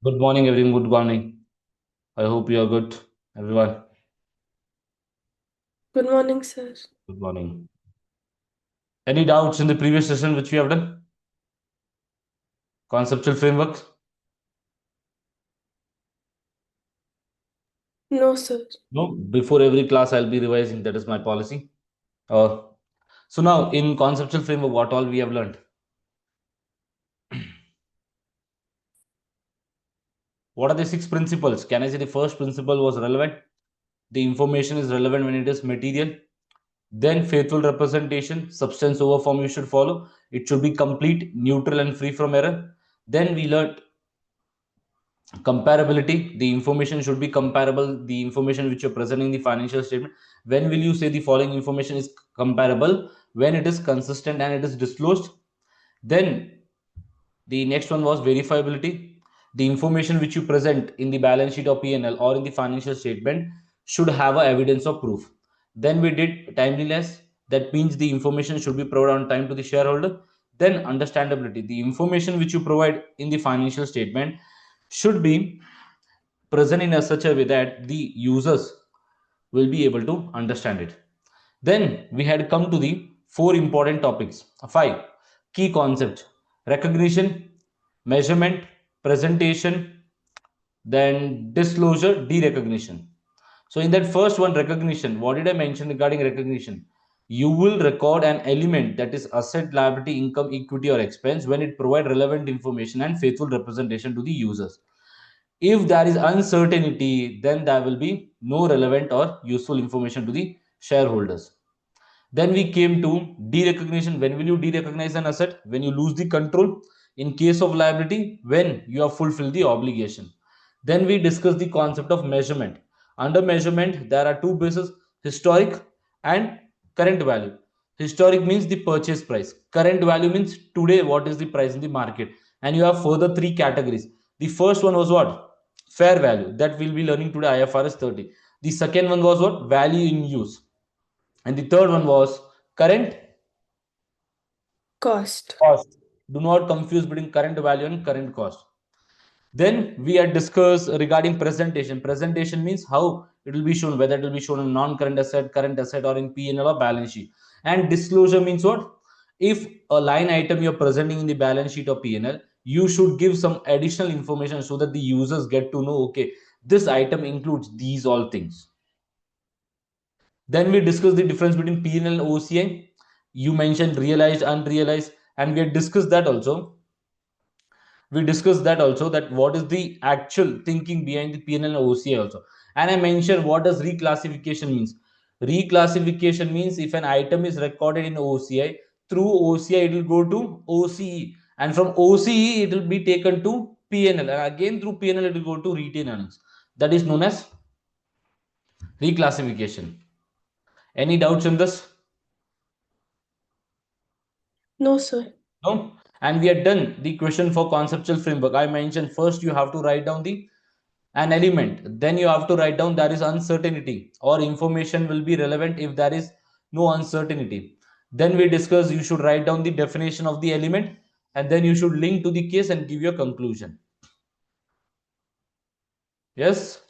Good morning, everyone. Good morning. I hope you are good, everyone. Good morning, sir. Good morning. Any doubts in the previous session which we have done? Conceptual framework? No, sir. No. Before every class, I'll be revising. That is my policy. Uh, so now, in conceptual framework, what all we have learned? What are the six principles? Can I say the first principle was relevant? The information is relevant when it is material. Then faithful representation, substance over form you should follow. It should be complete, neutral, and free from error. Then we learned comparability. The information should be comparable. The information which you're presenting in the financial statement, when will you say the following information is comparable? When it is consistent and it is disclosed. Then the next one was verifiability. The information which you present in the balance sheet or P&L or in the financial statement should have a evidence of proof. Then we did timeliness. That means the information should be provided on time to the shareholder. Then understandability. The information which you provide in the financial statement should be present in a such a way that the users will be able to understand it. Then we had come to the four important topics, five key concepts: recognition, measurement, presentation, then disclosure, derecognition. So in that first one, recognition, what did I mention regarding recognition? You will record an element that is asset, liability, income, equity, or expense when it provides relevant information and faithful representation to the users. If there is uncertainty, then there will be no relevant or useful information to the shareholders. Then we came to derecognition. When will you derecognize an asset? When you lose the control. In case of liability, when you have fulfilled the obligation. Then we discuss the concept of measurement. Under measurement, there are two bases: historic and current value. Historic means the purchase price. Current value means today what is the price in the market. And you have further three categories. The first one was what? Fair value. That we'll be learning today, IFRS 30. The second one was what? Value in use. And the third one was current Cost. cost. Do not confuse between current value and current cost. Then we had discussed regarding presentation. Presentation means how it will be shown, whether it will be shown in non-current asset, current asset, or in P&L or balance sheet. And disclosure means what? If a line item you're presenting in the balance sheet or P&L, you should give some additional information so that the users get to know, okay, this item includes these all things. Then we discussed the difference between P&L and OCI. You mentioned realized, unrealized, and we had discussed that also. We discussed that also, that what is the actual thinking behind the P&L and OCI also. And I mentioned what does reclassification means. Reclassification means if an item is recorded in OCI, through OCI it will go to OCE, and from OCE it will be taken to P&L, and again through P&L it will go to retained earnings. That is known as reclassification. Any doubts in this? No, sir. No? And we had done the question for conceptual framework. I mentioned first you have to write down the an element, then you have to write down there is uncertainty or information will be relevant if there is no uncertainty. Then we discuss you should write down the definition of the element, and then you should link to the case and give your conclusion. Yes.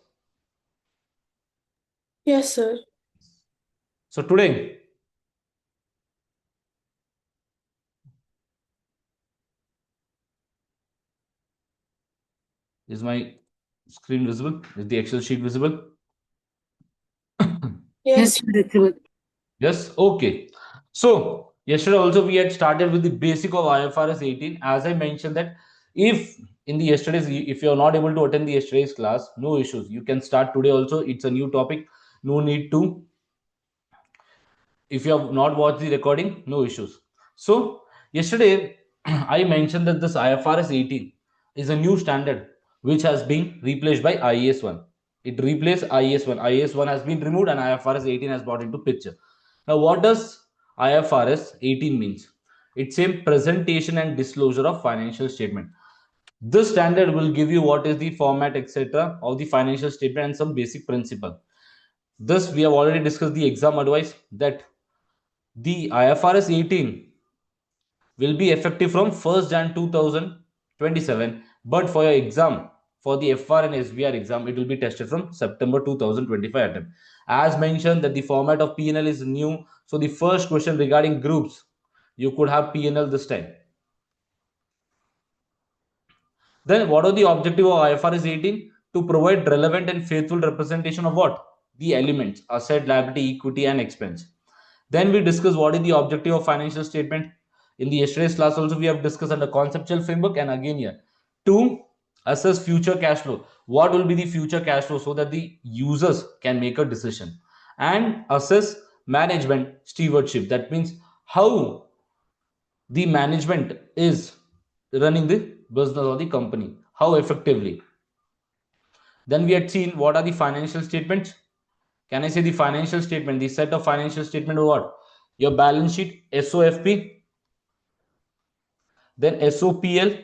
Yes, sir. So today is my screen visible? Is the Excel sheet visible? Yes. Yes, okay. So yesterday also we had started with the basic of IFRS 18. As I mentioned that if in the yesterday's, if you are not able to attend the yesterday's class, no issues. You can start today also. It's a new topic. No need to. If you have not watched the recording, no issues. So yesterday I mentioned that this IFRS 18 is a new standard which has been replaced by IAS 1. It replaced IAS 1. IAS 1 has been removed and IFRS 18 has brought into picture. Now, what does IFRS 18 means? It's a presentation and disclosure of financial statement. This standard will give you what is the format, etc., of the financial statement and some basic principle. This we have already discussed the exam advice that the IFRS 18 will be effective from 1st Jan 2027, but for your exam for the FR and SBR exam, it will be tested from September 2025 attempt. As mentioned that the format of PNL is new. So the first question regarding groups, you could have PNL this time. Then what are the objective of IFRS 18? To provide relevant and faithful representation of what? The elements, asset, liability, equity and expense. Then we discuss what is the objective of financial statement. In the yesterday's class also we have discussed under conceptual framework, and again here. To assess future cash flow. What will be the future cash flow so that the users can make a decision. And assess management stewardship. That means how the management is running the business or the company, how effectively. Then we had seen what are the financial statements. Can I say the financial statement, the set of financial statement or what? Your balance sheet, SOFP, then SOPL,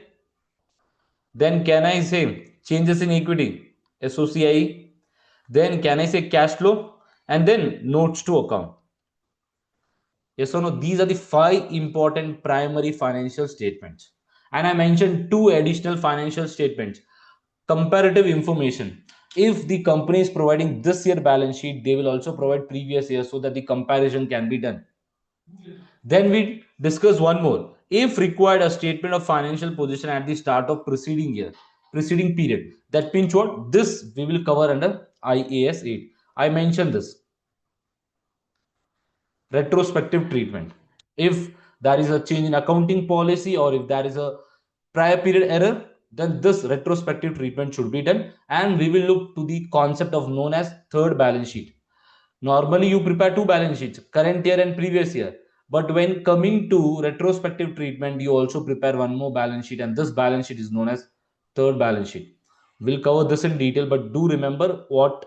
then can I say changes in equity, SOCIE, then can I say cash flow, and then notes to account. Yes or no? These are the 5 important primary financial statements. And I mentioned 2 additional financial statements. Comparative information. If the company is providing this year balance sheet, they will also provide previous year so that the comparison can be done. Then we discuss one more. If required, a statement of financial position at the start of preceding year, preceding period. That means what? This we will cover under IAS 8. I mentioned this. Retrospective treatment. If there is a change in accounting policy or if there is a prior period error, then this retrospective treatment should be done, and we will look to the concept of known as third balance sheet. Normally you prepare 2 balance sheets, current year and previous year, but when coming to retrospective treatment you also prepare one more balance sheet, and this balance sheet is known as third balance sheet. We'll cover this in detail, but do remember what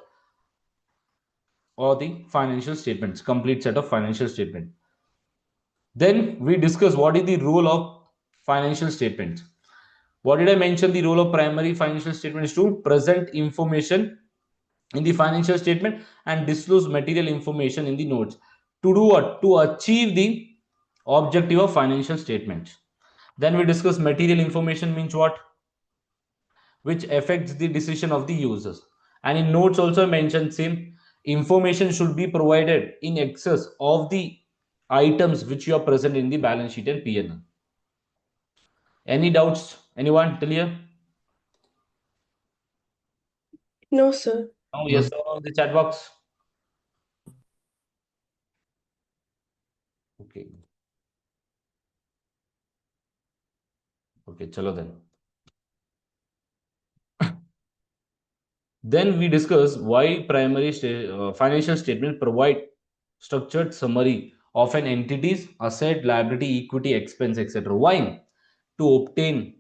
are the financial statements, complete set of financial statement. Then we discuss what is the role of financial statements. What did I mention? The role of primary financial statement is to present information in the financial statement and disclose material information in the notes. To do what? To achieve the objective of financial statements. Then we discuss material information means what? Which affects the decision of the users. And in notes also mentioned same information should be provided in excess of the items which you are present in the balance sheet and P&L. Any doubts? Anyone till here? No, sir. Oh, yes, sir. The chat box. Okay. Okay, chalo then. Then we discuss why financial statement provide structured summary of an entity's asset, liability, equity, expense, etc. Why? To obtain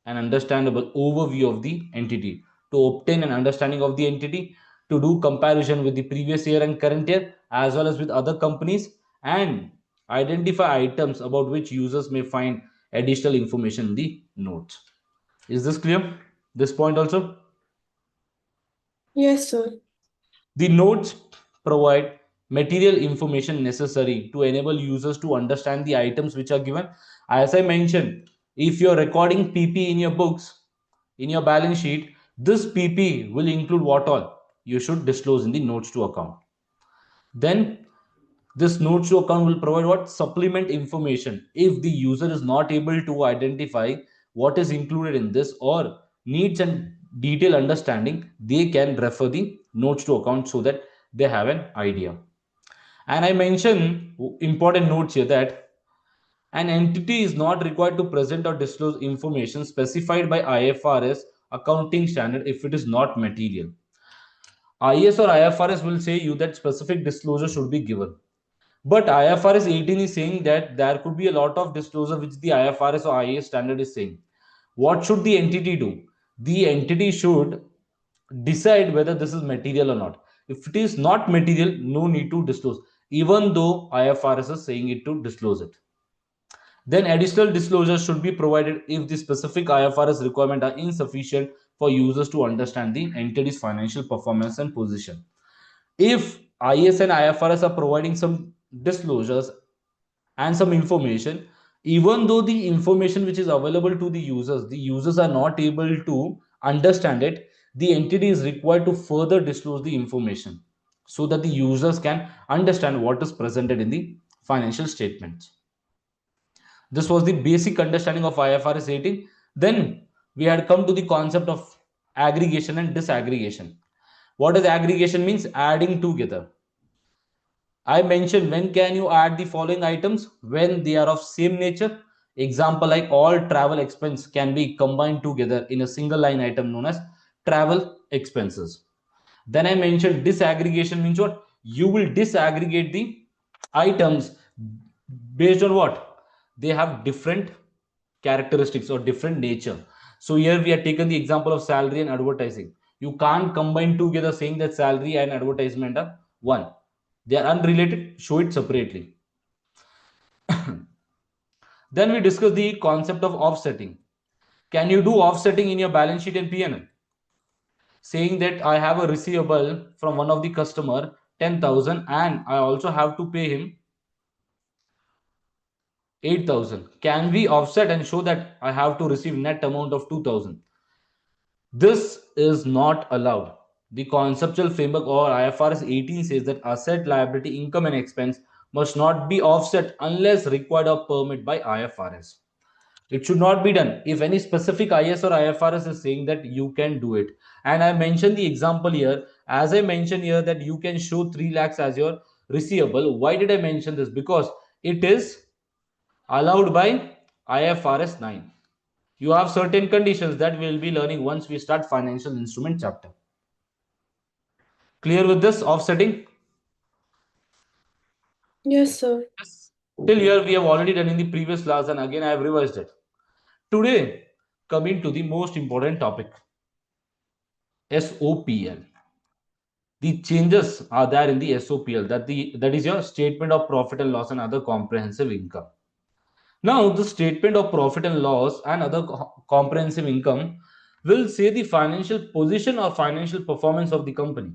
an understandable overview of the entity, to obtain an understanding of the entity, to do comparison with the previous year and current year, as well as with other companies, and identify items about which users may find additional information in the notes. Is this clear? This point also? Yes, sir. The notes provide material information necessary to enable users to understand the items which are given. As I mentioned, if you're recording PP in your books, in your balance sheet, this PP will include what all you should disclose in the notes to account. Then this notes to account will provide what? Supplement information. If the user is not able to identify what is included in this or needs and detailed understanding, they can refer the notes to account so that they have an idea. And I mention important notes here that an entity is not required to present or disclose information specified by IFRS accounting standard if it is not material. IS or IFRS will say you that specific disclosure should be given. But IFRS 18 is saying that there could be a lot of disclosure which the IFRS or IAS standard is saying. What should the entity do? The entity should decide whether this is material or not. If it is not material, no need to disclose, even though IFRS is saying it to disclose it. Then additional disclosures should be provided if the specific IFRS requirements are insufficient for users to understand the entity's financial performance and position. If IS and IFRS are providing some disclosures and some information, even though the information which is available to the users are not able to understand it, the entity is required to further disclose the information so that the users can understand what is presented in the financial statements. This was the basic understanding of IFRS 18. Then we had come to the concept of aggregation and disaggregation. What does aggregation means? Adding together. I mentioned when can you add the following items? When they are of same nature. Example like all travel expense can be combined together in a single line item known as travel expenses. Then I mentioned disaggregation means what? You will disaggregate the items based on what? They have different characteristics or different nature. So here we have taken the example of salary and advertising. You can't combine together saying that salary and advertisement are one. They are unrelated, show it separately. Then we discuss the concept of offsetting. Can you do offsetting in your balance sheet and P&L? Saying that I have a receivable from one of the customer 10,000 and I also have to pay him 8,000. Can we offset and show that I have to receive net amount of 2,000? This is not allowed. The conceptual framework or IFRS 18 says that asset, liability, income and expense must not be offset unless required or permit by IFRS. It should not be done if any specific IS or IFRS is saying that you can do it. And I mentioned the example here. As I mentioned here that you can show 3 lakhs as your receivable. Why did I mention this? Because it is allowed by IFRS 9. You have certain conditions that we'll be learning once we start financial instrument chapter. Clear with this offsetting? Yes, sir. Yes. Till here we have already done in the previous class and again I have revised it. Today, coming to the most important topic, SOPL. The changes are there in the SOPL, that is your statement of profit and loss and other comprehensive income. Now, the statement of profit and loss and other comprehensive income will say the financial position or financial performance of the company.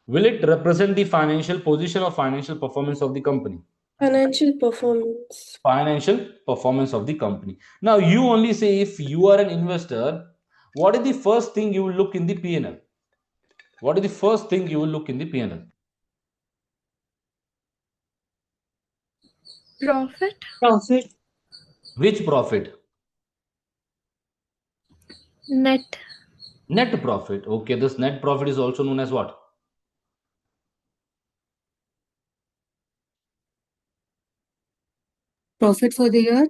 Will it represent the financial position or financial performance of the company? Financial performance. Financial performance of the company. Now, you only say if you are an investor, what is the first thing you will look in the P&L? What is the first thing you will look in the P&L? Profit. Profit. Which profit? Net. Net profit. Okay, this net profit is also known as what? Profit for the year.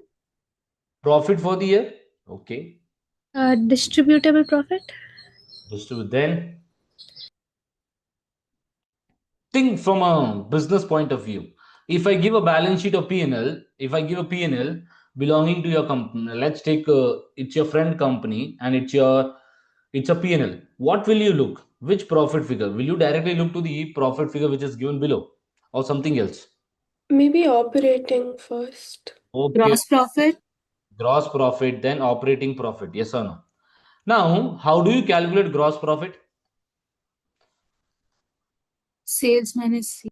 Profit for the year. Okay. Distributable profit. Then think from a business point of view. If I give a balance sheet of P&L, if I give a P&L belonging to your company, let's take it's your friend company and it's a P&L. What will you look? Which profit figure? Will you directly look to the profit figure which is given below or something else? Maybe operating first. Okay. Gross profit. Gross profit, then operating profit. Yes or no? Now, how do you calculate gross profit? Sales minus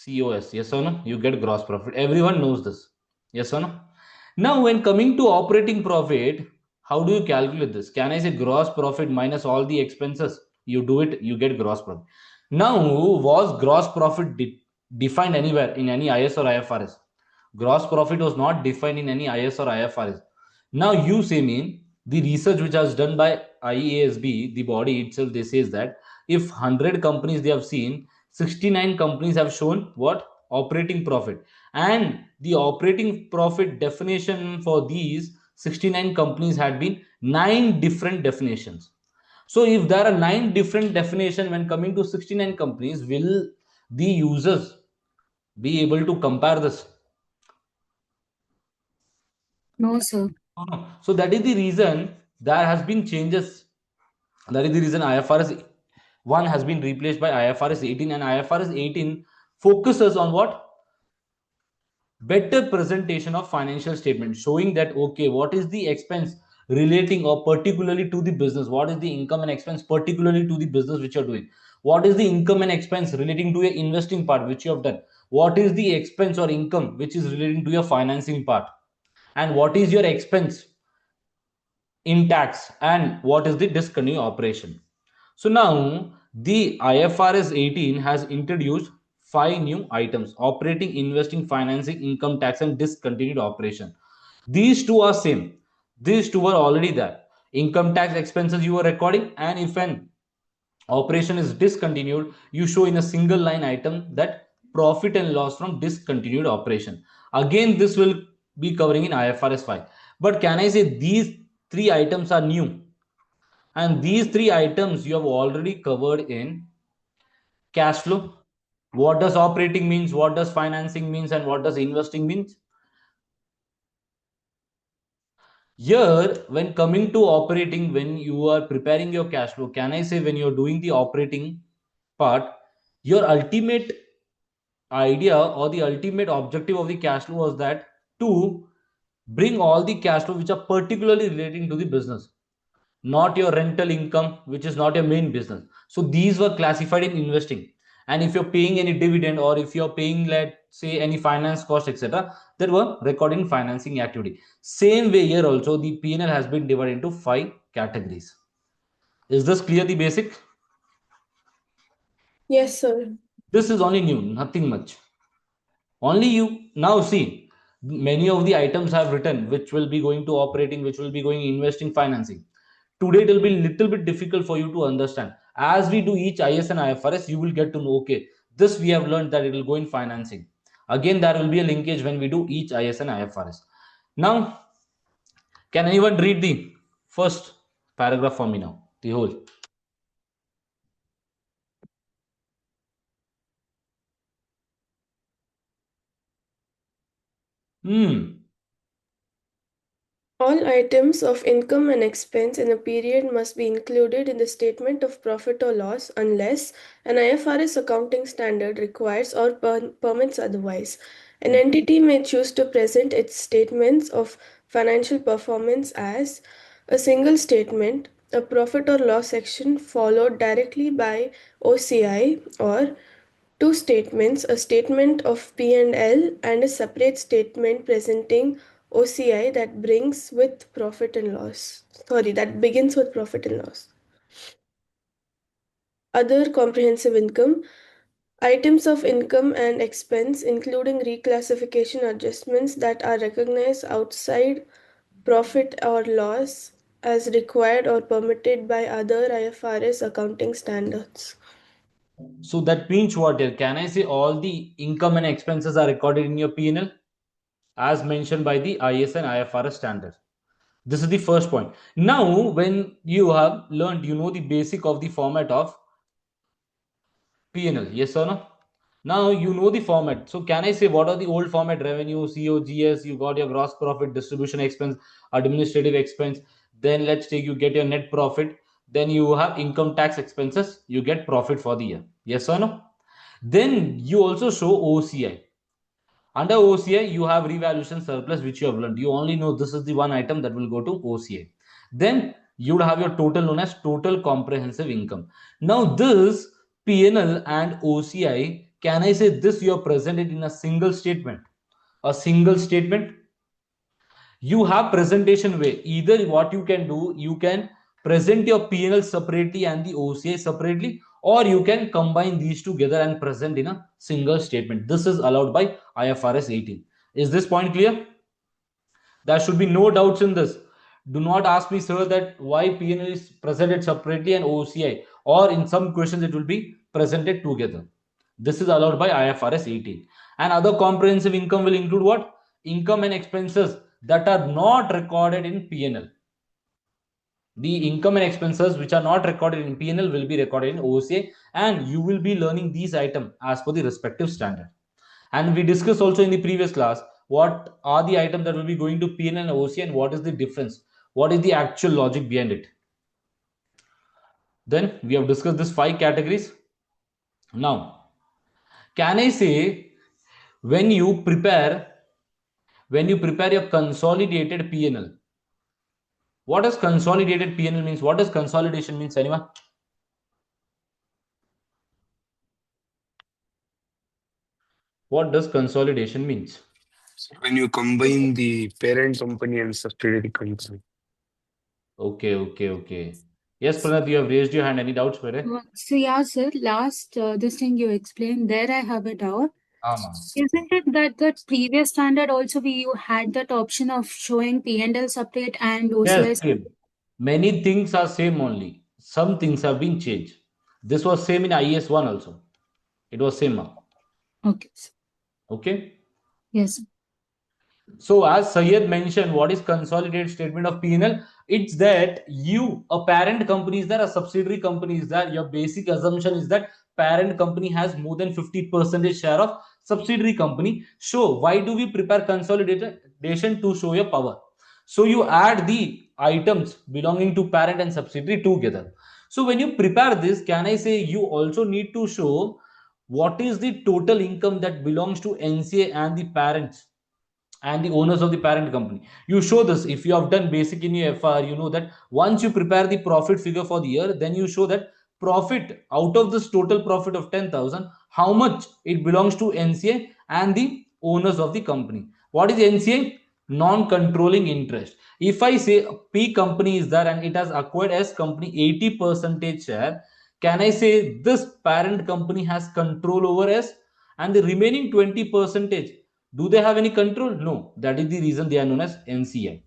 COS. Yes or no? You get gross profit. Everyone knows this. Yes or no? Now, when coming to operating profit, how do you calculate this? Can I say gross profit minus all the expenses? You do it, you get gross profit. Now, was gross profit defined anywhere in any IS or IFRS? Gross profit was not defined in any IS or IFRS. Now, you say me the research which was done by IASB, the body itself, they says that if 100 companies they have seen, 69 companies have shown what? Operating profit. And the operating profit definition for these 69 companies had been 9 different definitions. So if there are 9 different definitions when coming to 69 companies, will the users be able to compare this? no, sir. No. So that is the reason there has been changes. That is the reason IFRS 1 has been replaced by IFRS 18, and IFRS 18 focuses on what? Better presentation of financial statement, showing that okay, what is the expense relating or particularly to the business, what is the income and expense particularly to the business which you're doing, what is the income and expense relating to your investing part which you have done, what is the expense or income which is relating to your financing part, and what is your expense in tax and what is the discontinued operation. So now the IFRS 18 has introduced five new items: operating, investing, financing, income tax, and discontinued operation. These two are same. These two were already there. Income tax expenses you were recording, and if an operation is discontinued, you show in a single line item that profit and loss from discontinued operation. Again, this will be covering in IFRS 5. But can I say these three items are new? And these three items you have already covered in cash flow. What does operating means, what does financing means, and what does investing means? Here, when coming to operating, when you are preparing your cash flow, can I say when you're doing the operating part, your ultimate idea or the ultimate objective of the cash flow was that to bring all the cash flow which are particularly relating to the business, not your rental income, which is not your main business. So these were classified in investing. And if you're paying any dividend or if you're paying, let's say, any finance cost, etc., that were recorded in financing activity. Same way here also, the P&L has been divided into five categories. Is this clear, the basic? Yes, sir. This is only new, nothing much. Only you now see many of the items have written which will be going to operating, which will be going investing, financing. Today it will be little bit difficult for you to understand. As we do each IS and IFRS, you will get to know, okay, this we have learned that it will go in financing. Again, there will be a linkage when we do each IS and IFRS. Now, can anyone read the first paragraph for me now? The whole. All items of income and expense in a period must be included in the statement of profit or loss unless an IFRS accounting standard requires or permits otherwise. An entity may choose to present its statements of financial performance as a single statement, a profit or loss section followed directly by OCI, or two statements, a statement of P&L and a separate statement presenting OCI that brings with profit and loss. Sorry, that begins with profit and loss. Other comprehensive income, items of income and expense including reclassification adjustments that are recognized outside profit or loss as required or permitted by other IFRS accounting standards. So that means what here? Can I say all the income and expenses are recorded in your P&L as mentioned by the IS and IFRS standard? This is the first point. Now, when you have learned, you know the basic of the format of P&L, yes or no? Now you know the format. So can I say what are the old format? Revenue, COGS, you got your gross profit, distribution expense, administrative expense. Then let's take you get your net profit. Then you have income tax expenses. You get profit for the year. Yes or no? Then you also show OCI. Under OCI, you have revaluation surplus, which you have learned. You only know this is the one item that will go to OCI. Then you would have your total known as total comprehensive income. Now this PNL and OCI, can I say this you are presented in a single statement? A single statement. You have presentation way. Either what you can do, you can present your PNL separately and the OCI separately, or you can combine these together and present in a single statement. This is allowed by IFRS 18. Is this point clear? There should be no doubts in this. Do not ask me, sir, that why PNL is presented separately and OCI, or in some questions it will be presented together. This is allowed by IFRS 18. And other comprehensive income will include what? Income and expenses that are not recorded in PNL. The income and expenses which are not recorded in PNL will be recorded in OCI, and you will be learning these items as per the respective standard. And we discussed also in the previous class what are the items that will be going to PNL and OCI and what is the difference, what is the actual logic behind it. Then we have discussed these five categories. Now, can I say when you prepare your consolidated PNL, what does consolidated PNL means? What does consolidation means? Anyone? What does consolidation means? When you combine the parent company and subsidiary company. Okay. Yes, Pranath, you have raised your hand. Any doubts, Pere? So yeah, sir, last this thing you explained, there I have a doubt. Ama. Isn't it that the previous standard also we you had that option of showing P&L separate and Yes, OCI? same. Many things are same only. Some things have been changed. This was same in IES 1 also. It was same. Okay. Okay. Yes. So as Sayed mentioned, what is consolidated statement of P&L? It's that a parent company is there, a subsidiary company is there. Your basic assumption is that parent company has more than 50% share of subsidiary company. So why do we prepare consolidation to show your power? So you add the items belonging to parent and subsidiary together. So when you prepare this, can I say you also need to show what is the total income that belongs to NCA and the parents and the owners of the parent company. You show this. If you have done basic in your FR, you know that once you prepare the profit figure for the year, then you show that profit out of this total profit of 10,000, how much it belongs to NCA and the owners of the company. What is NCA? Non-controlling interest. If I say P company is there and it has acquired as company 80% share, can I say this parent company has control over S, and the remaining 20 percentage, do they have any control? No. That is the reason they are known as NCI.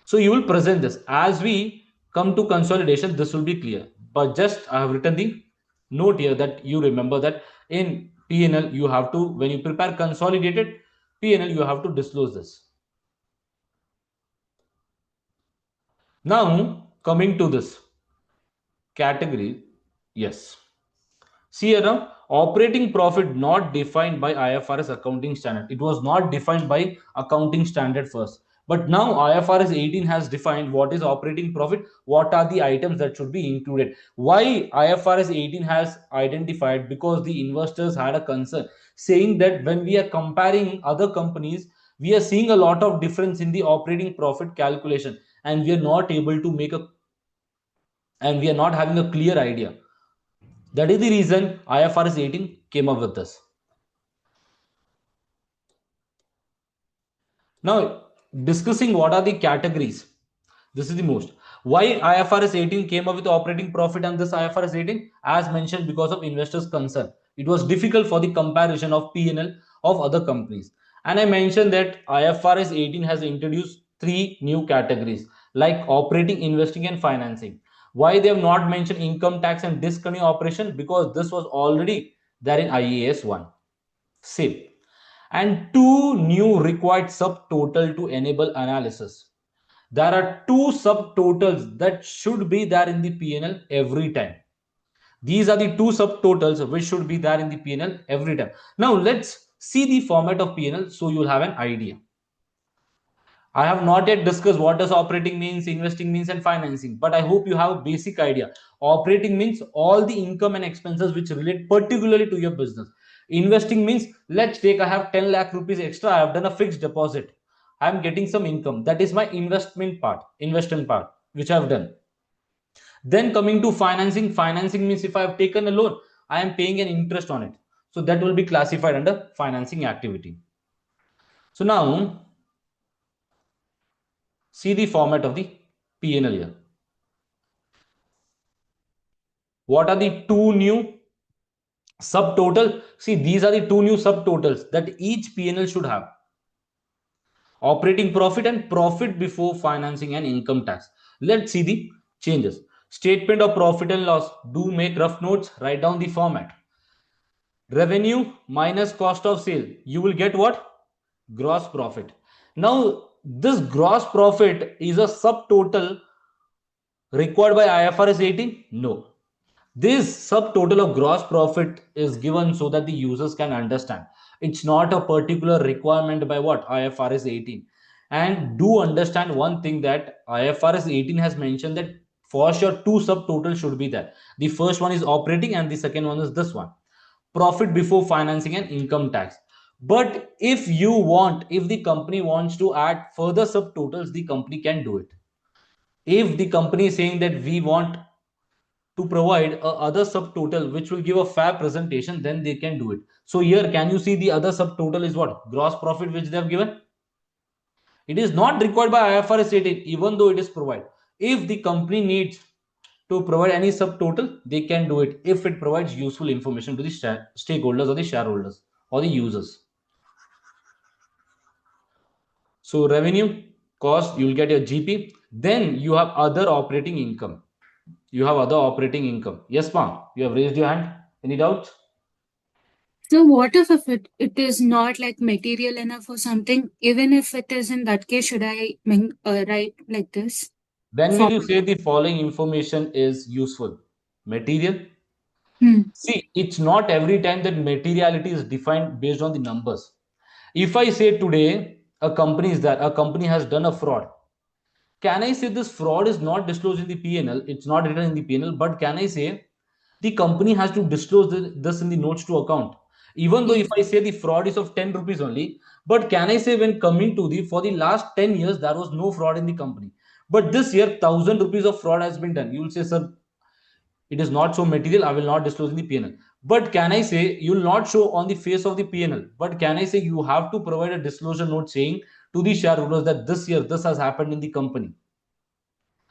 So you will present this. As we come to consolidation, this will be clear. But just I have written the note here that you remember that in P&L you have to, when you prepare consolidated P&L, you have to disclose this. Now coming to this category, yes. See here now, operating profit not defined by IFRS accounting standard. It was not defined by accounting standard first. But now IFRS 18 has defined what is operating profit, what are the items that should be included. Why IFRS 18 has identified? Because the investors had a concern saying that when we are comparing other companies, we are seeing a lot of difference in the operating profit calculation, and we are not able to make a, and we are not having a clear idea. That is the reason IFRS 18 came up with this. Now, discussing what are the categories. This is the most. Why IFRS 18 came up with operating profit and this IFRS 18? As mentioned, because of investors' concern. It was difficult for the comparison of P&L of other companies. And I mentioned that IFRS 18 has introduced three new categories like operating, investing, and financing. Why they have not mentioned income tax and discontinued operation? Because this was already there in IAS 1. Same. And two new required subtotal to enable analysis. There are two subtotals that should be there in the P&L every time. These are the two subtotals which should be there in the P&L every time. Now let's see the format of P&L so you'll have an idea. I have not yet discussed what does operating means, investing means, and financing, but I hope you have a basic idea. Operating means all the income and expenses which relate particularly to your business. Investing means, let's take, I have 10 lakh rupees extra, I have done a fixed deposit. I am getting some income. That is my investment part, which I have done. Then coming to financing, financing means if I have taken a loan, I am paying an interest on it. So that will be classified under financing activity. So now see the format of the P&L here. What are the two new subtotal? See, these are the two new subtotals that each P&L should have. Operating profit and profit before financing and income tax. Let's see the changes. Statement of profit and loss. Do make rough notes, write down the format. Revenue minus cost of sale. You will get what? Gross profit. Now, this gross profit is a subtotal required by IFRS 18? No. This subtotal of gross profit is given so that the users can understand. It's not a particular requirement by what? IFRS 18. And do understand one thing that IFRS 18 has mentioned that for sure two subtotals should be there. The first one is operating and the second one is this one. Profit before financing and income tax. But if the company wants to add further subtotals, the company can do it. If the company is saying that we want to provide a other subtotal which will give a fair presentation, then they can do it. So here, can you see the other subtotal is what? Gross profit which they have given. It is not required by IFRS 18, even though it is provided. If the company needs to provide any subtotal, they can do it if it provides useful information to the stakeholders or the shareholders or the users. So revenue, cost, you'll get your GP. Then you have other operating income. You have other operating income. Yes, ma'am. You have raised your hand. Any doubts? So what if it is not like material enough or something? Even if it is in that case, should I write like this? When will For you say the following information is useful? Material? See, it's not every time that materiality is defined based on the numbers. If I say today a company has done a fraud, can I say this fraud is not disclosed in the P&L? It's not written in the P&L, but can I say the company has to disclose this in the notes to account? Even though if I say the fraud is of 10 rupees only, but can I say when coming to the for the last 10 years there was no fraud in the company, but this year 1,000 rupees of fraud has been done? You will say, sir, it is not so material, I will not disclose in the P&L. But can I say you will not show on the face of the P&L, but can I say you have to provide a disclosure note saying to the shareholders that this year this has happened in the company?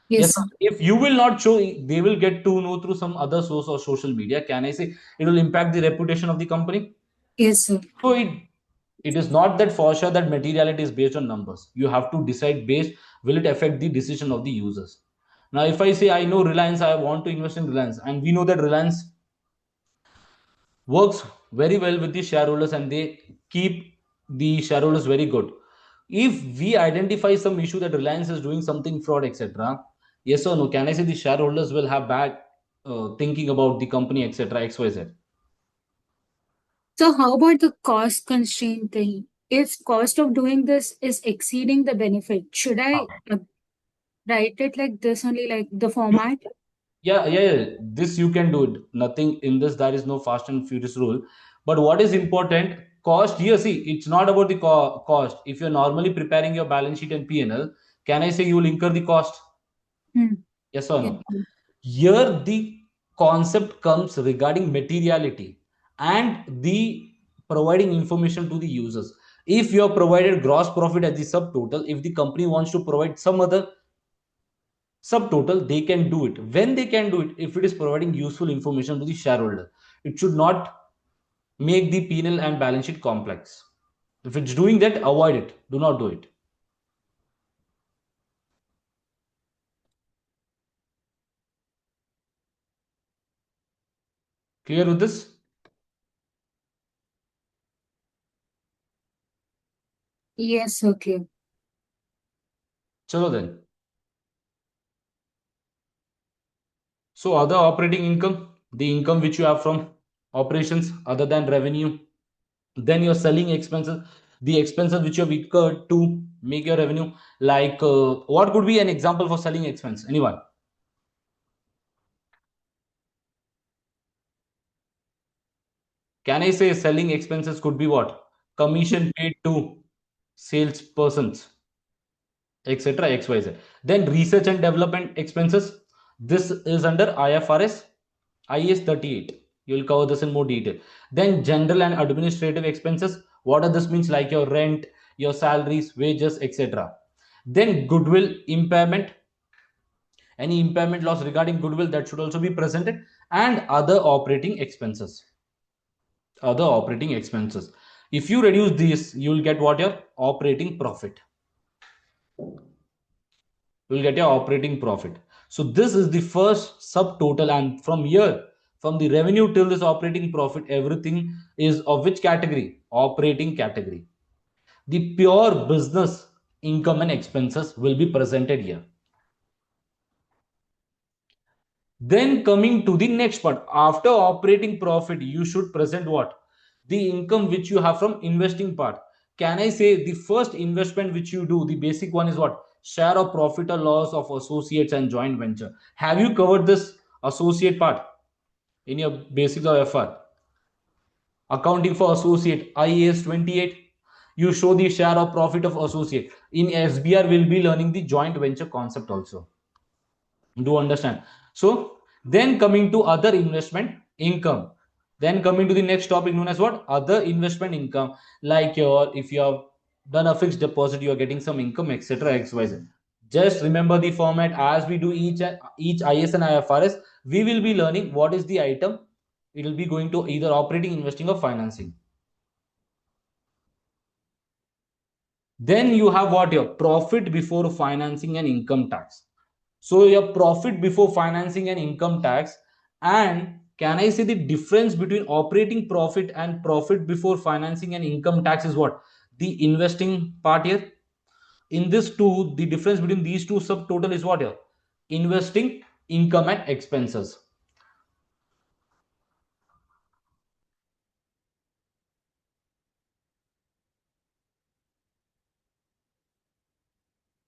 Yes, yes, sir. If you will not show, they will get to know through some other source or social media. Can I say it will impact the reputation of the company? yes, sir. So it is not that for sure that materiality is based on numbers. You have to decide based, will it affect the decision of the users? Now, if I say I know Reliance, I want to invest in Reliance, and we know that Reliance works very well with the shareholders and they keep the shareholders very good. If we identify some issue that Reliance is doing something fraud, etc., yes or no, can I say the shareholders will have bad thinking about the company, etc., XYZ? So how about the cost constraint thing? If cost of doing this is exceeding the benefit, should I write it like this only, like the format? Yeah. This you can do it. Nothing in this, there is no fast and furious rule. But what is important, cost here, see, it's not about the cost. If you're normally preparing your balance sheet and P&L, can I say you will incur the cost? Hmm. Yes or Yes. no? Here the concept comes regarding materiality and the providing information to the users. If you have provided gross profit as the subtotal, if the company wants to provide some other subtotal, they can do it. When they can do it, if it is providing useful information to the shareholder, it should not make the P&L and balance sheet complex. If it's doing that, avoid it. Do not do it. Clear with this? Yes, okay. Chalo then. So other operating income, the income which you have from operations other than revenue, then your selling expenses, the expenses which you have incurred to make your revenue. Like what could be an example for selling expense? Anyone? Can I say selling expenses could be what? Commission paid to salespersons, etc. XYZ. Then research and development expenses. This is under IFRS IAS 38. You will cover this in more detail. Then general and administrative expenses. What are this means? Like your rent, your salaries, wages, etc. Then goodwill impairment. Any impairment loss regarding goodwill that should also be presented, and other operating expenses. Other operating expenses. If you reduce these, you will get what? Your operating profit. You will get your operating profit. So this is the first subtotal, and from here, from the revenue till this operating profit, everything is of which category? Operating category. The pure business income and expenses will be presented here. Then coming to the next part, after operating profit, you should present what? The income which you have from investing part. Can I say the first investment which you do, the basic one is what? Share of profit or loss of associates and joint venture. Have you covered this associate part in your basics of FR? Accounting for associate, IAS 28. You show the share of profit of associate. In SBR, we'll be learning the joint venture concept also. Do understand? So then coming to other investment income, then coming to the next topic known as what? Other investment income. Like your, if you have done a fixed deposit, you are getting some income, etc. XYZ. Just remember the format. As we do each IS and IFRS, we will be learning what is the item. It will be going to either operating, investing, or financing. Then you have what? Your profit before financing and income tax. So your profit before financing and income tax. And can I say the difference between operating profit and profit before financing and income tax is what? The investing part here. In this two, the difference between these two subtotal is what here? Investing, income, and expenses.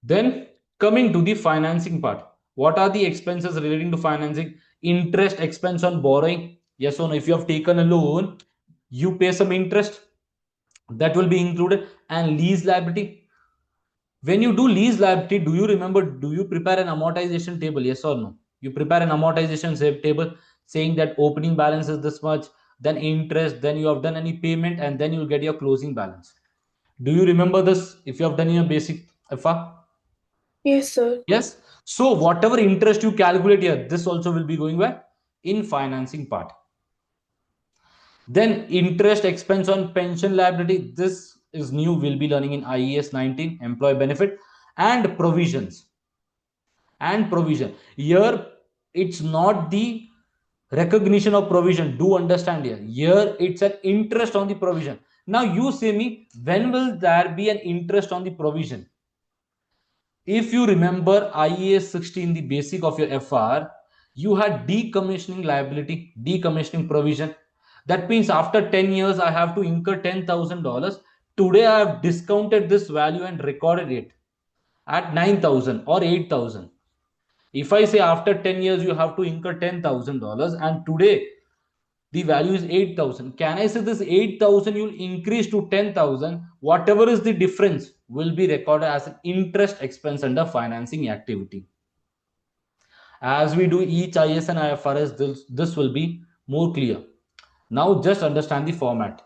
Then coming to the financing part, what are the expenses relating to financing? Interest expense on borrowing. Yes or no? If you have taken a loan, you pay some interest, that will be included. And lease liability. When you do lease liability, do you remember? Do you prepare an amortization table? Yes or no? You prepare an amortization table saying that opening balance is this much, then interest, then you have done any payment, and then you'll get your closing balance. Do you remember this if you have done your basic FA? Yes, sir. Yes. So whatever interest you calculate here, this also will be going where? In financing part. Then interest expense on pension liability. This is new. We'll be learning in IES 19, employee benefit and provisions. And provision. Here, it's not the recognition of provision. Do understand here. Here, it's an interest on the provision. Now, you say me, when will there be an interest on the provision? If you remember IAS 16, the basic of your FR, you had decommissioning liability, decommissioning provision. That means after 10 years, I have to incur $10,000. Today, I have discounted this value and recorded it at 9,000 or 8,000. If I say after 10 years, you have to incur $10,000 and today the value is 8,000. Can I say this 8,000 you'll increase to 10,000? Whatever is the difference will be recorded as an interest expense under financing activity. As we do each IS and IFRS, this will be more clear. Now just understand the format.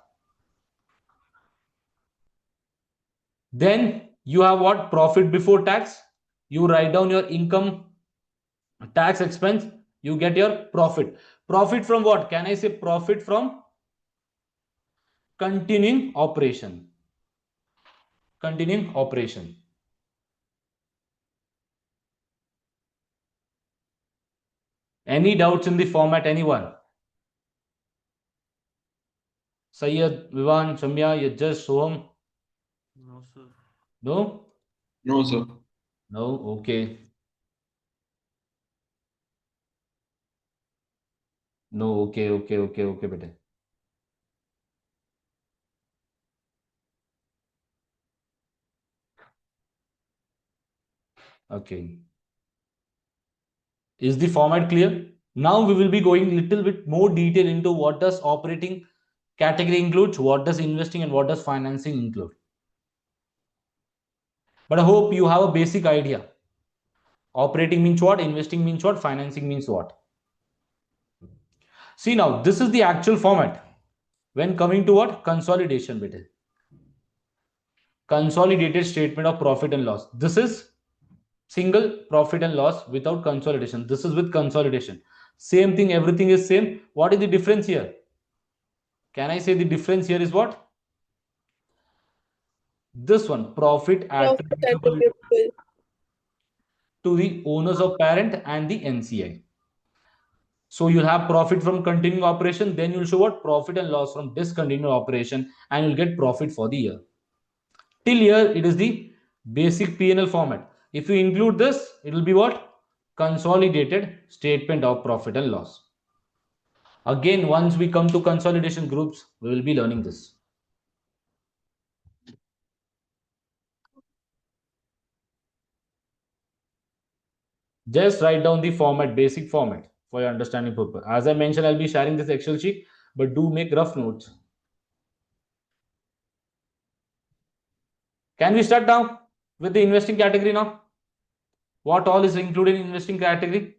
Then you have what? Profit before tax. You write down your income tax expense. You get your profit. Profit from what? Can I say profit from continuing operation? Continuing operation. Any doubts in the format, anyone? Sayyid, Vivan, Samya, Yajjas, Soham? No, sir. No? No, sir. No? Okay. No, okay, beta. Okay. Is the format clear? Now we will be going little bit more detail into what does operating category includes, what does investing and what does financing include. But I hope you have a basic idea. Operating means what, investing means what, financing means what. See now, this is the actual format. When coming to what? Consolidation beta. Consolidated statement of profit and loss. This is single profit and loss without consolidation. This is with consolidation. Same thing, everything is same. What is the difference here? Can I say the difference here is what? This one, profit Profit attributable attributable. to the owners of parent and the NCI. So you'll have profit from continuing operation, then you'll show what? Profit and loss from discontinued operation, and you'll get profit for the year. Till here, it is the basic P&L format. If you include this, it will be what? Consolidated statement of profit and loss. Again, once we come to consolidation groups, we will be learning this. Just write down the format, basic format for your understanding purpose. As I mentioned, I'll be sharing this Excel sheet, but do make rough notes. Can we start now with the investing category now? What all is included in investing category?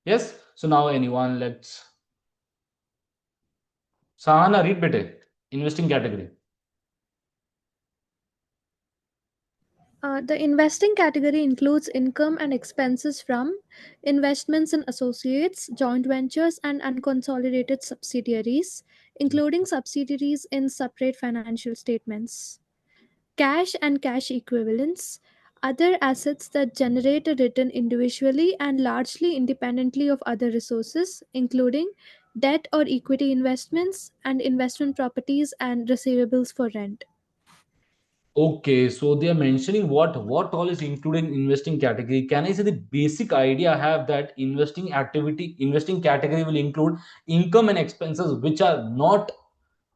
Yes. So now anyone, let's Sahana read better. Investing category. The investing category includes income and expenses from investments in associates, joint ventures, and unconsolidated subsidiaries, including subsidiaries in separate financial statements. Cash and cash equivalents, other assets that generate a return individually and largely independently of other resources, including debt or equity investments and investment properties and receivables for rent. Okay, so they are mentioning what all is included in investing category. Can I say the basic idea I have that investing category will include income and expenses which are not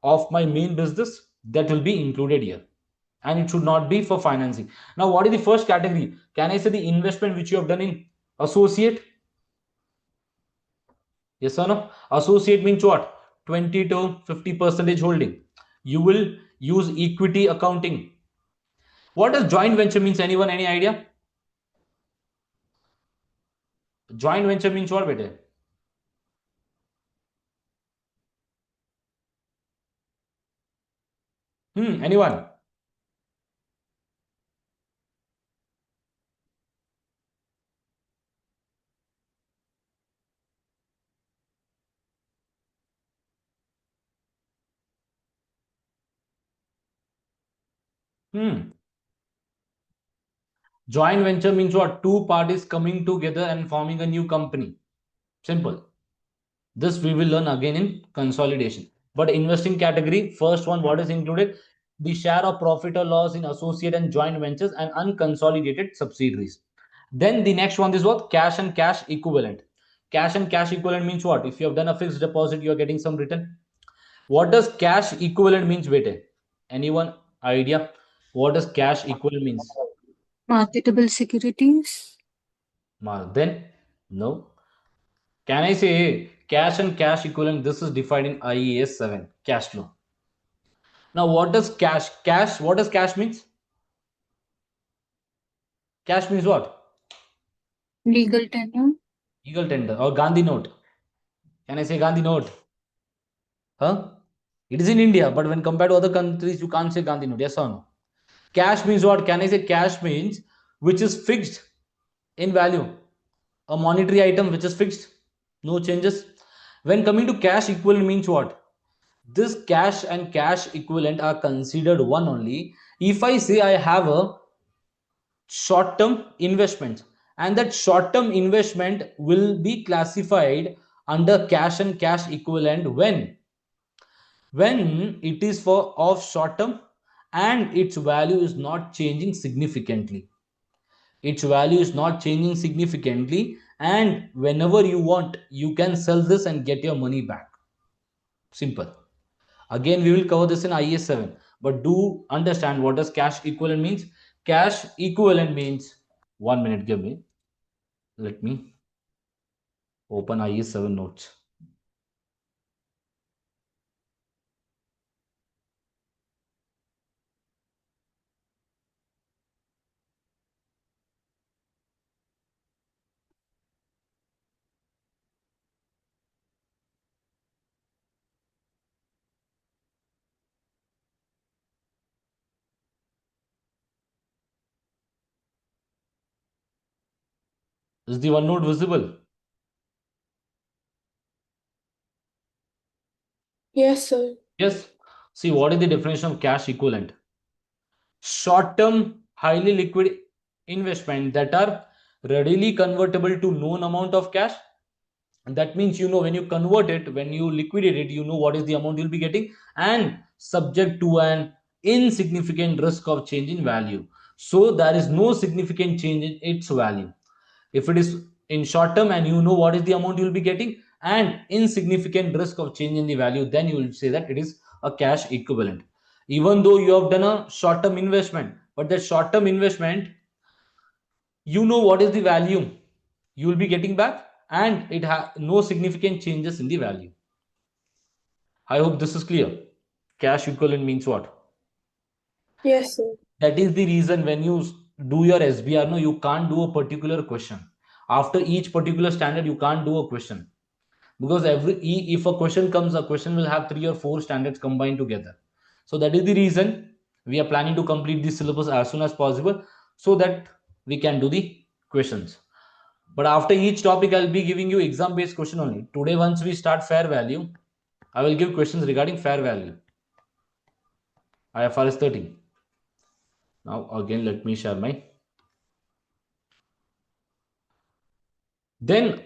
of my main business, that will be included here, and it should not be for financing. Now, what is the first category? Can I say the investment which you have done in associate? Yes or no? Associate means what? 20 to 50 percentage holding. You will use equity accounting. What does joint venture means? Anyone, any idea? Joint venture means what, bete? Anyone? Hmm. Joint venture means what? Two parties coming together and forming a new company. Simple. This we will learn again in consolidation. But investing category, first one, what is included? The share of profit or loss in associate and joint ventures and unconsolidated subsidiaries. Then the next one is what? Cash and cash equivalent. Cash and cash equivalent means what? If you have done a fixed deposit, you are getting some return. What does cash equivalent means, bete? Anyone idea? What does cash equivalent means? Marketable securities. Then no. Can I say cash and cash equivalent? This is defined in IAS 7, cash flow. Now, what does cash? What does cash means? Cash means what? Legal tender. Legal tender or Gandhi note. Can I say Gandhi note? Huh? It is in India, but when compared to other countries, you can't say Gandhi note. Yes or no? Cash means what? Can I say cash means which is fixed in value? A monetary item which is fixed, no changes. When coming to cash equivalent means what? This cash and cash equivalent are considered one only if I say I have a short term investment, and that short term investment will be classified under cash and cash equivalent when it is for of short term and its value is not changing significantly. Its value is not changing significantly, and whenever you want, you can sell this and get your money back. Simple. Again, we will cover this in IS 7, but do understand what does cash equivalent means. Cash equivalent means, 1 minute, give me. Let me open IS 7 notes. Is the one note visible? Yes, sir. Yes. See, what is the definition of cash equivalent? Short term, highly liquid investment that are readily convertible to known amount of cash. And that means, when you convert it, when you liquidate it, you know what is the amount you'll be getting, and subject to an insignificant risk of change in value. So there is no significant change in its value. If it is in short term and you know what is the amount you'll be getting and insignificant risk of change in the value, then you will say that it is a cash equivalent. Even though you have done a short term investment, but that short term investment, you know what is the value you will be getting back, and it has no significant changes in the value. I hope this is clear. Cash equivalent means what? Yes, sir. That is the reason when you do your SBR, no, you can't do a particular question. After each particular standard, you can't do a question, because if a question comes, a question will have 3 or 4 standards combined together. So that is the reason we are planning to complete this syllabus as soon as possible. so that we can do the questions. But after each topic, I'll be giving you exam based question only. Today, once we start fair value, I will give questions regarding fair value. IFRS 13. Now, again, let me share my. Then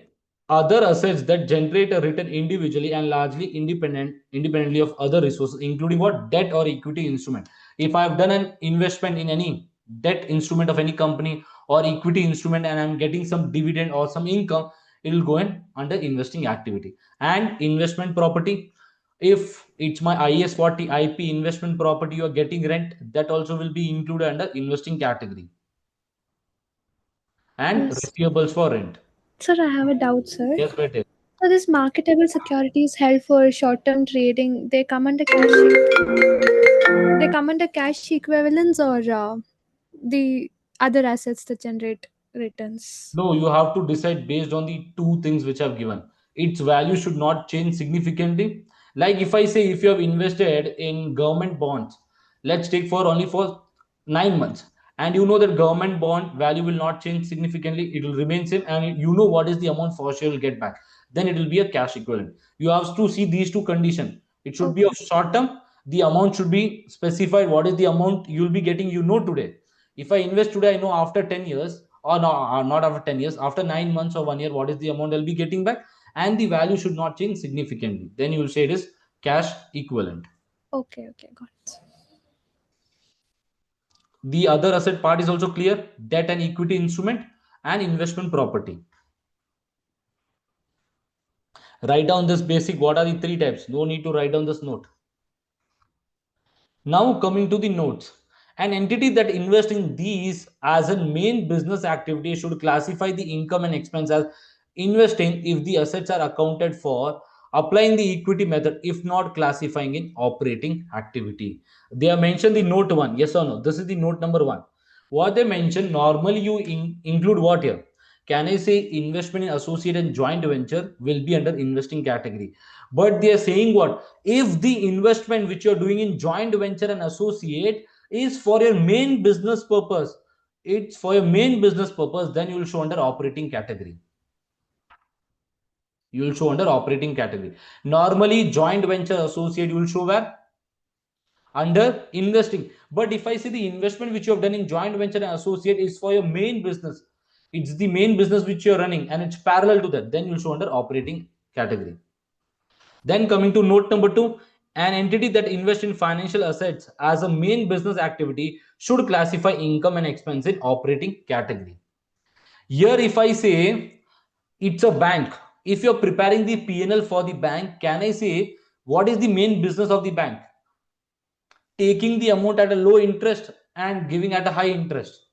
other assets that generate a return individually and largely independently of other resources, including what? Debt or equity instrument. If I have done an investment in any debt instrument of any company or equity instrument and I'm getting some dividend or some income, it will go in under investing activity. And investment property, if it's my IS 40 IP investment property, you are getting rent, that also will be included under investing category. And Yes. receivables for rent. Sir, I have a doubt, sir. Yes, better. So these marketable securities held for short-term trading, they come under cash equivalents or the other assets that generate returns. No, you have to decide based on the two things which I've given. Its value should not change significantly. Like if I say if you have invested in government bonds, let's take for only for 9 months, and you know that government bond value will not change significantly, it will remain same, and you know what is the amount for sure you'll get back. Then it will be a cash equivalent. You have to see these two conditions. It should be Okay. of short term. The amount should be specified. What is the amount you'll be getting? You know today. If I invest today, I know after 10 years, or no, not after 10 years, after 9 months or 1 year, what is the amount I'll be getting back, and the value should not change significantly. Then you will say it is cash equivalent. Okay, got it. The other asset part is also clear: debt and equity instrument and investment property. Write down this basic. What are the three types? No need to write down this note. Now coming to the notes. An entity that invests in these as a main business activity should classify the income and expense as investing if the assets are accounted for, applying the equity method if not classifying in operating activity. They have mentioned the note 1. Yes or no? This is the note number 1. What they mentioned, normally you include what here? Can I say investment in associate and joint venture will be under investing category? But they are saying what? If the investment which you're doing in joint venture and associate is for your main business purpose, it's for your main business purpose, then you will show under operating category. You will show under operating category. Normally, joint venture associate you will show where? Under investing. But if I see the investment which you have done in joint venture and associate is for your main business, it's the main business which you're running and it's parallel to that, then you'll show under operating category. Then coming to note number 2, an entity that invests in financial assets as a main business activity should classify income and expense in operating category. Here, if I say it's a bank, if you're preparing the P&L for the bank, can I say what is the main business of the bank? Taking the amount at a low interest and giving at a high interest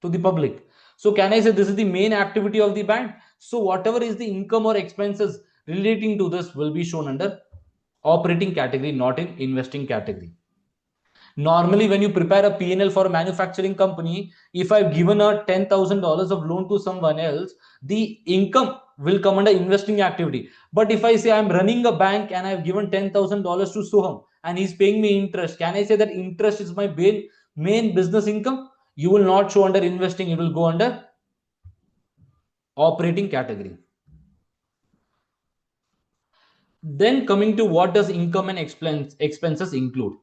to the public. So can I say this is the main activity of the bank? So whatever is the income or expenses relating to this will be shown under operating category, not in investing category. Normally, when you prepare a P&L for a manufacturing company, if I've given a $10,000 of loan to someone else, the income will come under investing activity. But if I say I'm running a bank and I've given $10,000 to Soham and he's paying me interest, can I say that interest is my main business income? You will not show under investing, it will go under operating category. Then coming to what does income and expenses include?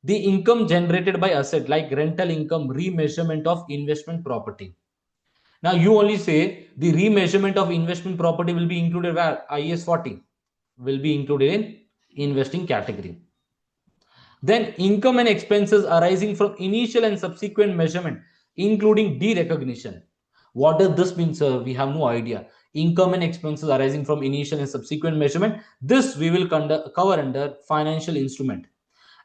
The income generated by asset like rental income, remeasurement of investment property. Now you only say the remeasurement of investment property will be included where? IS 40 will be included in investing category. Then income and expenses arising from initial and subsequent measurement, including derecognition. What does this mean, sir? We have no idea. Income and expenses arising from initial and subsequent measurement. This we will cover under financial instrument.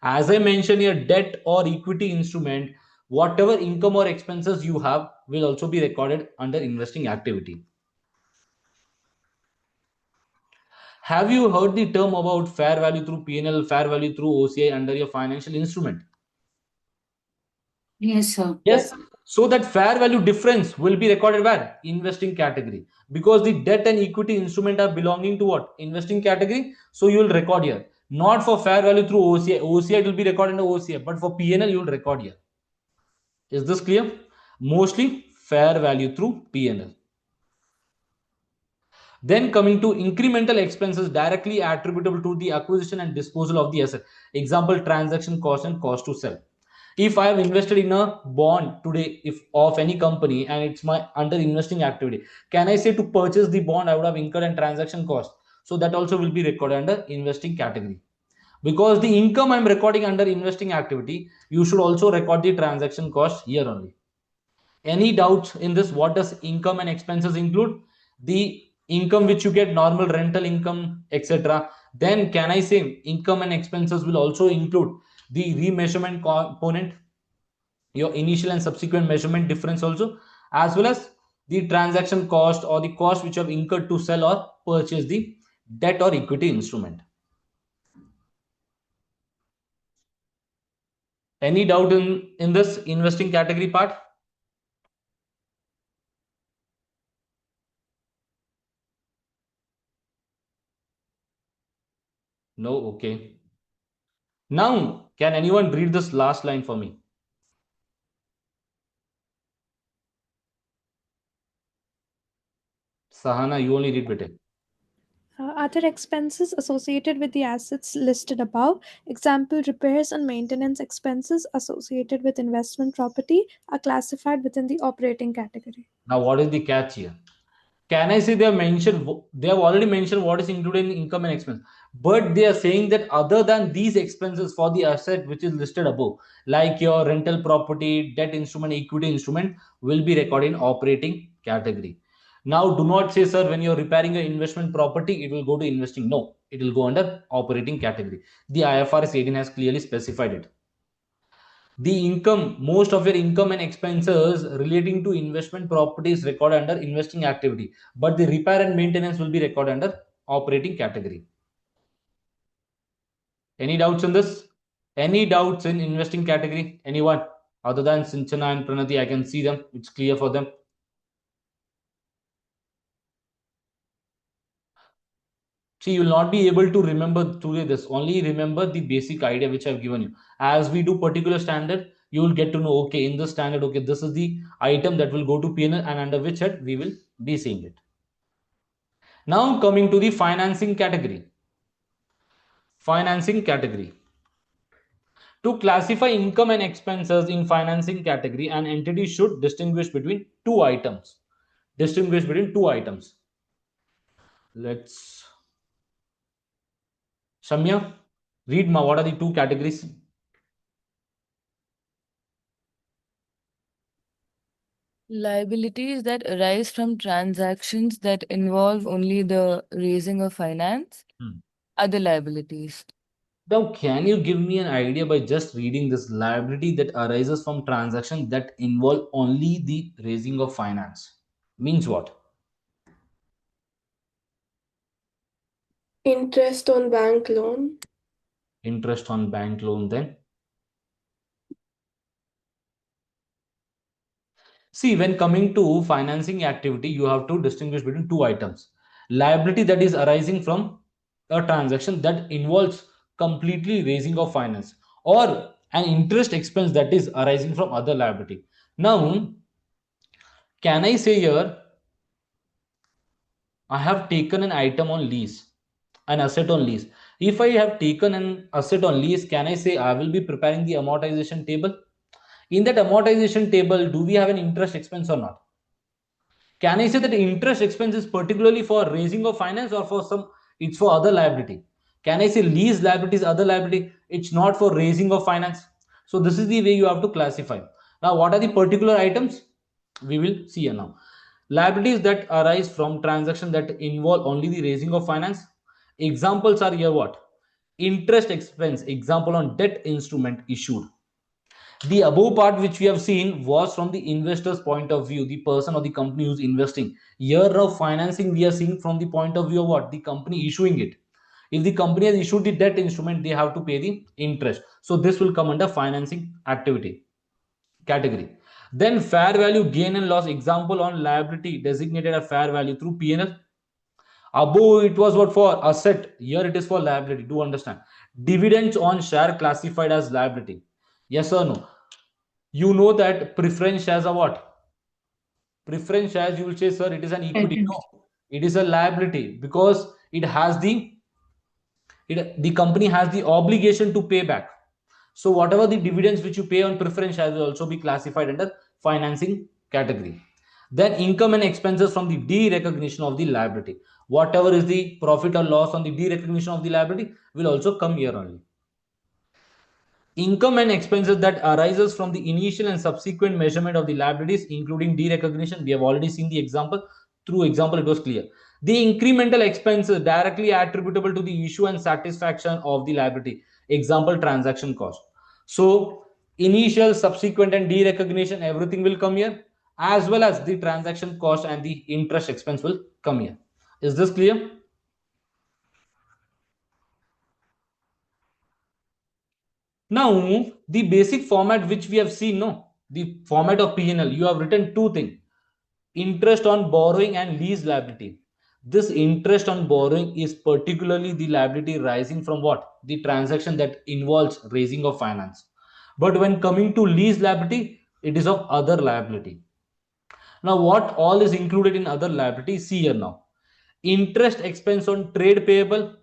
As I mentioned here, debt or equity instrument, whatever income or expenses you have will also be recorded under investing activity. Have you heard the term about fair value through P&L, fair value through OCI under your financial instrument? Yes, sir. Yes. So that fair value difference will be recorded where? Investing category. Because the debt and equity instrument are belonging to what? Investing category. So you will record here. Not for fair value through OCI. OCI will be recorded in the OCI, but for P&L you will record here. Is this clear? mostly fair value through P&L. Then coming to incremental expenses directly attributable to the acquisition and disposal of the asset. Example, transaction cost and cost to sell. If I have invested in a bond today, if of any company, and it's my under investing activity, can I say to purchase the bond I would have incurred and transaction cost? So that also will be recorded under investing category. Because the income I'm recording under investing activity, you should also record the transaction cost here only. Any doubts in this? What does income and expenses include? The income which you get, normal rental income, etc. Then can I say income and expenses will also include the remeasurement component, your initial and subsequent measurement difference also, as well as the transaction cost or the cost which you have incurred to sell or purchase the debt or equity instrument. Any doubt in this investing category part? No? Okay. Now, can anyone read this last line for me? Sahana, you only read better. Other expenses associated with the assets listed above, example repairs and maintenance expenses associated with investment property, are classified within the operating category. Now, what is the catch here? Can I say they have mentioned, they have already mentioned what is included in income and expense, but they are saying that other than these expenses for the asset which is listed above, like your rental property, debt instrument, equity instrument, will be recorded in operating category. Now, do not say, sir, when you're repairing an investment property, it will go to investing. No, it will go under operating category. The IFRS 18 has clearly specified it. The income, most of your income and expenses relating to investment properties recorded under investing activity, but the repair and maintenance will be recorded under operating category. Any doubts in this? Any doubts in investing category? Anyone other than Sinchana and Pranati? I can see them. It's clear for them. See, you will not be able to remember today this. Only remember the basic idea which I've given you. As we do particular standard, you will get to know, okay, in this standard, okay, this is the item that will go to P&L and under which head we will be seeing it. Now coming to the financing category. Financing category. To classify income and expenses in financing category, an entity should distinguish between two items. Distinguish between two items. Let's Shamya, read ma, what are the two categories? Liabilities that arise from transactions that involve only the raising of finance. Other liabilities. Now, can you give me an idea by just reading this liability that arises from transactions that involve only the raising of finance? Means what? Interest on bank loan. Interest on bank loan, then? See, when coming to financing activity, you have to distinguish between two items. Liability that is arising from a transaction that involves completely raising of finance, or an interest expense that is arising from other liability. Now, can I say here, I have taken an item on lease, an asset on lease. If I have taken an asset on lease, can I say I will be preparing the amortization table? In that amortization table, do we have an interest expense or not? Can I say that interest expense is particularly for raising of finance, or for some, it's for other liability? Can I say lease liability is other liability? It's not for raising of finance. So this is the way you have to classify. Now, what are the particular items? We will see here now. Liabilities that arise from transactions that involve only the raising of finance. Examples are here what? Interest expense, example on debt instrument issued. The above part which we have seen was from the investor's point of view, the person or the company who's investing. Year of financing we are seeing from the point of view of what? The company issuing it. If the company has issued the debt instrument, they have to pay the interest. So this will come under financing activity category. Then fair value gain and loss, example on liability designated a fair value through P&L. Above it was what? For asset. Here it is for liability. Do understand? Dividends on share classified as liability. Yes or no? You know that preference shares are what? Preference shares, you will say, sir, it is an equity. Equity. No, it is a liability because it has the company has the obligation to pay back. So whatever the dividends which you pay on preference shares will also be classified under financing category. Then income and expenses from the derecognition of the liability. Whatever is the profit or loss on the derecognition of the liability will also come here only. Income and expenses that arises from the initial and subsequent measurement of the liabilities, including derecognition. We have already seen the example. Through example, it was clear. The incremental expenses directly attributable to the issue and satisfaction of the liability. Example, transaction cost. So, initial, subsequent, and derecognition, everything will come here, as well as the transaction cost and the interest expense will come here. Is this clear? Now, the basic format which we have seen, no, the format of P&L, you have written two things: interest on borrowing and lease liability. This interest on borrowing is particularly the liability rising from what? The transaction that involves raising of finance. But when coming to lease liability, it is of other liability. Now, what all is included in other liability? See here now. Interest expense on trade payable,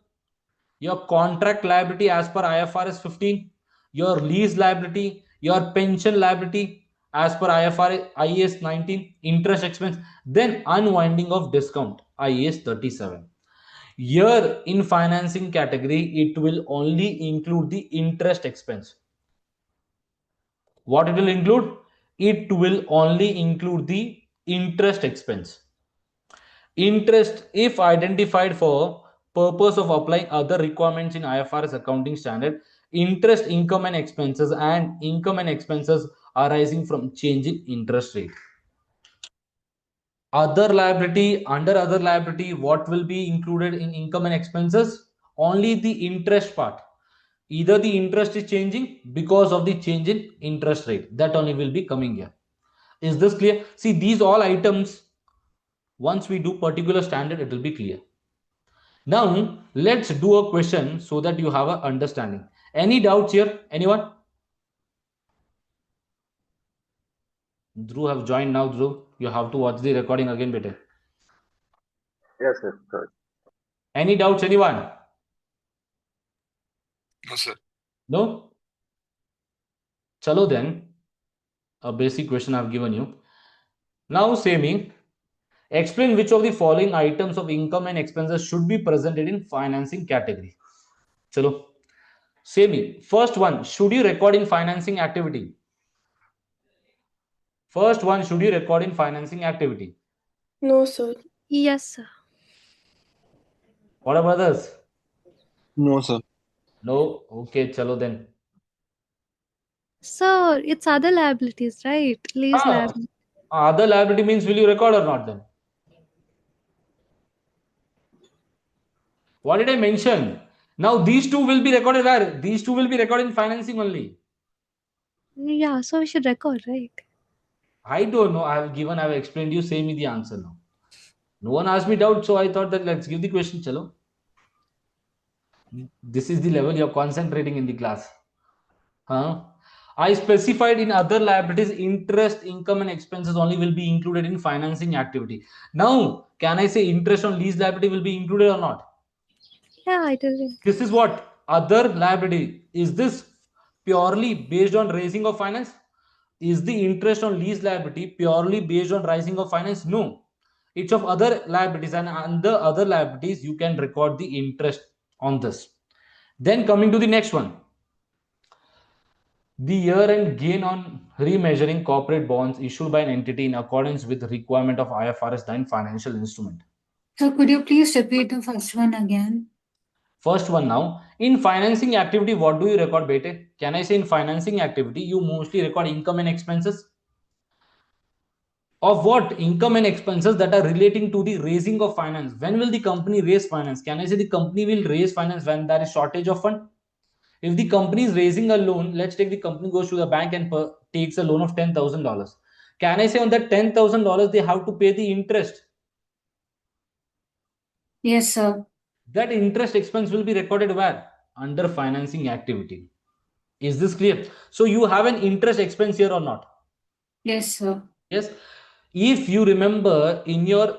your contract liability as per IFRS 15, your lease liability, your pension liability as per IAS 19, interest expense, then unwinding of discount, IAS 37. Here in financing category, it will only include the interest expense. What it will include? It will only include the interest expense. Interest, if identified for purpose of applying other requirements in IFRS accounting standard, interest income and expenses arising from change in interest rate. Other liability, under other liability, what will be included in income and expenses? Only the interest part. Either the interest is changing because of the change in interest rate, that only will be coming here. Is this clear? See, these all items, once we do particular standard, it will be clear. Now, let's do a question so that you have an understanding. Any doubts here? Anyone? Dhruv have joined now. Dhruv, you have to watch the recording again, bete. Yes, sir. Correct. Any doubts, anyone? No, sir. No? Chalo then, a basic question I've given you. Now, say me, explain which of the following items of income and expenses should be presented in financing category. Chalo. Say me, first one, should you record in financing activity? First one, should you record in financing activity? No, sir. Yes, sir. What about others? No, sir. No? Okay, chalo then. Sir, it's other liabilities, right? Lease Ah, liability. other liability means will you record or not then? What did I mention? Now these two will be recorded where? These two will be recorded in financing only. Yeah, so we should record, right? I don't know. I have explained you. Say me the answer now. No one asked me doubt, so I thought that let's give the question. Chalo. This is the level you're concentrating in the class. Huh? I specified in other liabilities, interest, income, and expenses only will be included in financing activity. Now, can I say interest on lease liability will be included or not? Yeah, it is. This is what? Other liability. Is this purely based on raising of finance? Is the interest on lease liability purely based on rising of finance? No. It's of other liabilities, and under other liabilities, you can record the interest on this. Then coming to the next one. The year-end gain on remeasuring corporate bonds issued by an entity in accordance with the requirement of IFRS 9 financial instrument. So could you please repeat the first one again? First one now. In financing activity, what do you record, bete? Can I say in financing activity, you mostly record income and expenses? Of what? Income and expenses that are relating to the raising of finance. When will the company raise finance? Can I say the company will raise finance when there is shortage of fund? If the company is raising a loan, let's take the company goes to the bank and takes a loan of $10,000. Can I say on that $10,000 they have to pay the interest? Yes, sir. That interest expense will be recorded where? Under financing activity. Is this clear? So you have an interest expense here or not? Yes, sir. Yes. If you remember in your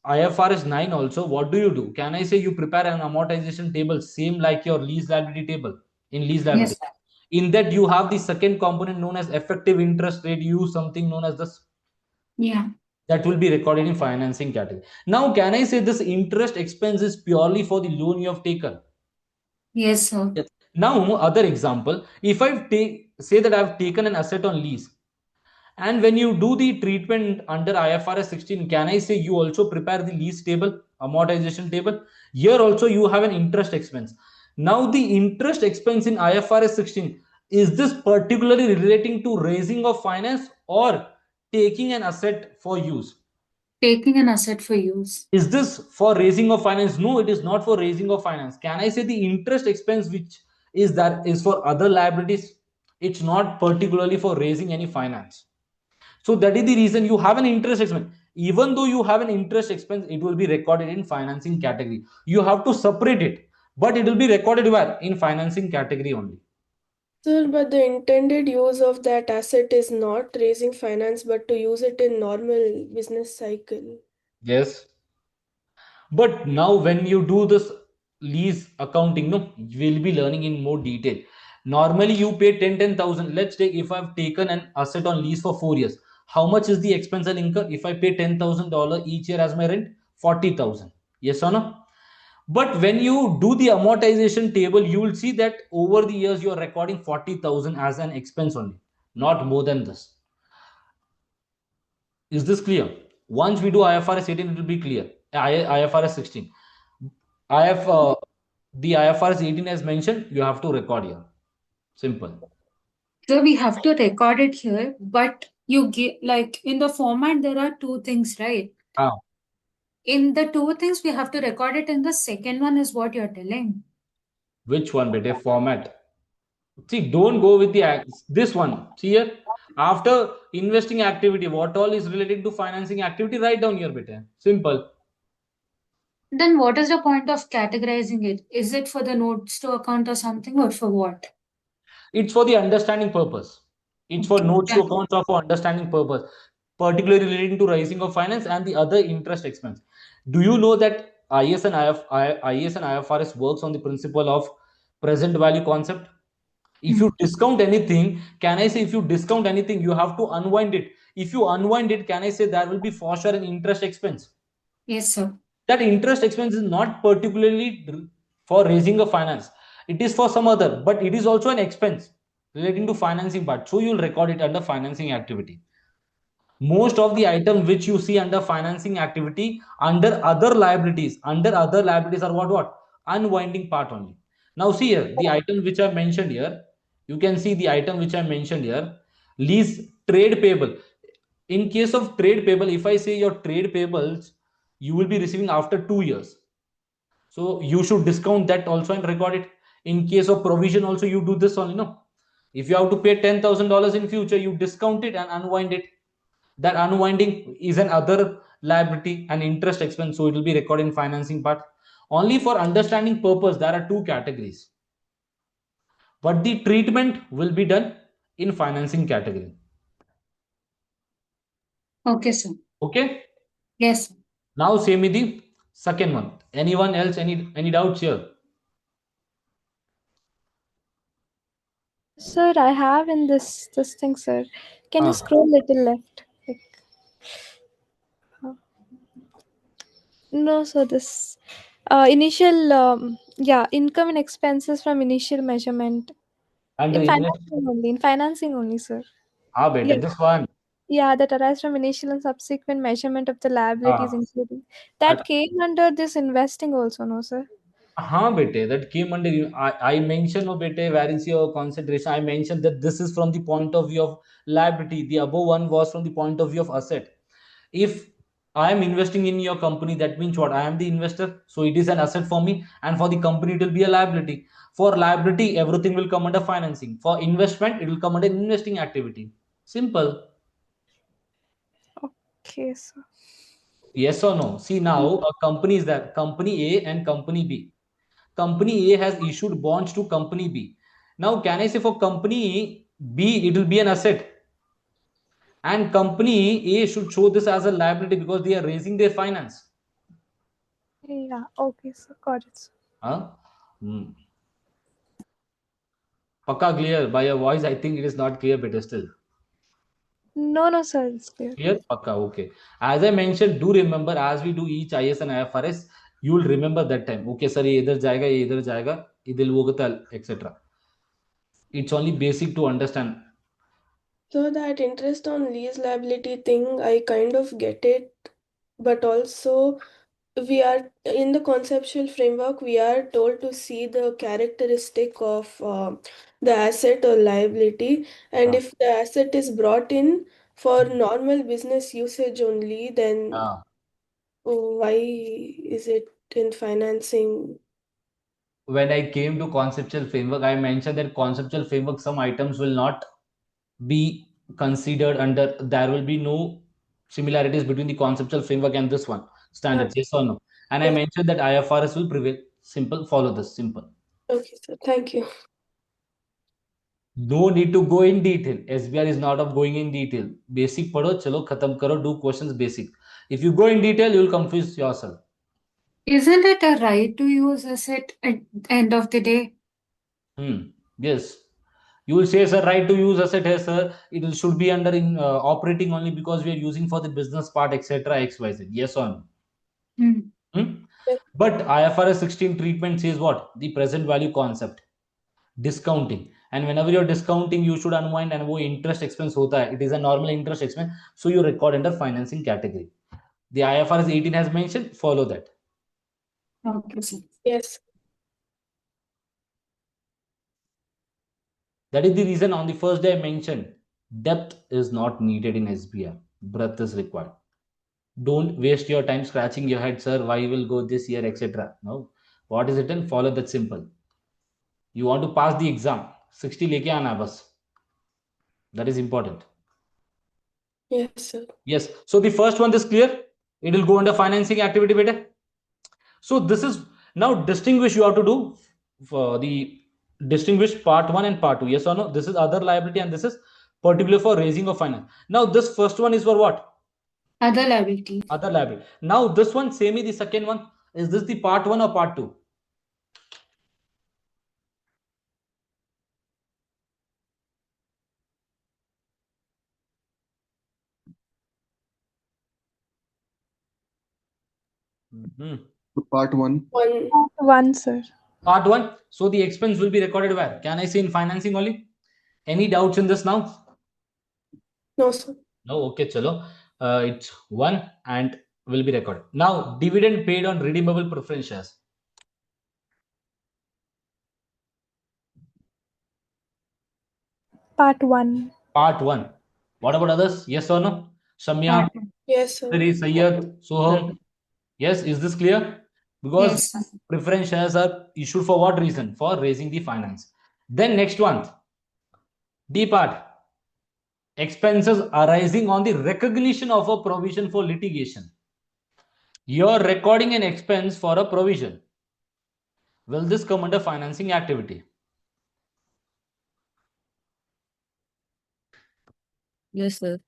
IFRS 9 also, what do? Can I say you prepare an amortization table, same like your lease liability table in lease liability? Yes. In that you have the second component known as effective interest rate, you use something known as this, Yeah. that will be recorded in financing category. Now, can I say this interest expense is purely for the loan you have taken? Yes, sir. Yes. Now, other example, if I say that I've taken an asset on lease, and when you do the treatment under IFRS 16, can I say you also prepare the lease table, amortization table? Here also you have an interest expense. Now, the interest expense in IFRS 16, is this particularly relating to raising of finance or taking an asset for use? Taking an asset for use. Is this for raising of finance? No, it is not for raising of finance. Can I say the interest expense which is that is for other liabilities? It's not particularly for raising any finance. So that is the reason you have an interest expense. Even though you have an interest expense, it will be recorded in financing category. You have to separate it, but it will be recorded where? In financing category only. Sir, but the intended use of that asset is not raising finance, but to use it in normal business cycle. Yes. But now when you do this lease accounting, no, you will be learning in more detail. Normally you pay 10,000. Let's take, if I've taken an asset on lease for 4 years, how much is the expense and incur? If I pay $10,000 each year as my rent, 40,000. Yes or no? But when you do the amortization table, you will see that over the years you are recording 40,000 as an expense only, not more than this. Is this clear? Once we do IFRS 18, it will be clear. IFRS 16. IF, the IFRS 18 as mentioned, you have to record here. Simple. So we have to record it here, but you give like in the format there are two things, right? Ah, In the two things we have to record it in the second one is what you're telling. which one, beta? Format. See, don't go with this one. See here. After investing activity, what all is related to financing activity, write down here, beta. Simple. Then what is the point of categorizing it? Is it for the notes to account or something or for what? It's for the understanding purpose. It's for Okay. notes to Yeah. accounts or for understanding purpose, particularly relating to rising of finance and the other interest expense. Do you know that IS and IFRS works on the principle of present value concept? If you discount anything, can I say if you discount anything, you have to unwind it. If you unwind it, can I say there will be for sure an interest expense? Yes, sir. That interest expense is not particularly for raising a finance, it is for some other, but it is also an expense relating to financing part, so you'll record it under financing activity. Most of the items which you see under financing activity under other liabilities are what unwinding part only. Now see here the item which I mentioned here, you can see the item which I mentioned here, lease trade payable. In case of trade payable, if I say your trade payables you will be receiving after 2 years, so you should discount that also and record it. In case of provision also you do this only, no? If you have to pay $10,000 in future, you discount it and unwind it. That unwinding is an other liability and interest expense, so it will be recorded in financing part. Only for understanding purpose there are two categories, but the treatment will be done in financing category. Okay, sir. Okay, Yes. now say me the second one. Anyone else, any doubts here? Sir, I have in this thing, sir. Can you scroll little left? Like, no, so this initial yeah, income and expenses from initial measurement Under in invest. financing only, sir. Ah, beta, Yeah, this one. yeah, that arise from initial and subsequent measurement of the liabilities, Ah, including that came under this investing also, no, sir. हाँ बेटे, that came under you. I mentioned, oh bete, where is your concentration? I mentioned that this is from the point of view of liability. The above one was from the point of view of asset. If I am investing in your company, that means what? I am the investor, so it is an asset for me, and for the company it will be a liability. For liability, everything will come under financing. For investment, it will come under investing activity. Simple. Okay, sir. Yes or no? See now, a company is there, company A and company B. Company A has issued bonds to company B. Now, can I say for company B, it will be an asset, and company A should show this as a liability because they are raising their finance. Yeah, okay, sir. Got it, sir. Huh? Pakka clear? By your voice, I think it is not clear, but still. No, sir, it's clear. Clear? Pakka, okay. As I mentioned, do remember as we do each IS and IFRS, you will remember that time. Okay, sir, ये इधर जाएगा, ये इधर जाएगा, इधर वो होता, etc. It's only basic to understand. So that interest on lease liability thing, I kind of get it, but also we are in the conceptual framework, we are told to see the characteristic of the asset or liability, and if the asset is brought in for normal business usage only, then why is it in financing? When I came to conceptual framework, I mentioned that conceptual framework, some items will not be considered under, there will be no similarities between the conceptual framework and this one standards, yes or no? And I Yes. mentioned that IFRS will prevail. Simple, follow this, simple. Okay, sir. Thank you. No need to go in detail. SBR is not of going in detail. Basic padho, chalo khatam karo, do questions basic. If you go in detail, you will confuse yourself. Isn't it a right to use asset at the end of the day? Yes. You will say, sir, right to use asset here, sir. Should be under in operating only because we are using for the business part, etc. XYZ. Yes or no? Yes. But IFRS 16 treatment says what? The present value concept. Discounting. And whenever you're discounting, you should unwind and wo interest expense hota hai. It is a normal interest expense. So you record under financing category. The IFRS 18 has mentioned, follow that. Okay, sir. Yes. That is the reason on the first day I mentioned depth is not needed in SBR. Breadth is required. Don't waste your time scratching your head, sir. Why will go this year, etc. No. What is written? Follow that simple. You want to pass the exam. 60 leke aana bas. That is important. Yes, sir. Yes. So the first one is clear. It will go under financing activity, beta. So this is now distinguish. You have to do for the distinguish part 1 and part 2. Yes or no? This is other liability and this is particular for raising of finance. Now this first one is for what? Other liability. Other liability. Now this one, same the second one. Is this the part 1 or part 2? Part 1. One, sir. Part 1. So the expense will be recorded where? Can I say in financing only? Any doubts in this now? No, sir. No. Okay, chalo. It's 1 and will be recorded. Now dividend paid on redeemable preference shares. Part 1. Part 1. What about others? Yes or no? Samya, Yes, sir. Sayyad, Soham. Yes, is this clear? Because Yes, sir. preference shares are issued for what reason? For raising the finance. Then next one, D part. Expenses arising on the recognition of a provision for litigation. You're recording an expense for a provision. Will this come under financing activity? Yes, sir.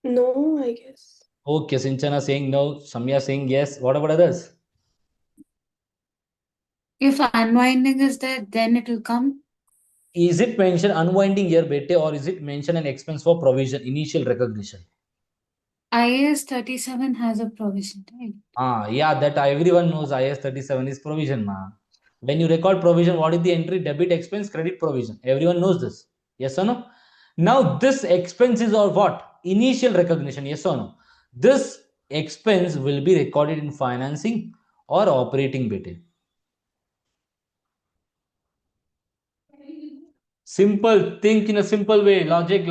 No, I guess. Okay, Sinchana saying no, Samya saying yes. What about others? If unwinding is there, then it will come. Is it mentioned unwinding here, bete, or is it mentioned an expense for provision, initial recognition? IAS 37 has a provision, right? Yeah, that everyone knows IS 37 is provision, ma. When you record provision, what is the entry? Debit expense, credit provision. Everyone knows this. Yes or no? Now, this expense is or what? Initial recognition. Yes or no? This expense will be recorded in financing or operating bete. Simple. Think in a simple way. Logic.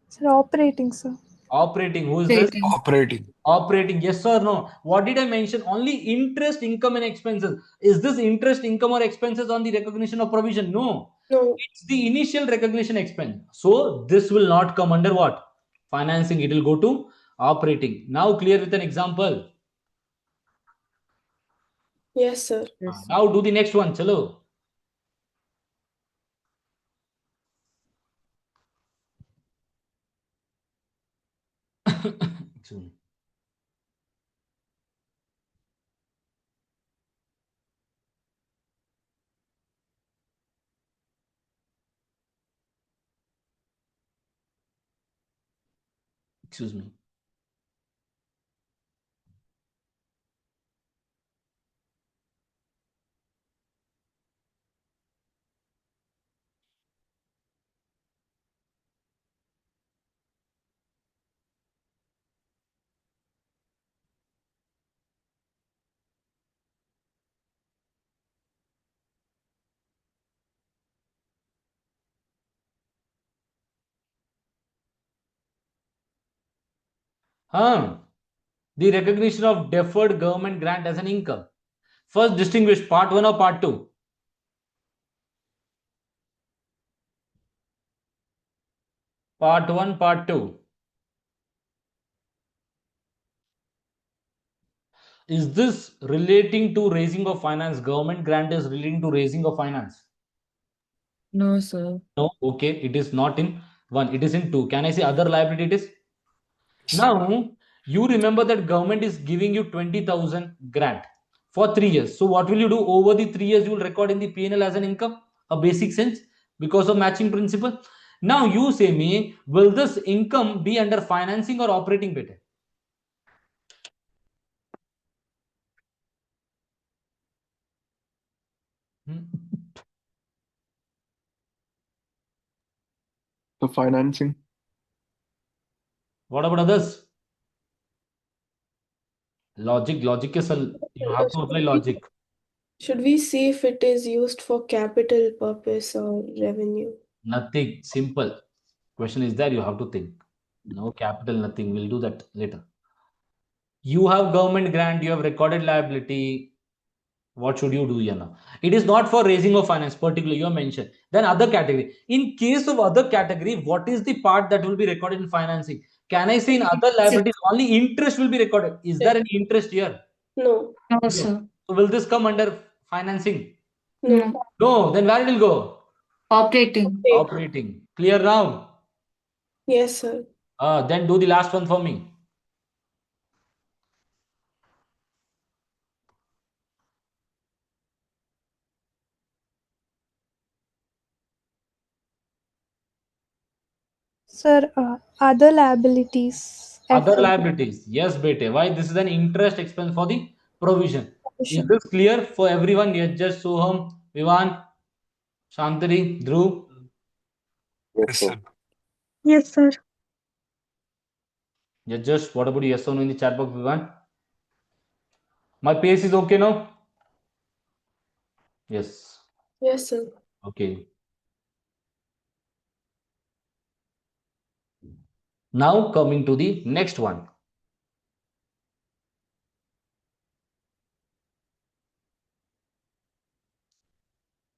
Sir, operating, sir. Operating. Who is this? Operating. Operating. Yes or no? What did I mention? Only interest, income, and expenses. Is this interest, income, or expenses on the recognition of provision? No. No. It's the initial recognition expense. So this will not come under what? Financing. It will go to operating. Now clear with an example. Yes, sir. Yes. Now do the next one. Chalo. Excuse me. Excuse me. The recognition of deferred government grant as an income. First, distinguish part 1 or part 2. Part 1, part 2. Is this relating to raising of finance? Government grant is relating to raising of finance? No, sir. No, okay, it is not in 1, it is in 2. Can I say other liability it is? Now, you remember that government is giving you 20,000 grant for 3 years. So what will you do? Over the 3 years, you will record in the P&L as an income, a basic sense, because of matching principle. Now you say me, will this income be under financing or operating better? The financing. What about others? Logic is you have to apply logic. Should we see if it is used for capital purpose or revenue? Nothing, simple. Question is there, you have to think. No capital, nothing. We'll do that later. You have government grant, you have recorded liability. What should you do here now? It is not for raising of finance, particularly you have mentioned. Then other category. In case of other category, what is the part that will be recorded in financing? Can I say in other liabilities only interest will be recorded? Is there any interest here? No. No, No. sir. So will this come under financing? No. No. Then where it will go? Operating. Okay. Operating. Clear now? Yes, sir. Then do the last one for me. Sir, other liabilities. Other F1. liabilities. Yes, bete. Why? This is an interest expense for the provision. Is Provision. this clear for everyone? Yes, just Soham, Vivan, Shantari, Dhruv. Yes, sir. Yes, sir. Yes, just what about yes or no in the chat box, Vivan? My pace is okay now? Yes. Yes, sir. Okay. Now coming to the next one.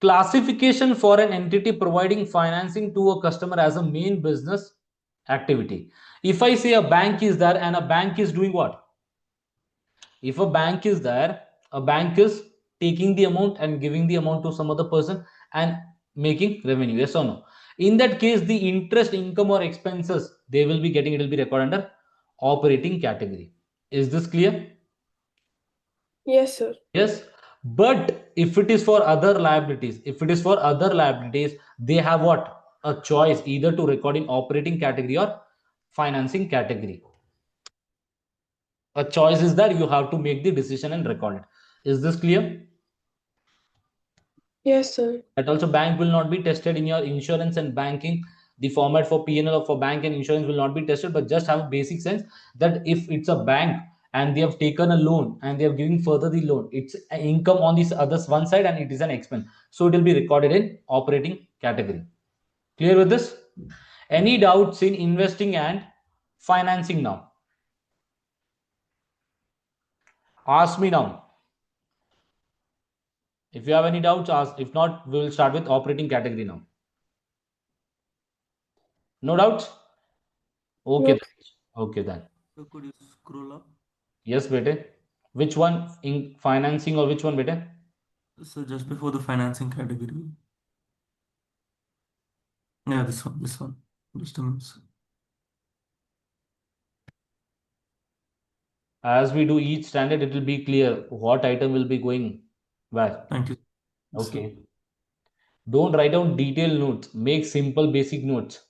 Classification for an entity providing financing to a customer as a main business activity. If I say a bank is there and a bank is doing what? If a bank is there, a bank is taking the amount and giving the amount to some other person and making revenue. Yes or no? In that case, the interest income or expenses they will be getting, it will be recorded under operating category. Is this clear? Yes, sir. Yes. But if it is for other liabilities, they have what? A choice either to record in operating category or financing category. A choice is that you have to make the decision and record it. Is this clear? Yes, sir. That also bank will not be tested in your insurance and banking. The format for P&L for bank and insurance will not be tested, but just have a basic sense that if it's a bank and they have taken a loan and they are giving further the loan, it's an income on this other one side and it is an expense. So it will be recorded in operating category. Clear with this? Any doubts in investing and financing now? Ask me now. If you have any doubts, ask. If not, we will start with operating category now. No doubts? Okay, No. then. Okay then. So could you scroll up? Yes, bete. Which one in financing or which one, bete? So just before the financing category. Yeah, this one. Just a minute. As we do each standard, it will be clear what item will be going where. Thank you. Okay. Don't write down detailed notes. Make simple basic notes.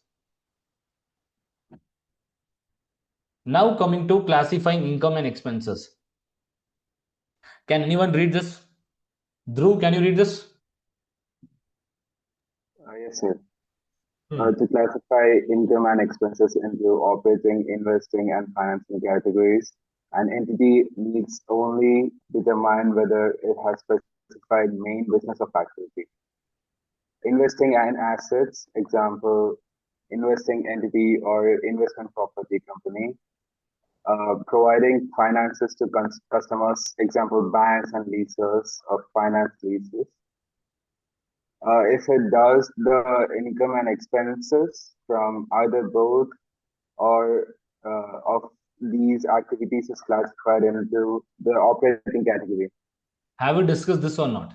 Now coming to classifying income and expenses. Can anyone read this? Dhruv, can you read this? Yes, sir. To classify income and expenses into operating, investing, and financing categories, an entity needs only determine whether it has specified main business of activity. Investing in assets, example, investing entity or investment property company. Providing finances to customers, example, banks and leasers of finance leases. If it does the income and expenses from either both or of these activities is classified into the operating category. Have we discussed this or not?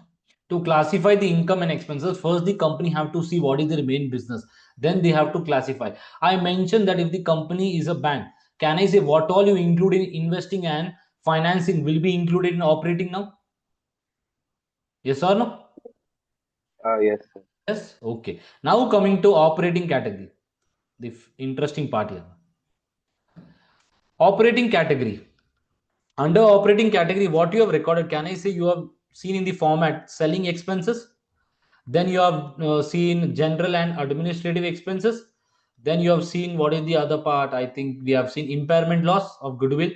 To classify the income and expenses, first the company have to see what is their main business. Then they have to classify. I mentioned that if the company is a bank, can I say what all you include in investing and financing will be included in operating now? Yes or no? Yes, sir. Yes. Okay. Now coming to operating category. The interesting part here. Operating category. Under operating category, what you have recorded, can I say you have seen in the format selling expenses? Then you have seen general and administrative expenses. Then you have seen what is the other part? I think we have seen impairment loss of goodwill.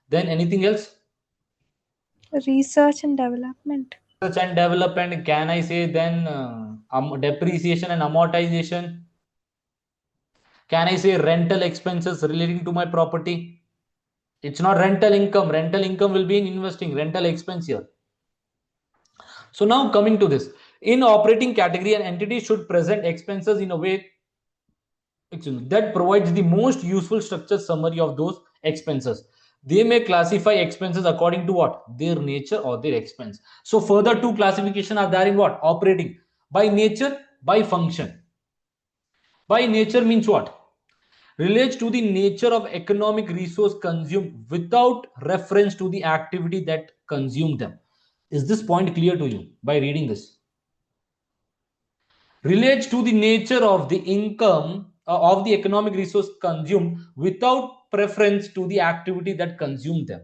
Then anything else? Research and development. Research and development. Can I say then depreciation and amortization? Can I say rental expenses relating to my property? It's not rental income. Rental income will be in investing. Rental expense here. So now coming to this. In operating category, an entity should present expenses in a way that provides the most useful structured summary of those expenses. They may classify expenses according to what? Their nature or their expense. So further two classification are there in what? Operating. By nature, by function. By nature means what? Relates to the nature of economic resource consumed without reference to the activity that consumed them. Is this point clear to you by reading this? Relates to the nature of the income of the economic resource consumed without preference to the activity that consumed them.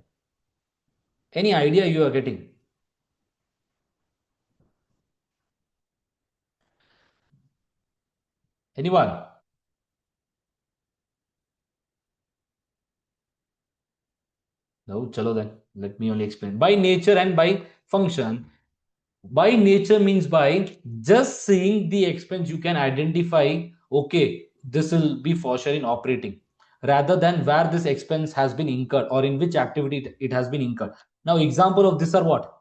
Any idea you are getting? Anyone? No, chalo then. Let me only explain. By nature and by function. By nature means by just seeing the expense, you can identify, okay, this will be for sure in operating, rather than where this expense has been incurred or in which activity it has been incurred. Now, example of this are what?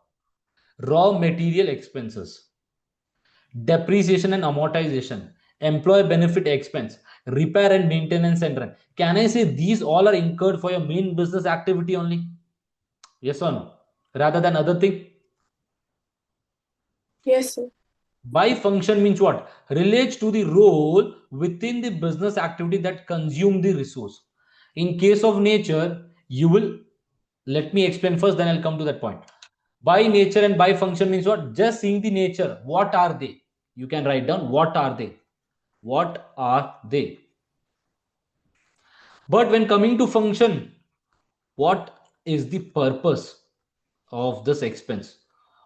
Raw material expenses, depreciation and amortization, employee benefit expense, repair and maintenance and rent. Can I say these all are incurred for your main business activity only? Yes or no? Rather than other thing? Yes, sir. By function means what? Relates to the role within the business activity that consume the resource. In case of nature, you will, let me explain first, then I'll come to that point. By nature and by function means what? Just seeing the nature. What are they? You can write down what are they. What are they? But when coming to function, what is the purpose of this expense,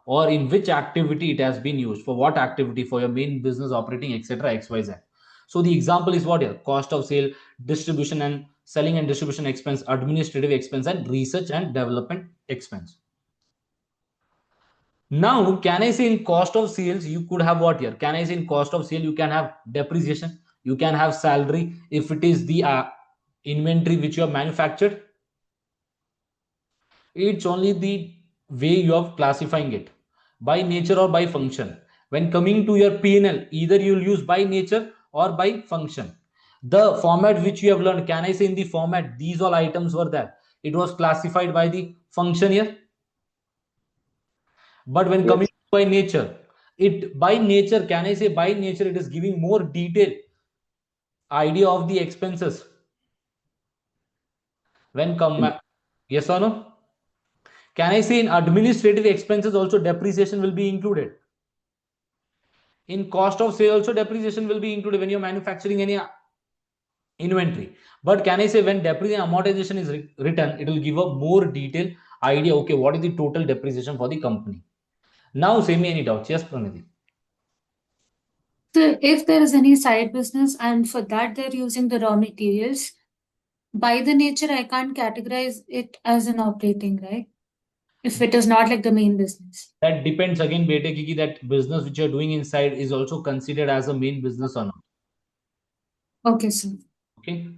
or in which activity it has been used, for what activity, for your main business operating, etc., xyz. So the example is what here? Cost of sale, distribution and selling and distribution expense, administrative expense, and research and development expense. Now, can I say in cost of sales, you could have what here? Can I say in cost of sale, you can have depreciation, you can have salary if it is the inventory which you have manufactured. It's only the way you are classifying it, by nature or by function. When coming to your P&L, either you'll use by nature or by function. The format which you have learned, can I say in the format, these all items were there. It was classified by the function here. But when coming by nature, it by nature, can I say by nature, it is giving more detailed idea of the expenses. When come, yes or no? Can I say in administrative expenses also depreciation will be included? In cost of sale also depreciation will be included when you're manufacturing any inventory. But can I say when depreciation amortization is written, it will give a more detailed idea, okay, what is the total depreciation for the company. Now say me any doubts. Yes, Pranidhi. So if there is any side business and for that they're using the raw materials, by the nature I can't categorize it as an operating, right? If it is not like the main business. That depends again, bete, ki that business which you're doing inside is also considered as a main business or not. Okay, sir. Okay.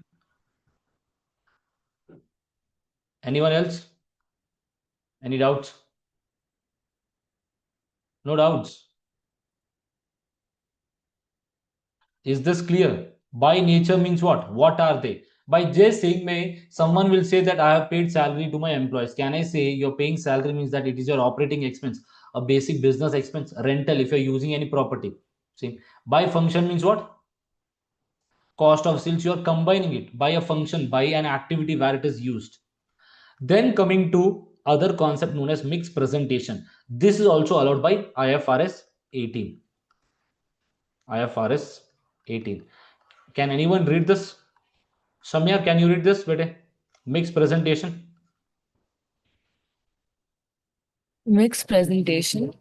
Anyone else? Any doubts? No doubts. Is this clear? By nature means what? What are they? By just saying may someone will say that I have paid salary to my employees. Can I say you're paying salary means that it is your operating expense, a basic business expense, rental if you're using any property. See, by function means what? Cost of sales, you're combining it by a function, by an activity where it is used. Then coming to other concept known as mixed presentation. This is also allowed by IFRS 18. IFRS 18. Can anyone read this? Samya, can you read this? Bete? Mixed presentation. Mixed presentation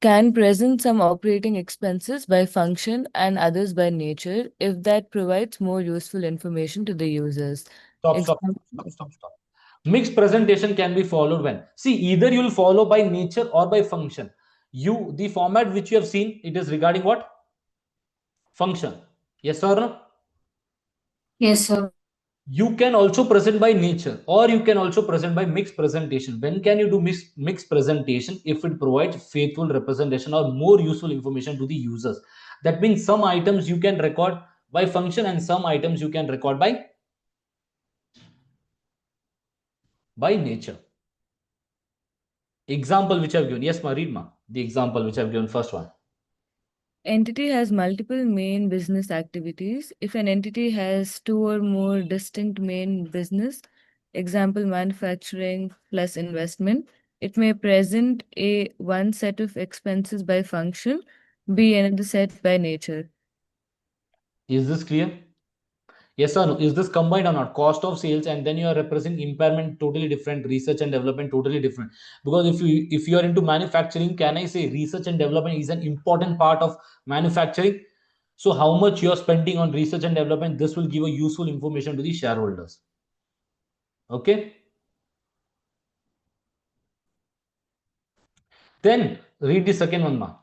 can present some operating expenses by function and others by nature if that provides more useful information to the users. Stop. Mixed presentation can be followed when? See, either you will follow by nature or by function. The format which you have seen, it is regarding what? Function. Yes or no? Yes, sir. You can also present by nature or you can also present by mixed presentation. When can you do mixed presentation? If it provides faithful representation or more useful information to the users. That means some items you can record by function and some items you can record by nature. Example which I've given. Yes, ma, read ma. The example which I've given, first one. Entity has multiple main business activities. If an entity has two or more distinct main business, example manufacturing plus investment, it may present one set of expenses by function, B another set by nature. Is this clear? Yes or no? Is this combined or not? Cost of sales and then you are representing impairment totally different, research and development totally different. Because if you are into manufacturing, can I say research and development is an important part of manufacturing? So how much you are spending on research and development, this will give a useful information to the shareholders. Okay. Then read the second one, ma.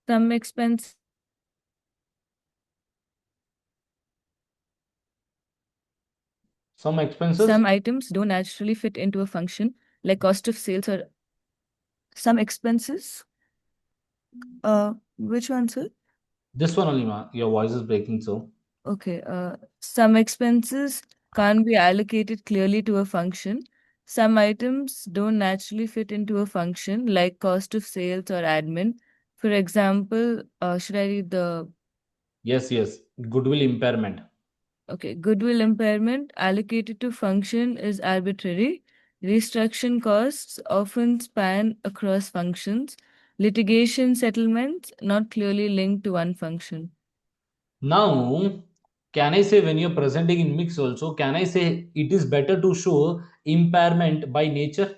Some expense. Some expenses. Some items don't naturally fit into a function, like cost of sales or some expenses. Which one, sir? This one only, ma. Your voice is breaking, so. Okay. Some expenses can't be allocated clearly to a function. Some items don't naturally fit into a function, like cost of sales or admin. For example, should I read the... Yes. Goodwill impairment. Okay, goodwill impairment allocated to function is arbitrary. Restructuring costs often span across functions. Litigation settlements not clearly linked to one function. Now, can I say when you're presenting in mix also, can I say it is better to show impairment by nature?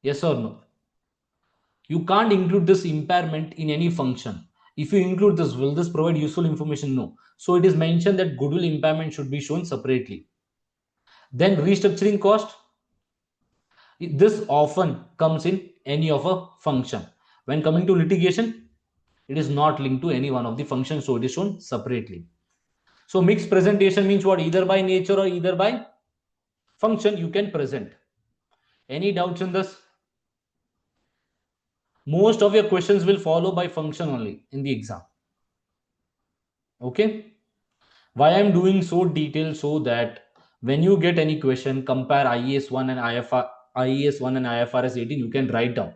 Yes or no? You can't include this impairment in any function. If you include this, will this provide useful information? No. So it is mentioned that goodwill impairment should be shown separately. Then restructuring cost. This often comes in any of a function. When coming to litigation, it is not linked to any one of the functions, so it is shown separately. So mixed presentation means what? Either by nature or either by function you can present. Any doubts in this? Most of your questions will follow by function only in the exam. Okay. Why I'm doing so detailed? So that when you get any question, compare IAS 1 and IAS 1 and IFRS 18, you can write down,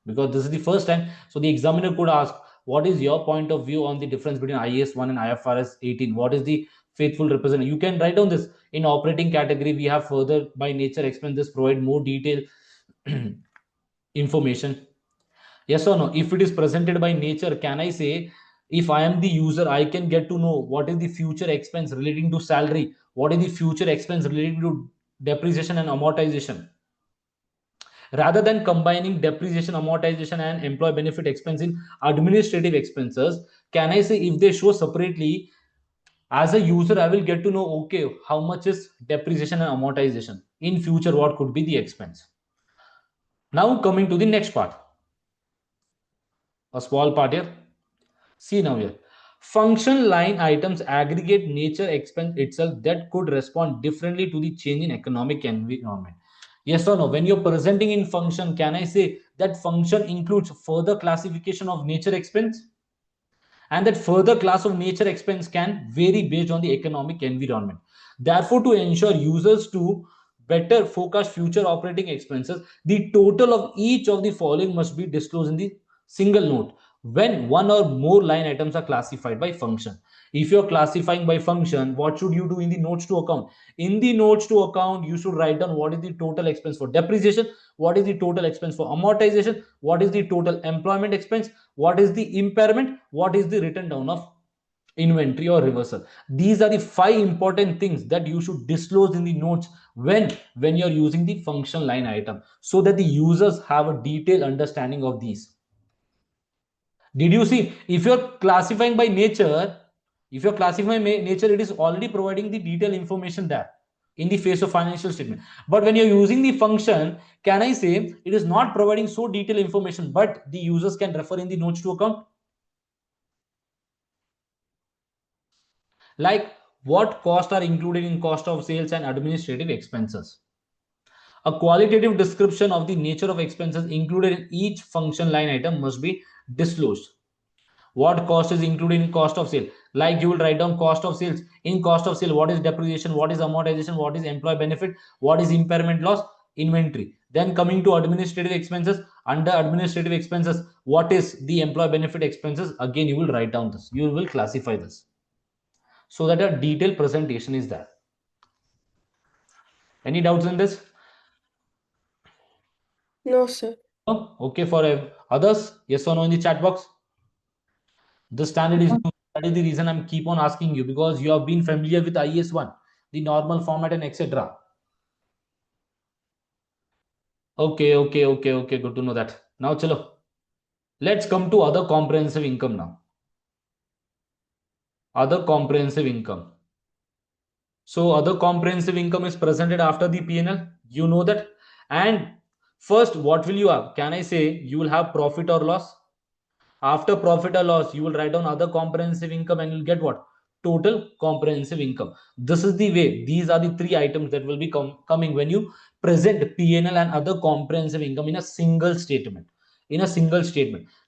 because this is the first time. So the examiner could ask, what is your point of view on the difference between IAS 1 and IFRS 18? What is the faithful representative. You can write down this. In operating category, we have further by nature expenses provide more detailed information. Yes or no? If it is presented by nature, can I say, if I am the user, I can get to know what is the future expense relating to salary, what is the future expense relating to depreciation and amortization. Rather than combining depreciation, amortization, and employee benefit expense in administrative expenses, can I say if they show separately, as a user, I will get to know, okay, how much is depreciation and amortization. In future, what could be the expense? Now coming to the next part. A small part here. See now here. Function line items aggregate nature expense itself that could respond differently to the change in economic environment. Yes or no? When you're presenting in function, can I say that function includes further classification of nature expense? And that further class of nature expense can vary based on the economic environment. Therefore, to ensure users to better forecast future operating expenses, the total of each of the following must be disclosed in the single note when one or more line items are classified by function. If you're classifying by function, what should you do in the notes to account? In the notes to account, you should write down what is the total expense for depreciation, what is the total expense for amortization, what is the total employment expense, what is the impairment, what is the written down of inventory or reversal. These are the 5 important things that you should disclose in the notes when you're using the function line item, so that the users have a detailed understanding of these. Did you see? If you're classifying by nature, it is already providing the detailed information there in the face of financial statement. But when you're using the function, can I say it is not providing so detailed information, but the users can refer in the notes to account? Like, what costs are included in cost of sales and administrative expenses? A qualitative description of the nature of expenses included in each function line item must be disclosed. What cost is included in cost of sale? Like, you will write down cost of sales. In cost of sale, what is depreciation, what is amortization, what is employee benefit, what is impairment loss, inventory. Then coming to administrative expenses, under administrative expenses, what is the employee benefit expenses? Again, you will write down this, you will classify this, so that a detailed presentation is there. Any doubts in this? No, sir. No? Okay, for others, yes or no in the chat box. The standard is new. That is the reason I'm keep on asking you, because you have been familiar with IS1, the normal format and etc. Okay. Good to know that. Now, chalo. Let's come to other comprehensive income now. Other comprehensive income. So, other comprehensive income is presented after the P&L. You know that. And first, what will you have? Can I say you will have profit or loss? After profit or loss, you will write down other comprehensive income and you'll get what? Total comprehensive income. This is the way. These are the 3 items that will be coming when you present P&L and other comprehensive income in a single statement.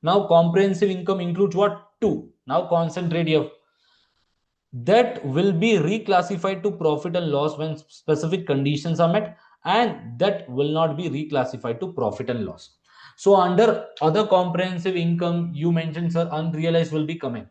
Now, comprehensive income includes what? 2. Now, concentrate here. That will be reclassified to profit and loss when specific conditions are met, and that will not be reclassified to profit and loss. So under other comprehensive income, you mentioned, sir, unrealized will be coming,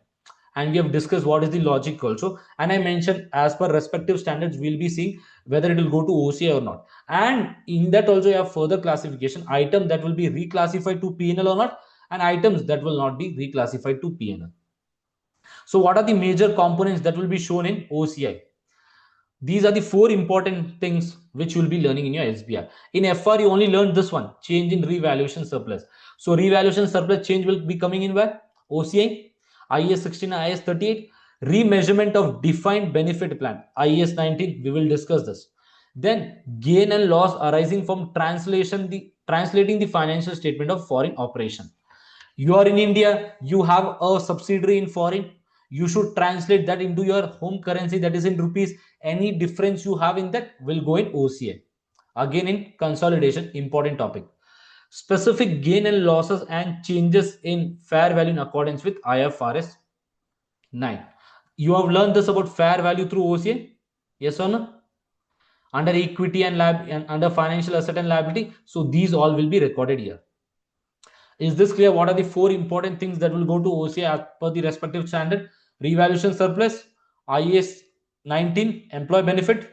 and we have discussed what is the logic also, and I mentioned as per respective standards we'll be seeing whether it will go to OCI or not, and in that also you have further classification: item that will be reclassified to P&L or not, and items that will not be reclassified to P&L. So what are the major components that will be shown in OCI? These are the 4 important things which you will be learning in your SBR. In FR, you only learned this one, change in revaluation surplus. So revaluation surplus change will be coming in where? OCI, IAS 16, IAS 38, remeasurement of defined benefit plan, IAS 19, we will discuss this. Then gain and loss arising from translating the financial statement of foreign operation. You are in India, you have a subsidiary in foreign, you should translate that into your home currency, that is in rupees. Any difference you have in that will go in OCI. Again, in consolidation, important topic. Specific gain and losses and changes in fair value in accordance with IFRS 9. You have learned this about fair value through OCI? Yes or no? Under equity and under financial asset and liability. So these all will be recorded here. Is this clear? What are the 4 important things that will go to OCI as per the respective standard? Revaluation surplus, IAS 19 employee benefit,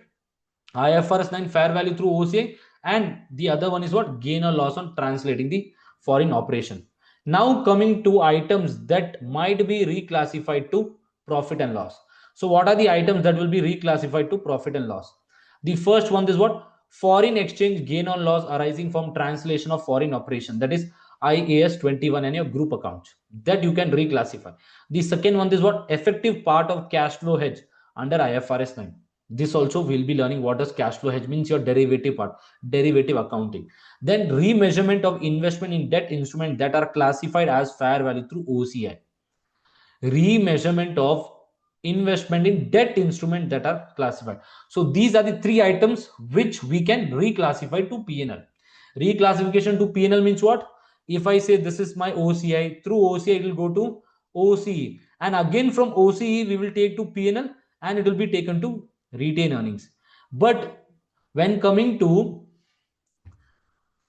IFRS 9 fair value through OCI, and the other one is what? Gain or loss on translating the foreign operation. Now coming to items that might be reclassified to profit and loss. So what are the items that will be reclassified to profit and loss? The first one is what? Foreign exchange gain or loss arising from translation of foreign operation, that is IAS 21 and your group account, that you can reclassify. The second one is what? Effective part of cash flow hedge under IFRS 9. This also we'll be learning what does cash flow hedge means, your derivative part, derivative accounting. Then remeasurement of investment in debt instrument that are classified as fair value through OCI. Remeasurement of investment in debt instrument that are classified. So these are the three items which we can reclassify to P&L. Reclassification to P&L means what? If I say this is my OCI, through OCI it will go to OCE, and again from OCE we will take to P&L, and it will be taken to retained earnings. But when coming to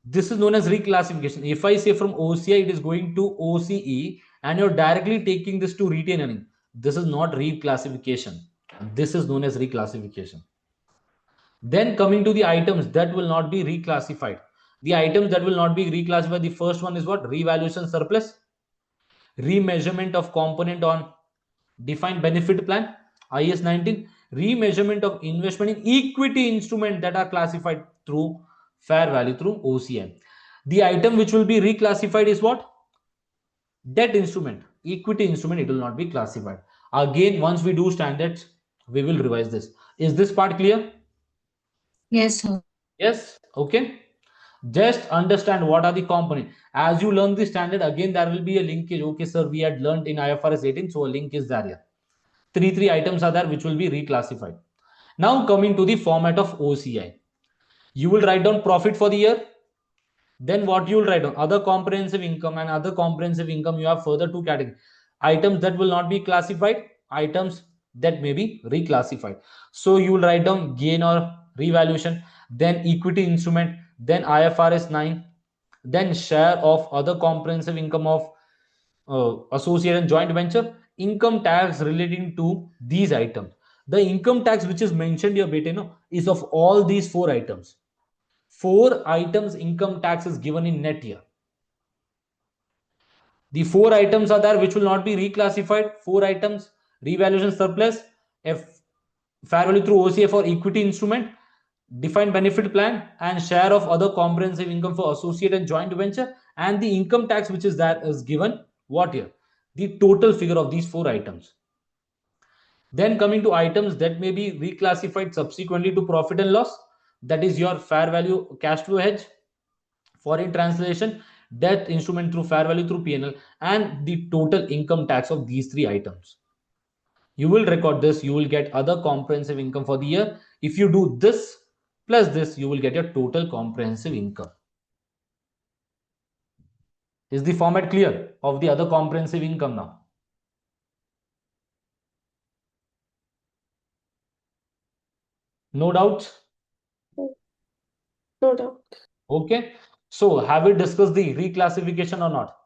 this is known as reclassification. If I say from OCI it is going to OCE and you're directly taking this to retained earning, this is not reclassification. This is known as reclassification. Then coming to the items that will not be reclassified. The items that will not be reclassified, the first one is what? Revaluation surplus, remeasurement of component on defined benefit plan, IS 19, remeasurement of investment in equity instrument that are classified through fair value through OCI. The item which will be reclassified is what? Debt instrument, equity instrument, it will not be classified. Again, once we do standards, we will revise this. Is this part clear? Yes, sir. Yes. Okay. Just understand what are the components. As you learn the standard, again there will be a linkage. Okay, sir, we had learned in IFRS 18, so a link is there here. Three items are there which will be reclassified. Now coming to the format of OCI, you will write down profit for the year. Then what you will write down? Other comprehensive income, and other comprehensive income you have further two categories. Items that will not be classified, items that may be reclassified. So you will write down gain or revaluation, then equity instrument, then IFRS 9, then share of other comprehensive income of associate and joint venture, income tax relating to these items. The income tax which is mentioned here, beta, no, is of all these four items. Four items income tax is given in net year. The four items are there which will not be reclassified. Four items: revaluation surplus, fair value through OCA for equity instrument, defined benefit plan, and share of other comprehensive income for associate and joint venture. And the income tax which is there is given what year? The total figure of these four items. Then coming to items that may be reclassified subsequently to profit and loss, that is your fair value cash flow hedge, foreign translation, debt instrument through fair value through P&L, and the total income tax of these three items. You will record this, you will get other comprehensive income for the year. If you do this plus this, you will get your total comprehensive income. Is the format clear of the other comprehensive income now? No doubts? No doubt. Okay. So have we discussed the reclassification or not?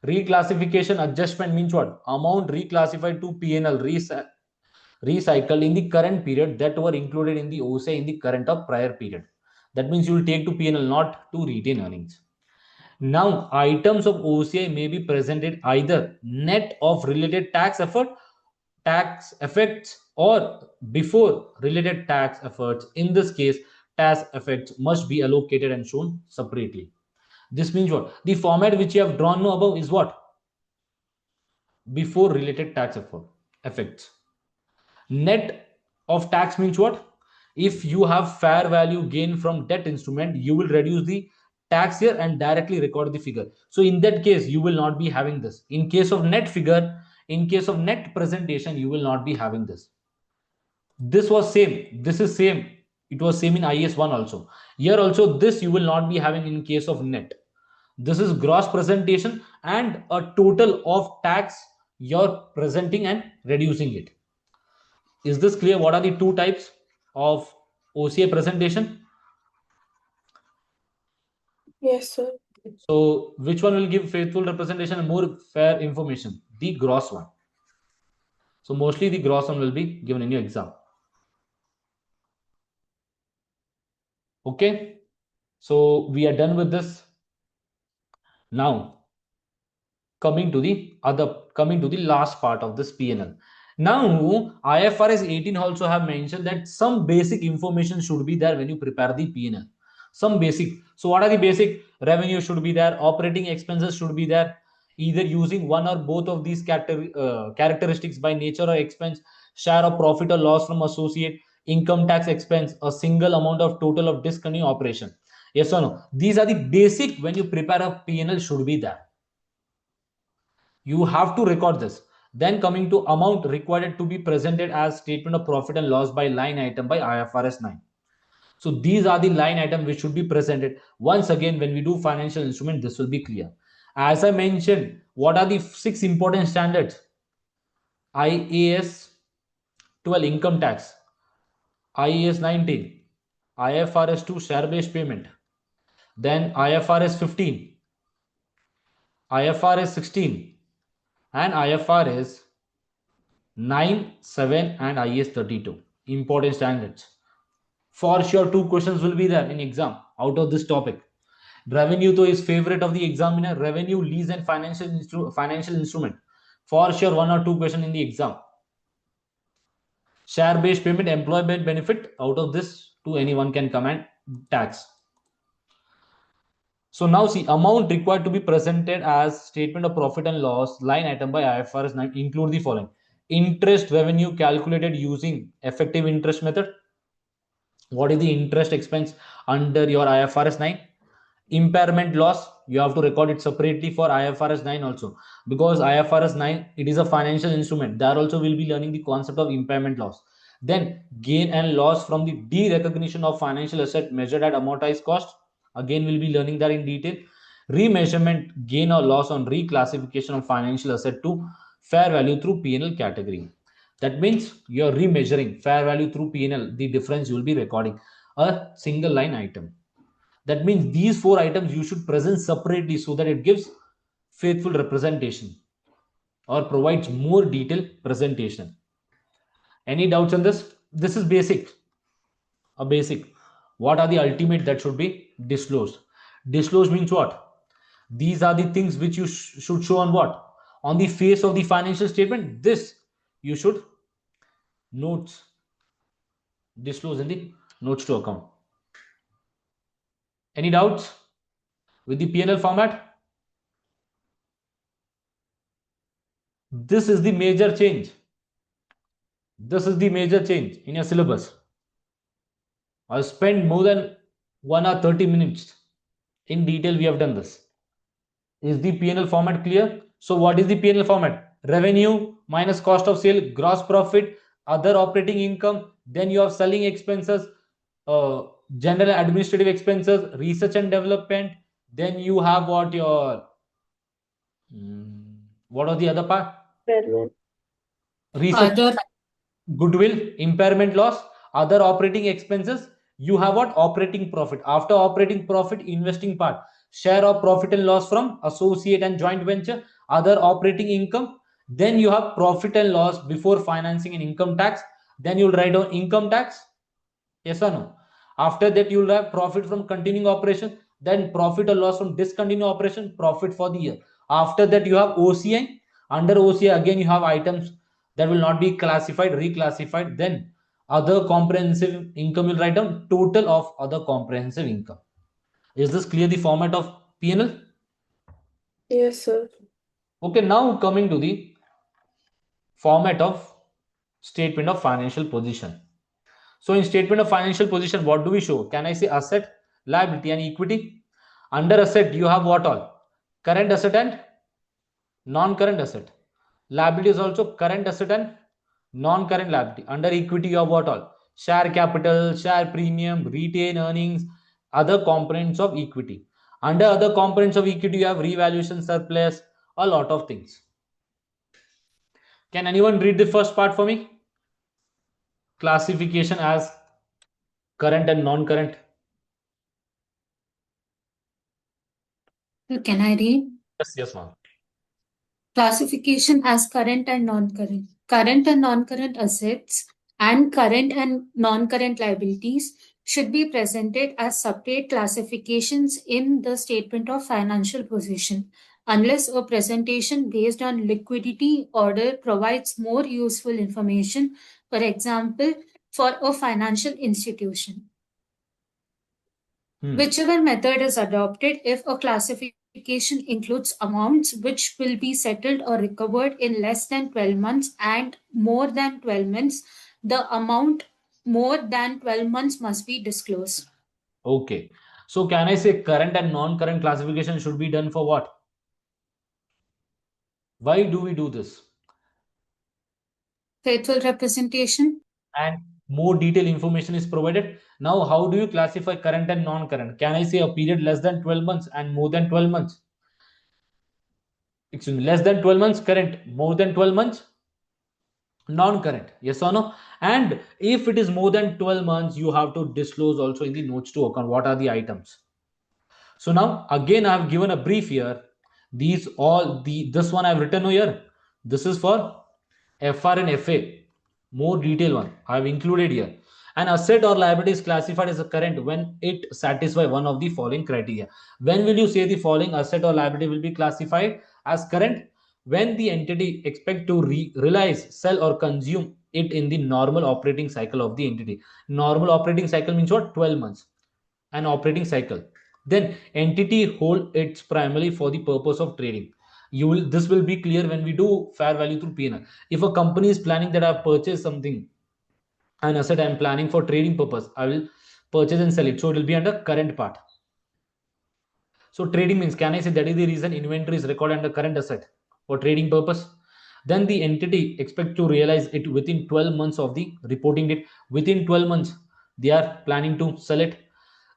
Reclassification adjustment means what? Amount reclassified to P&L, recycled in the current period that were included in the OCI in the current or prior period. That means you will take to P&L, not to retain earnings. Now, items of OCI may be presented either net of related tax effects, or before related tax efforts. In this case, tax effects must be allocated and shown separately. This means what? The format which you have drawn above is what? Before related tax effects. Net of tax means what? If you have fair value gain from debt instrument, you will reduce the tax here and directly record the figure. So in that case, you will not be having this. In case of net figure, in case of net presentation, you will not be having this. This was same. This is same. It was same in IS 1 also. Here also, this you will not be having in case of net. This is gross presentation and a total of tax you're presenting and reducing it. Is this clear? What are the two types of OCA presentation? Yes, sir. So which one will give faithful representation and more fair information? The gross one. So mostly the gross one will be given in your exam. Okay, so we are done with this. Now coming to the last part of this PNL. Now IFRS 18 also have mentioned that some basic information should be there when you prepare the PNL. Some basic. So what are the basic? Revenue should be there, operating expenses should be there, either using one or both of these characteristics by nature or expense, share of profit or loss from associate, income tax expense, a single amount of total of discontinued operation. Yes or no? These are the basic when you prepare a PNL should be there. You have to record this. Then coming to amount required to be presented as statement of profit and loss by line item by IFRS 9. So these are the line items which should be presented. Once again, when we do financial instrument, this will be clear. As I mentioned, what are the 6 important standards? IAS 12 income tax, IAS 19, IFRS 2 share based payment, then IFRS 15, IFRS 16, and IFRS 9, 7, and IS 32. Important standards. For sure, 2 questions will be there in exam out of this topic. Revenue though is favorite of the examiner. Revenue, lease, and financial instrument. For sure, 1 or 2 question in the exam. Share-based payment, employment benefit. Out of this, to anyone can come and tax. So now see, amount required to be presented as statement of profit and loss line item by IFRS 9 include the following: interest revenue calculated using effective interest method. What is the interest expense under your IFRS 9? Impairment loss, you have to record it separately for IFRS 9 also, because IFRS 9 it is a financial instrument. There also will be learning the concept of impairment loss. Then gain and loss from the derecognition of financial asset measured at amortized cost. Again, we'll be learning that in detail. Remeasurement, gain or loss on reclassification of financial asset to fair value through P&L category. That means you're remeasuring fair value through P&L. The difference you will be recording a single line item. That means these 4 items you should present separately so that it gives faithful representation or provides more detailed presentation. Any doubts on this? This is basic. A basic. What are the ultimate that should be disclosed? Disclosed means what? These are the things which you should show on what? On the face of the financial statement. This you should notes disclose in the notes to account. Any doubts with the P&L format? This is the major change. This is the major change in your syllabus. I'll spend more than 1 hour 30 minutes in detail. We have done this. Is the P&L format clear? So what is the P&L format? Revenue minus cost of sale, gross profit, other operating income, then you have selling expenses, general administrative expenses, research and development, then you have what your what are the other part? Research, Other goodwill, impairment loss, other operating expenses. You have what? Operating profit. After operating profit, investing part, share of profit and loss from associate and joint venture, other operating income. Then you have profit and loss before financing and income tax. Then you'll write down income tax. Yes or no? After that, you'll have profit from continuing operation, then profit or loss from discontinued operation, profit for the year. After that, you have OCI. Under OCI, again, you have items that will not be classified, reclassified. Then other comprehensive income, you'll write down total of other comprehensive income. Is this clear, the format of P&L? Yes, sir. Okay, now coming to the format of statement of financial position. So in statement of financial position, what do we show? Can I say asset, liability, and equity? Under asset, you have what all? Current asset and non-current asset. Liability is also current asset and non-current liability. Under equity, you have what all? Share capital, share premium, retained earnings, other components of equity. Under other components of equity, you have revaluation surplus, a lot of things. Can anyone read the first part for me? Classification as current and non-current. Can I read? Yes, ma'am. Classification as current and non-current. Current and non-current assets and current and non-current liabilities should be presented as separate classifications in the statement of financial position, unless a presentation based on liquidity order provides more useful information, for example, for a financial institution. Whichever method is adopted, if a classification includes amounts which will be settled or recovered in less than 12 months and more than 12 months, the amount more than 12 months must be disclosed. Okay. So can I say current and non-current classification should be done for what? Why do we do this? Faithful representation. And more detailed information is provided. Now, how do you classify current and non-current? Can I say a period less than 12 months and more than 12 months? Excuse me, less than 12 months current, more than 12 months non-current, yes or no? And if it is more than 12 months, you have to disclose also in the notes to account what are the items. So now again I have given a brief here. These all the this one I've written here. This is for FR and FA. More detailed one I have included here. An asset or liability is classified as a current when it satisfies one of the following criteria. When will you say the following asset or liability will be classified as current? When the entity expect to realize, sell or consume it in the normal operating cycle of the entity. Normal operating cycle means what? 12 months. An operating cycle. Then entity hold it's primarily for the purpose of trading. This will be clear when we do fair value through P&L. If a company is planning that I've purchased something, an asset I'm planning for trading purpose, I will purchase and sell it, so it will be under current part. So trading means, can I say that is the reason inventory is recorded under current asset for trading purpose? Then the entity expect to realize it within 12 months of the reporting date. Within 12 months they are planning to sell it.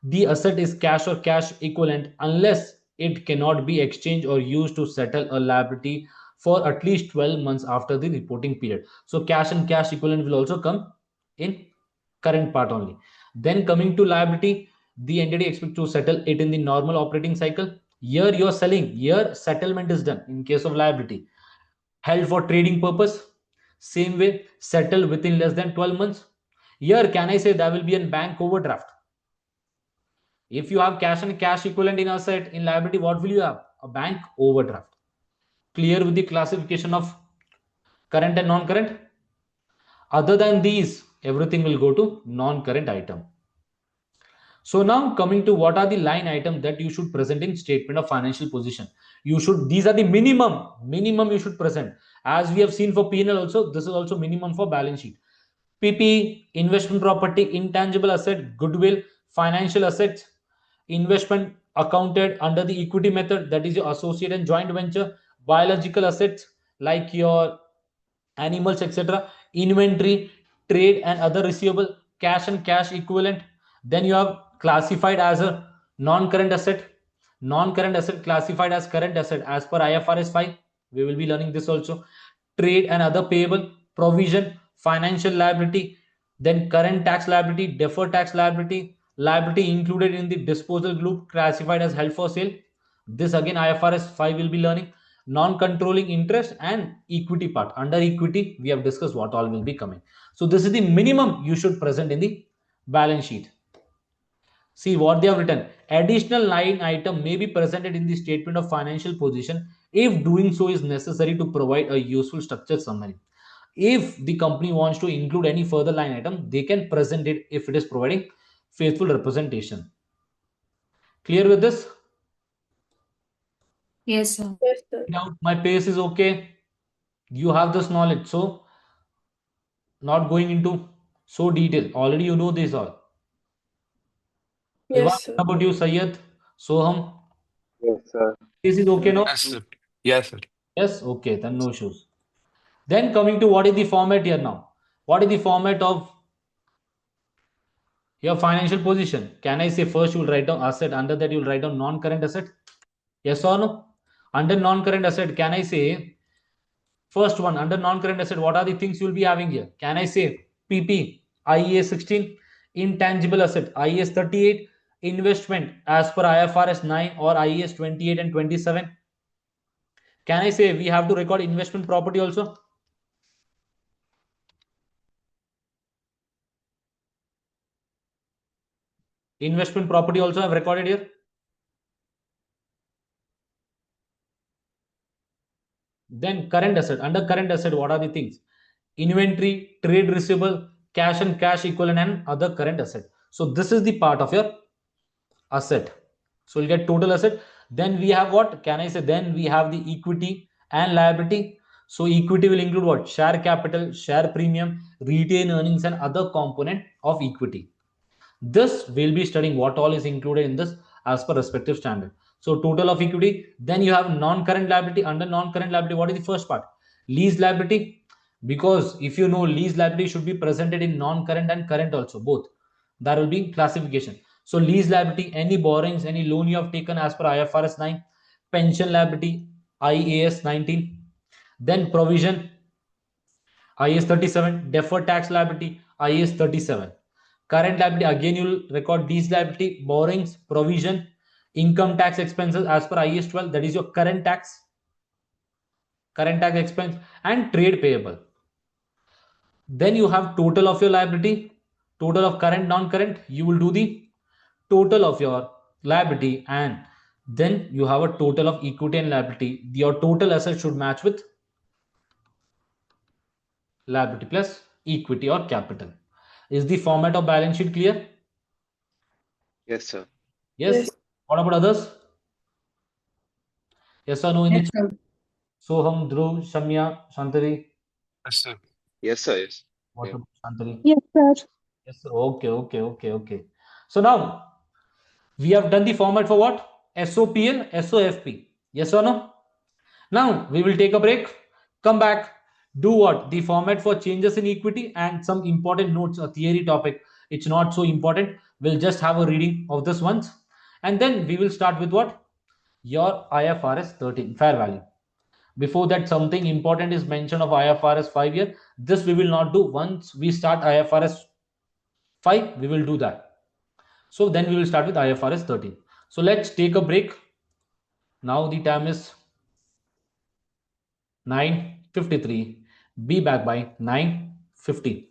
The asset is cash or cash equivalent unless it cannot be exchanged or used to settle a liability for at least 12 months after the reporting period. So cash and cash equivalent will also come in current part only. Then coming to liability, the entity expect to settle it in the normal operating cycle. Here you are selling, here settlement is done in case of liability. Held for trading purpose, same way, settle within less than 12 months. Here can I say there will be a bank overdraft. If you have cash and cash equivalent in asset, in liability, what will you have? A bank overdraft. Clear with the classification of current and non-current? Other than these, everything will go to non-current item. So now coming to what are the line items that you should present in statement of financial position. These are the minimum you should present. As we have seen for P&L also, this is also minimum for balance sheet. PP, investment property, intangible asset, goodwill, financial assets, investment accounted under the equity method, that is your associate and joint venture, biological assets like your animals, etc., inventory, trade and other receivable, cash and cash equivalent. Then you have classified as a non-current asset. Non-current asset classified as current asset as per IFRS 5. We will be learning this also. Trade and other payable, provision, financial liability, then current tax liability, deferred tax liability, liability included in the disposal group classified as held for sale. This again IFRS 5 will be learning. Non-controlling interest and equity part. Under equity, we have discussed what all will be coming. So this is the minimum you should present in the balance sheet. See what they have written. Additional line item may be presented in the statement of financial position if doing so is necessary to provide a useful structured summary. If the company wants to include any further line item, they can present it if it is providing faithful representation. Clear with this? Yes, sir. Yes, sir. My pace is okay. You have this knowledge, so not going into so detail. Already you know this all. Yes, sir. How about you, Sayyid? Soham? Yes, sir. This is okay, no? Yes, sir. Yes, sir. Yes, okay, then no issues. Then coming to what is the format here now? What is the format of your financial position? Can I say first you will write down asset, under that you will write down non-current asset? Yes or no? Under non-current asset, can I say first one under non-current asset, what are the things you will be having here? Can I say PP, IES 16, intangible asset, IES 38, investment as per IFRS 9 or IES 28 and 27? Can I say we have to record investment property also? Investment property also I've recorded here. Then current asset. Under current asset, what are the things? Inventory, trade receivable, cash and cash equivalent, and other current asset. So this is the part of your asset. So you'll get total asset. Then we have what? Can I say? Then we have the equity and liability. So equity will include what? Share capital, share premium, retained earnings, and other component of equity. This will be studying what all is included in this as per respective standard. So total of equity. Then you have non-current liability. Under non-current liability, what is the first part? Lease liability. Because if you know, lease liability should be presented in non-current and current also, both. That will be classification. So lease liability, any borrowings, any loan you have taken as per IFRS 9, pension liability, IAS 19, then provision, IAS 37, deferred tax liability, IAS 37. Current liability, again you will record these liability, borrowings, provision, income tax expenses as per IAS 12, that is your current tax expense, and trade payable. Then you have total of your liability, total of current, non-current. You will do the total of your liability, and then you have a total of equity and liability. Your total asset should match with liability plus equity or capital. Is the format of balance sheet clear? Yes, sir. Yes. Yes. What about others? Yes or no in the Yes, chat? sir. Soham, Dhruv, Shamya, Shantari. Yes, sir. Yes, sir. Yes. What Yeah. about Shantari? Yes, sir. Yes, sir. Okay. So now we have done the format for what? SOP and SOFP. Yes or no? Now we will take a break, come back, do what? The format for changes in equity and some important notes, a theory topic. It's not so important. We'll just have a reading of this once. And then we will start with what? Your IFRS 13, fair value. Before that, something important is mentioned of IFRS 5 here. This we will not do. Once we start IFRS 5, we will do that. So then we will start with IFRS 13. So let's take a break. Now the time is 9:53. Be back by 9:50.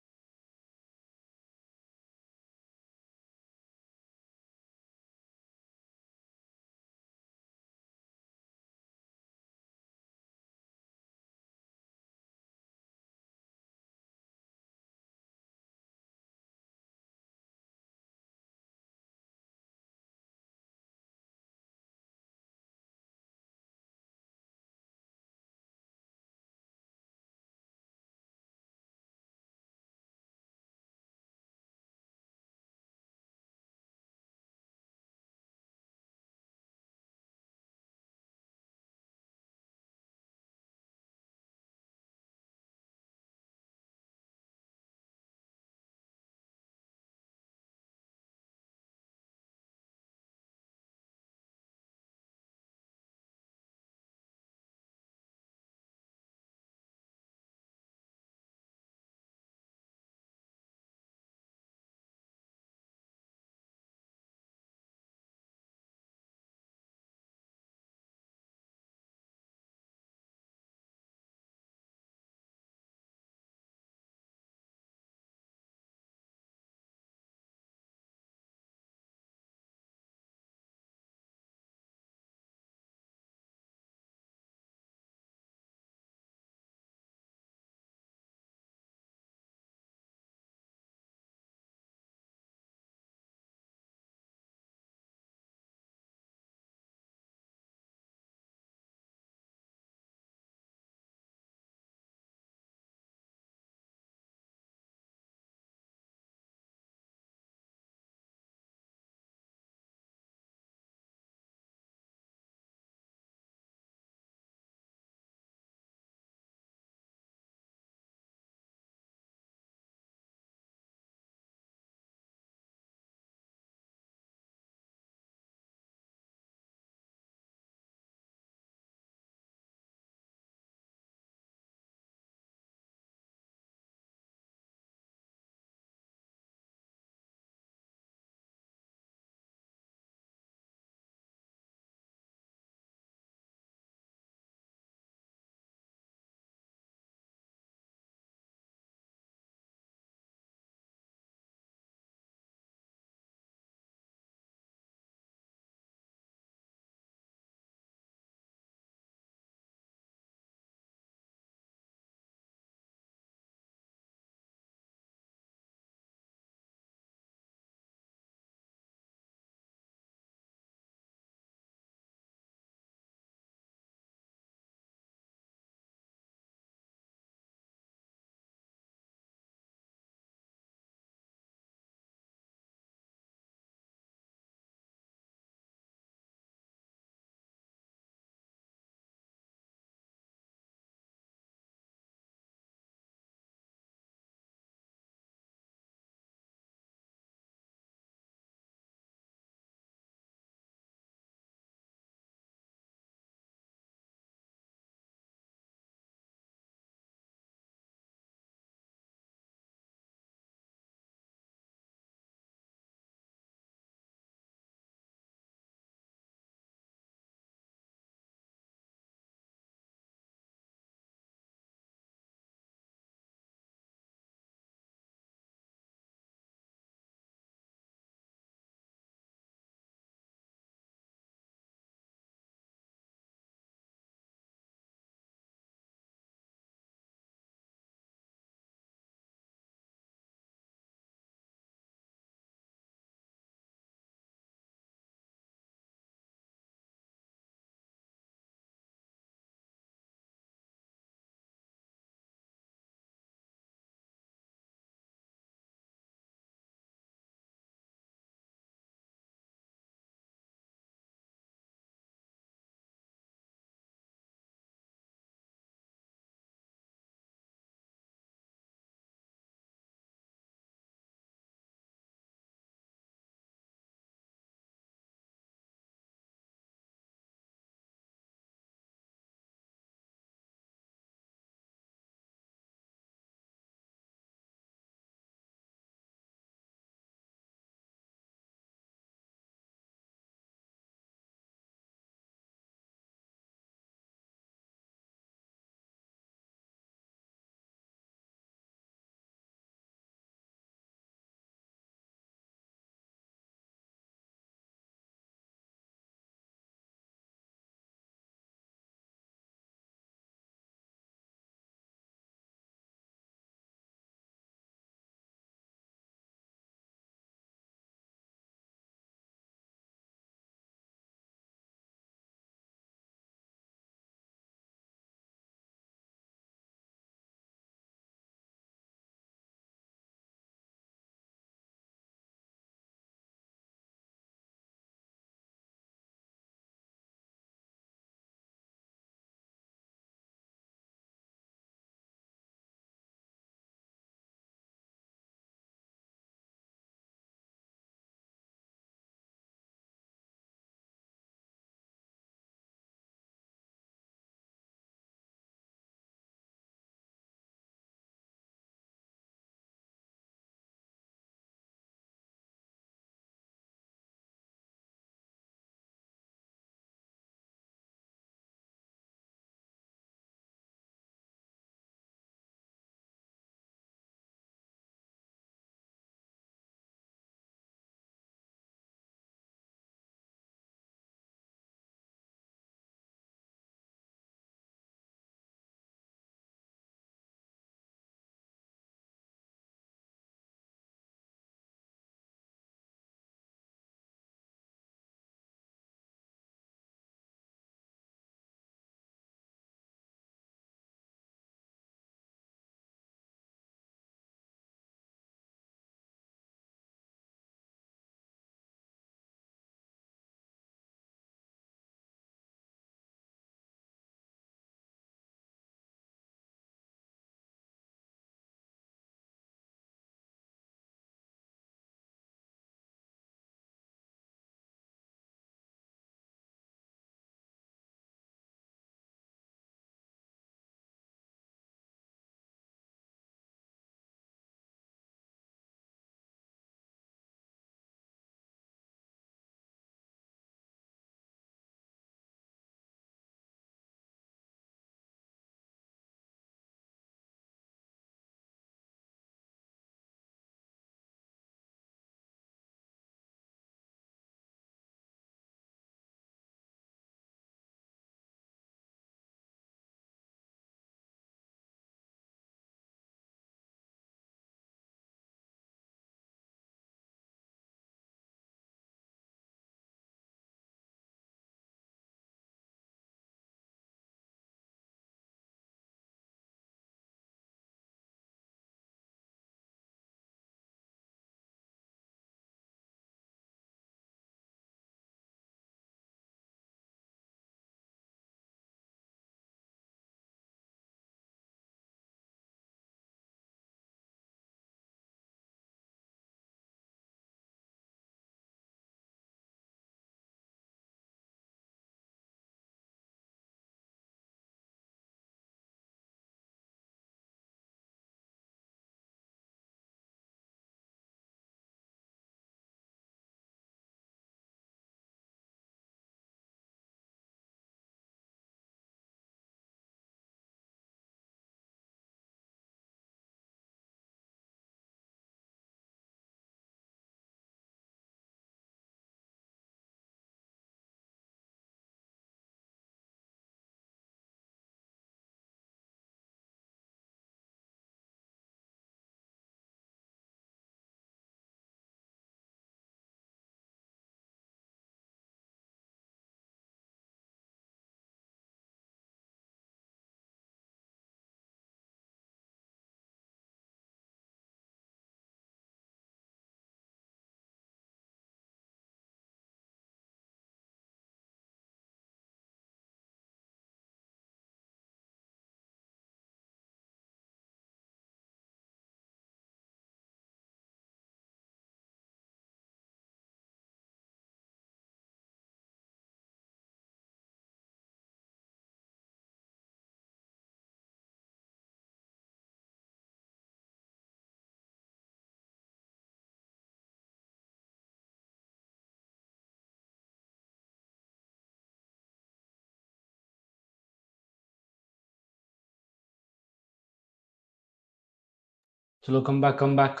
Chalo, come back, come back.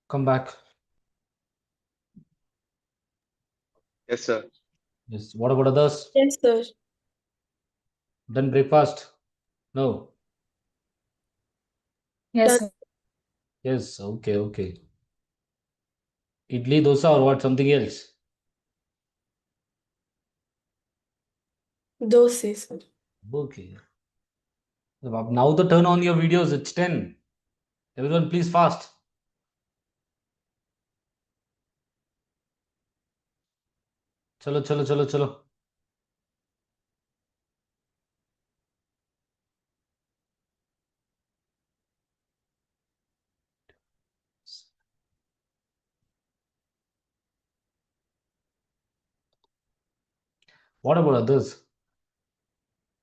Come back. Yes, sir. Yes. What about others? Yes, sir. Done breakfast? No. Yes, Done. sir. Yes. Okay. Okay. Idli, dosa, or what? Something else? Dose, sir. Okay. Now the turn on your videos. It's 10. Everyone, please fast. Chalo, chalo, chalo, chalo. What about others?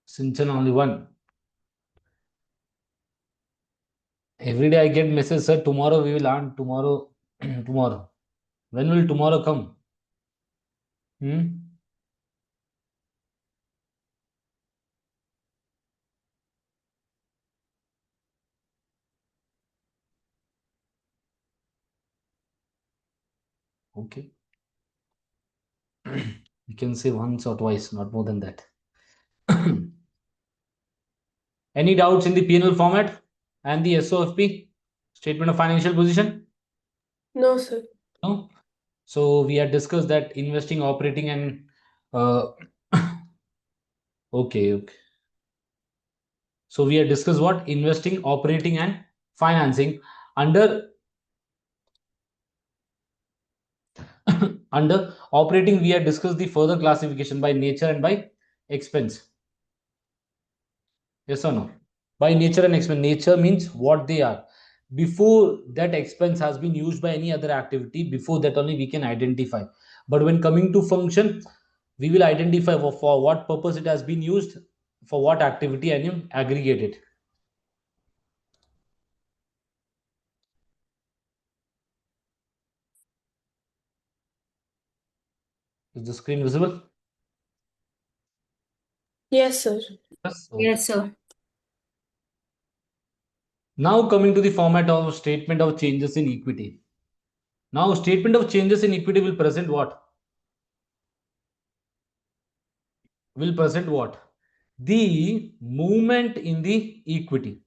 Sinchan only one. Every day I get message, sir, tomorrow we will learn. Tomorrow, tomorrow. When will tomorrow come? Hmm? Okay. You can say once or twice, not more than that. Any doubts in the P&L format and the SOFP, statement of financial position? No, sir. No. So we had discussed that investing, operating, and okay, okay. So we had discussed what investing, operating, and financing under under operating. We had discussed the further classification by nature and by expense. Yes or no? By nature and expense. Nature means what they are. Before that expense has been used by any other activity, before that only we can identify. But when coming to function, we will identify for what purpose it has been used, for what activity, and you aggregate it. Is the screen visible? Yes, sir. Yes. Okay. Yes, sir. Now coming to the format of statement of changes in equity. Now statement of changes in equity will present what? Will present what? The movement in the equity.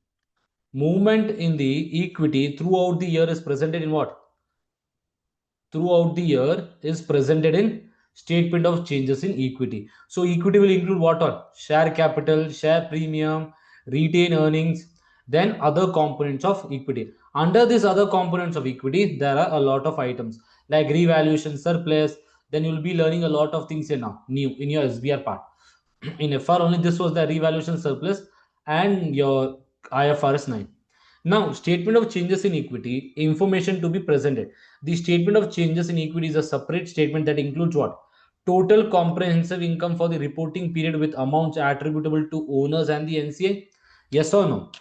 Movement in the equity throughout the year is presented in what? Throughout the year is presented in statement of changes in equity. So equity will include what all? Share capital, share premium, retained earnings, then other components of equity. Under these other components of equity, there are a lot of items like revaluation, surplus. Then you will be learning a lot of things here now, new in your SBR part. In FR only this was the revaluation surplus and your IFRS 9. Now, statement of changes in equity, information to be presented. The statement of changes in equity is a separate statement that includes what? Total comprehensive income for the reporting period with amounts attributable to owners and the NCA. Yes or no?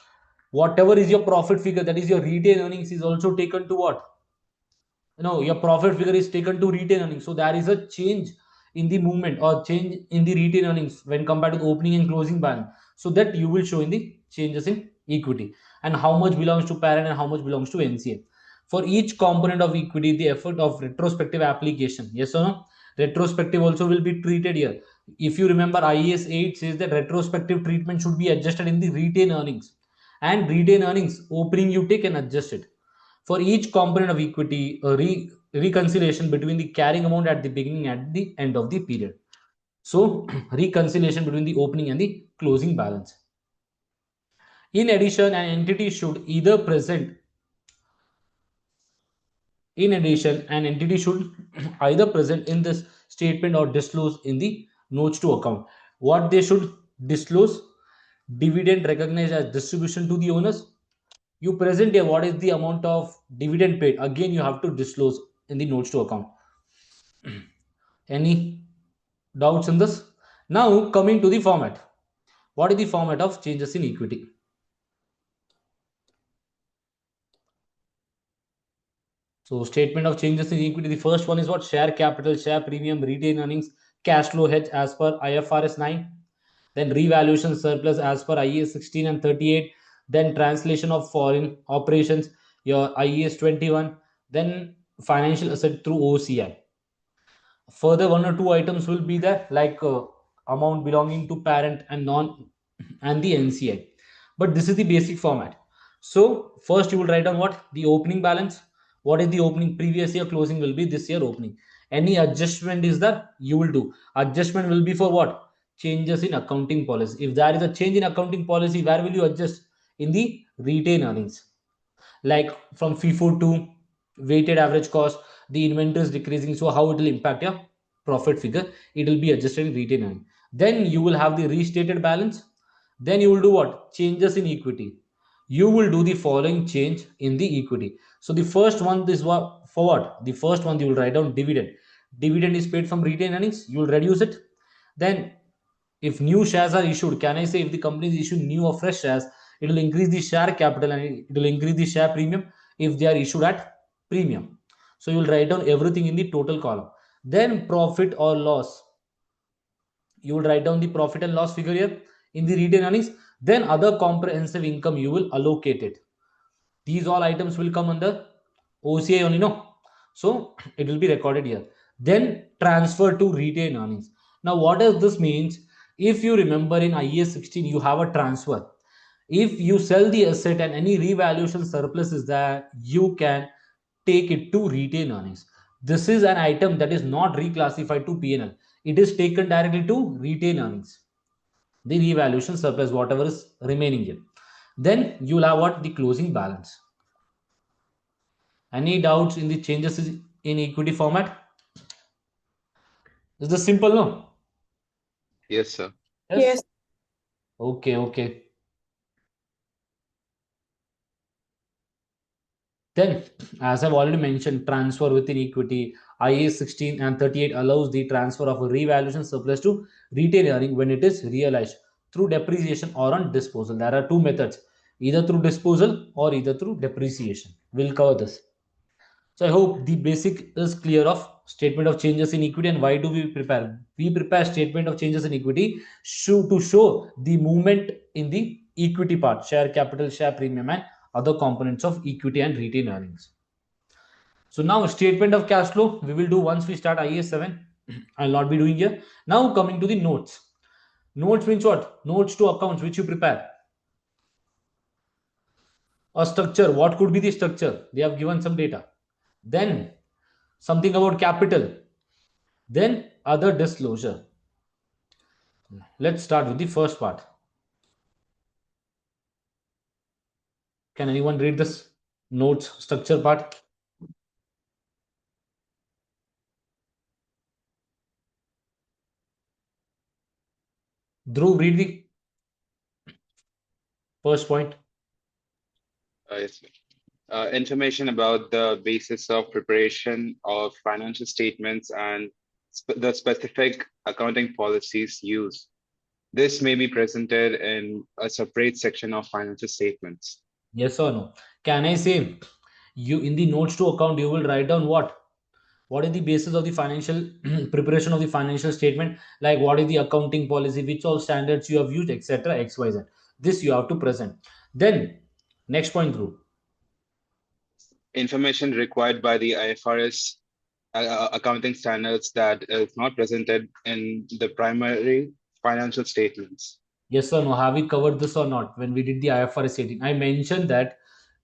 Whatever is your profit figure, that is your retained earnings, is also taken to what? No, your profit figure is taken to retained earnings. So there is a change in the movement or change in the retained earnings when compared to the opening and closing balance. So that you will show in the changes in equity and how much belongs to parent and how much belongs to NCA. For each component of equity, the effort of retrospective application. Yes or no? Retrospective also will be treated here. If you remember, IAS 8 says that retrospective treatment should be adjusted in the retained earnings. And retained earnings, opening you take and adjust it. For each component of equity, a reconciliation between the carrying amount at the beginning and at the end of the period. So, reconciliation between the opening and the closing balance. In addition, an entity should either present in addition, an entity should either present in this statement or disclose in the notes to account. What they should disclose? Dividend recognized as distribution to the owners. You present here what is the amount of dividend paid. Again, you have to disclose in the notes to account. Any doubts in this? Now coming to the format. What is the format of changes in equity? So statement of changes in equity. The first one is what? Share capital, share premium, retained earnings, cash flow hedge as per IFRS 9, then revaluation surplus as per IAS 16 and 38, then translation of foreign operations, your IAS 21, then financial asset through OCI. Further, one or two items will be there, like amount belonging to parent and non and the NCI. But this is the basic format. So first you will write down what the opening balance, what is the opening previous year closing will be this year opening. Any adjustment is that you will do. Adjustment will be for what? Changes in accounting policy. If there is a change in accounting policy, where will you adjust? In the retained earnings, like from FIFO to weighted average cost, the inventory is decreasing, so how it will impact your profit figure? It will be adjusted in retained earnings. Then you will have the restated balance. Then you will do what? Changes in equity. You will do the following change in the equity. So the first one is what, for what? The first one you will write down dividend. Dividend is paid from retained earnings, you will reduce it. Then if new shares are issued, can I say if the company is issuing new or fresh shares, it will increase the share capital and it will increase the share premium if they are issued at premium. So you will write down everything in the total column. Then profit or loss, you will write down the profit and loss figure here in the retained earnings. Then other comprehensive income, you will allocate it. These all items will come under OCI only, no? So it will be recorded here. Then transfer to retained earnings. Now what does this means? If you remember in IAS 16, you have a transfer. If you sell the asset and any revaluation surplus is there, you can take it to retained earnings. This is an item that is not reclassified to P&L. It is taken directly to retained earnings. The revaluation surplus, whatever is remaining here. Then you will have what? The closing balance. Any doubts in the changes in equity format? Is this simple, no? Yes, sir. Yes. Okay. Then, as I've already mentioned, transfer within equity, IAS 16 and 38 allows the transfer of a revaluation surplus to retained earning when it is realized through depreciation or on disposal. There are two methods, either through disposal or either through depreciation. We'll cover this. So I hope the basic is clear of statement of changes in equity. And why do we prepare? We prepare statement of changes in equity to show the movement in the equity part, share capital, share premium, and other components of equity and retained earnings. So now statement of cash flow we will do once we start IAS 7. I'll not be doing here. Now coming to the notes. Notes means what? Notes to accounts which you prepare. A structure. What could be the structure? They have given some data. Then something about capital. Then other disclosure. Let's start with the first part. Can anyone read this notes structure part? Dhruv, read the first point. Yes, sir. Information about the basis of preparation of financial statements and the specific accounting policies used. This may be presented in a separate section of financial statements. Yes or no? Can I say you in the notes to account you will write down what? What is the basis of the financial preparation of the financial statement? Like what is the accounting policy, which all standards you have used, etc. XYZ. This you have to present. Then next point, Dhruv. Information required by the IFRS accounting standards that is not presented in the primary financial statements. Yes or no? Have we covered this or not when we did the IFRS 18? I mentioned that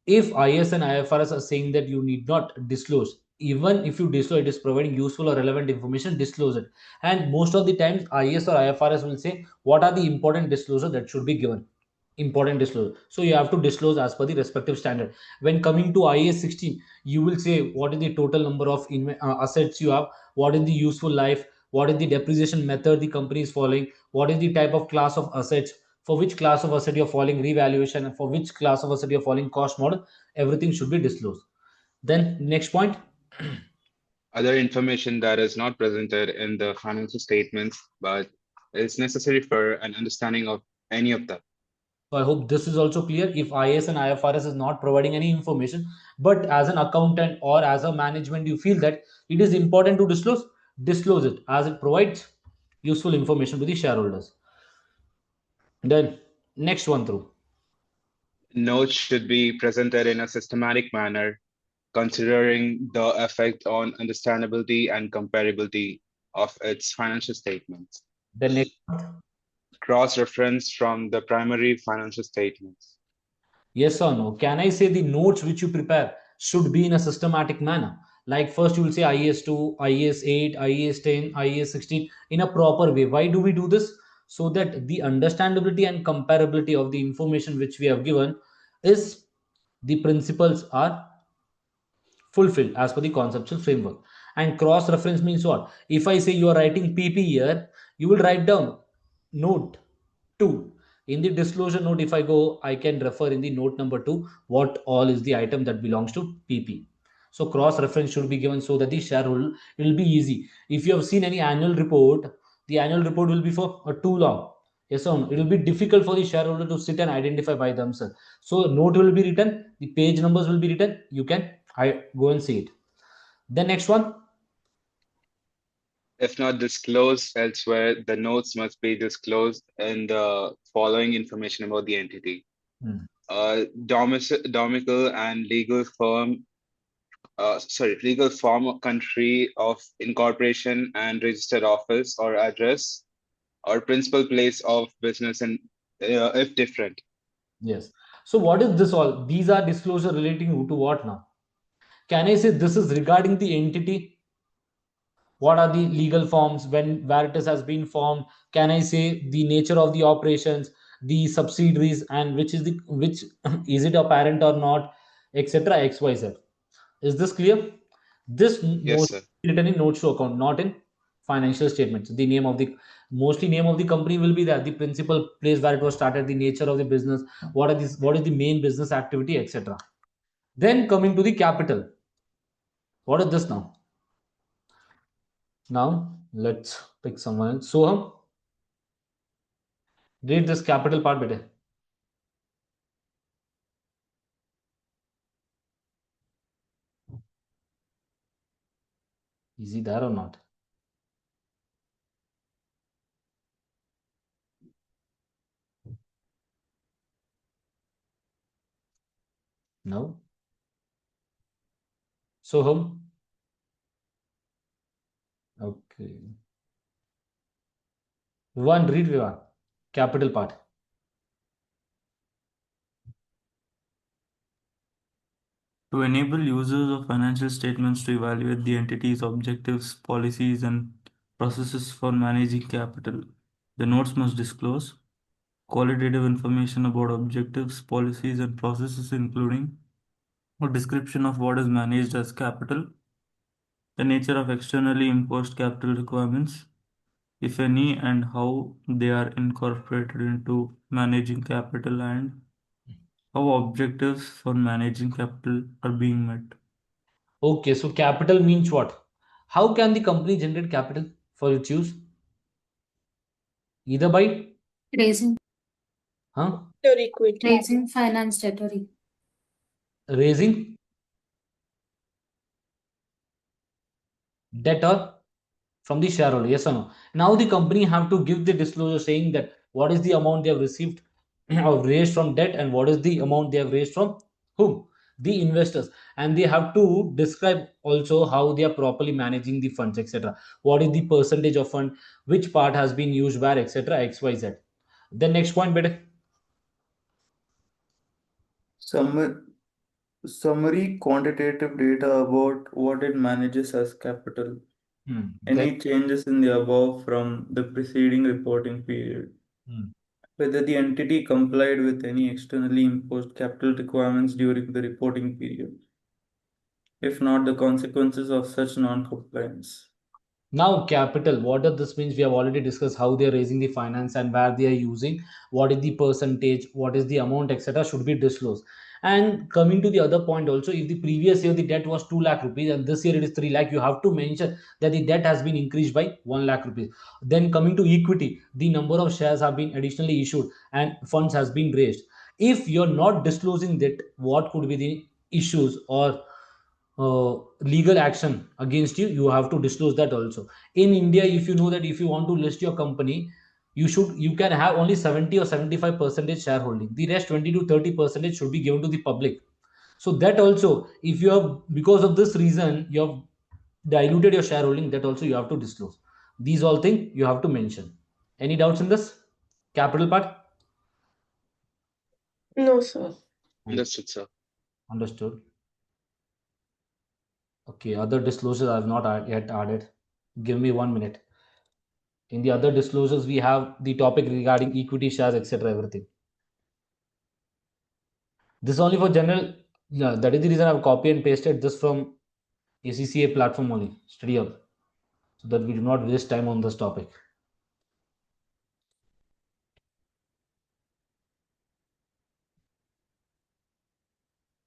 if IS and IFRS are saying that you need not disclose, even if you disclose, it is providing useful or relevant information, disclose it. And most of the times, IS or IFRS will say what are the important disclosure that should be given. Important disclosure. So you have to disclose as per the respective standard. When coming to IAS 16, you will say what is the total number of assets you have, what is the useful life, what is the depreciation method the company is following, what is the type of class of assets, for which class of asset you're following revaluation, and for which class of asset you're following cost model. Everything should be disclosed. Then next point. Other information that is not presented in the financial statements, but is necessary for an understanding of any of them. So I hope this is also clear. If IAS and IFRS is not providing any information, but as an accountant or as a management, you feel that it is important to disclose it as it provides useful information to the shareholders. Then next one through. Notes should be presented in a systematic manner, considering the effect on understandability and comparability of its financial statements. Then next, Cross-reference from the primary financial statements. yes or no? Can I say the notes which you prepare should be in a systematic manner? Like first you will say IAS 2, IAS 8, IAS 10, IAS 16 in a proper way. Why do we do this? So that the understandability and comparability of the information which we have given is the principles are fulfilled as per the conceptual framework. And cross reference means what? If I say you are writing PP here, you will write down note 2. In the disclosure note, if I go, I can refer in the note number 2 what all is the item that belongs to PP. So cross reference should be given so that the shareholder will be easy. If you have seen any annual report, the annual report will be for too long. Yes or no? It will be difficult for the shareholder to sit and identify by themselves. So note will be written, the page numbers will be written. You can go and see it. Then next one. If not disclosed elsewhere, the notes must be disclosed in the following information about the entity. Domicile and legal form, country of incorporation and registered office or address, or principal place of business, and if different. Yes. So what is this all? These are disclosure relating to what now? Can I say this is regarding the entity? What are the legal forms, when where it has been formed? Can I say the nature of the operations, the subsidiaries, and which is the which is it a parent or not, etc. XYZ. Is this clear? This Yes, most sir. written in notes to account, not in financial statements. The name of the mostly name of the company will be there, the principal place where it was started, the nature of the business, what is the main business activity, etc. Then coming to the capital. What is this now? Now let's pick someone else. Soham, read this capital part better. Is he there or not? No. Soham. Okay. One, read Viva. Capital part. To enable users of financial statements to evaluate the entity's objectives, policies, and processes for managing capital, the notes must disclose qualitative information about objectives, policies, and processes, including a description of what is managed as capital, the nature of externally imposed capital requirements, if any, and how they are incorporated into managing capital, and how objectives for managing capital are being met. Okay, so capital means what? How can the company generate capital for its use? Either by Raising, Your equity. raising finance treasury. raising debt or from the shareholder, yes or no? Now the company have to give the disclosure saying that what is the amount they have received or raised from debt, and what is the amount they have raised from whom? The investors. And they have to describe also how they are properly managing the funds, etc. What is the percentage of fund, which part has been used where, etc. XYZ. The next point, better. Summary quantitative data about what it manages as capital. Any changes in the above from the preceding reporting period. Whether the entity complied with any externally imposed capital requirements during the reporting period. If not, the consequences of such non-compliance. Now, capital, what does this means? We have already discussed how they are raising the finance and where they are using, what is the percentage, what is the amount, etc. should be disclosed. And coming to the other point also, if the previous year the debt was 2 lakh rupees and this year it is 3 lakh, you have to mention that the debt has been increased by 1 lakh rupees. Then coming to equity, the number of shares have been additionally issued and funds has been raised. If you're not disclosing that, what could be the issues or legal action against you, you have to disclose that also. In India, if you know that if you want to list your company, you can have only 70 or 75% shareholding. The rest 20 to 30% should be given to the public. So that also, if you have, because of this reason, you have diluted your shareholding, that also you have to disclose. These all things you have to mention. Any doubts in this capital part? No, sir. Understood, sir. Understood. Okay, other disclosures I have not yet added. Give me 1 minute. In the other disclosures, we have the topic regarding equity shares, etc. Everything. This is only for general. Yeah, that is the reason I've copy and pasted this from ACCA platform only. Study up, so that we do not waste time on this topic.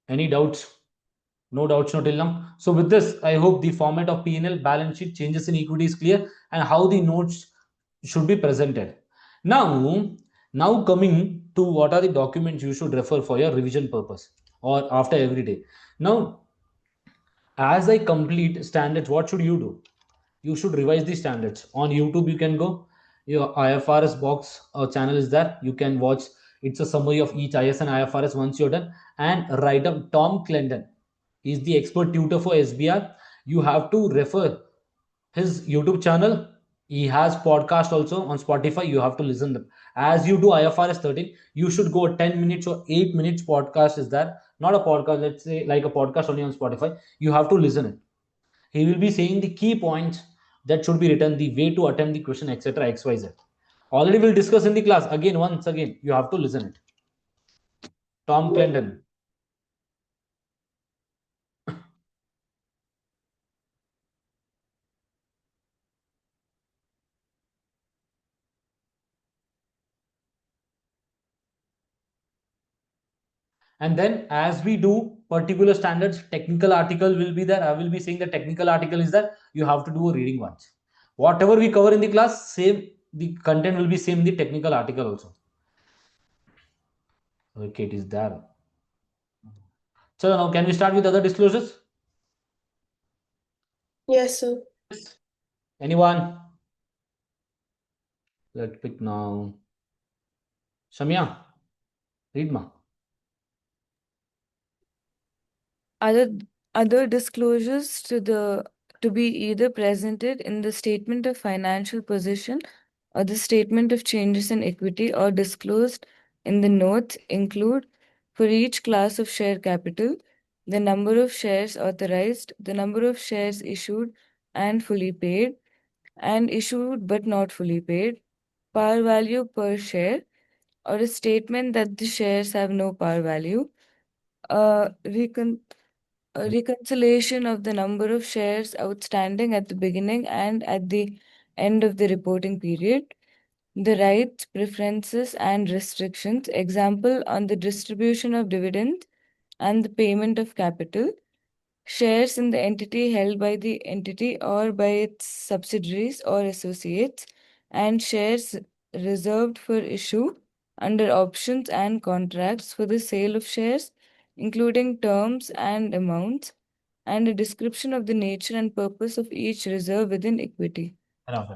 Any doubts? No doubts, no till now. So with this, I hope the format of P&L, balance sheet, changes in equity is clear, and how the notes should be presented. Now coming to what are the documents you should refer for your revision purpose or after every day. Now, as I complete standards, what should you do? You should revise the standards. On YouTube, you can go. Your IFRS box channel is there. You can watch. It's a summary of each IS and IFRS once you're done. And write up. Tom Clendon is the expert tutor for SBR. You have to refer his YouTube channel. He has podcast also on Spotify. You have to listen them. As you do IFRS 13, you should go 10 minutes or 8 minutes podcast is there. Not a podcast, let's say like a podcast only on Spotify. You have to listen it. He will be saying the key points that should be written, the way to attempt the question, etc. XYZ. Already we'll discuss in the class. Again, once again, you have to listen it. Tom Clendon. And then as we do particular standards, technical article will be there. I will be saying the technical article is that you have to do a reading once. Whatever we cover in the class, same, the content will be same in the technical article also. Okay, it is there. So now can we start with other disclosures? Yes, sir. Anyone? Let's pick now. Shamya, read ma. Other disclosures to be either presented in the statement of financial position or the statement of changes in equity or disclosed in the notes include, for each class of share capital, the number of shares authorized, the number of shares issued and fully paid, and issued but not fully paid, par value per share, or a statement that the shares have no par value, a reconciliation of the number of shares outstanding at the beginning and at the end of the reporting period, the rights, preferences, and restrictions, example on the distribution of dividends and the payment of capital, shares in the entity held by the entity or by its subsidiaries or associates, and shares reserved for issue under options and contracts for the sale of shares, including terms and amounts, and a description of the nature and purpose of each reserve within equity. Enough.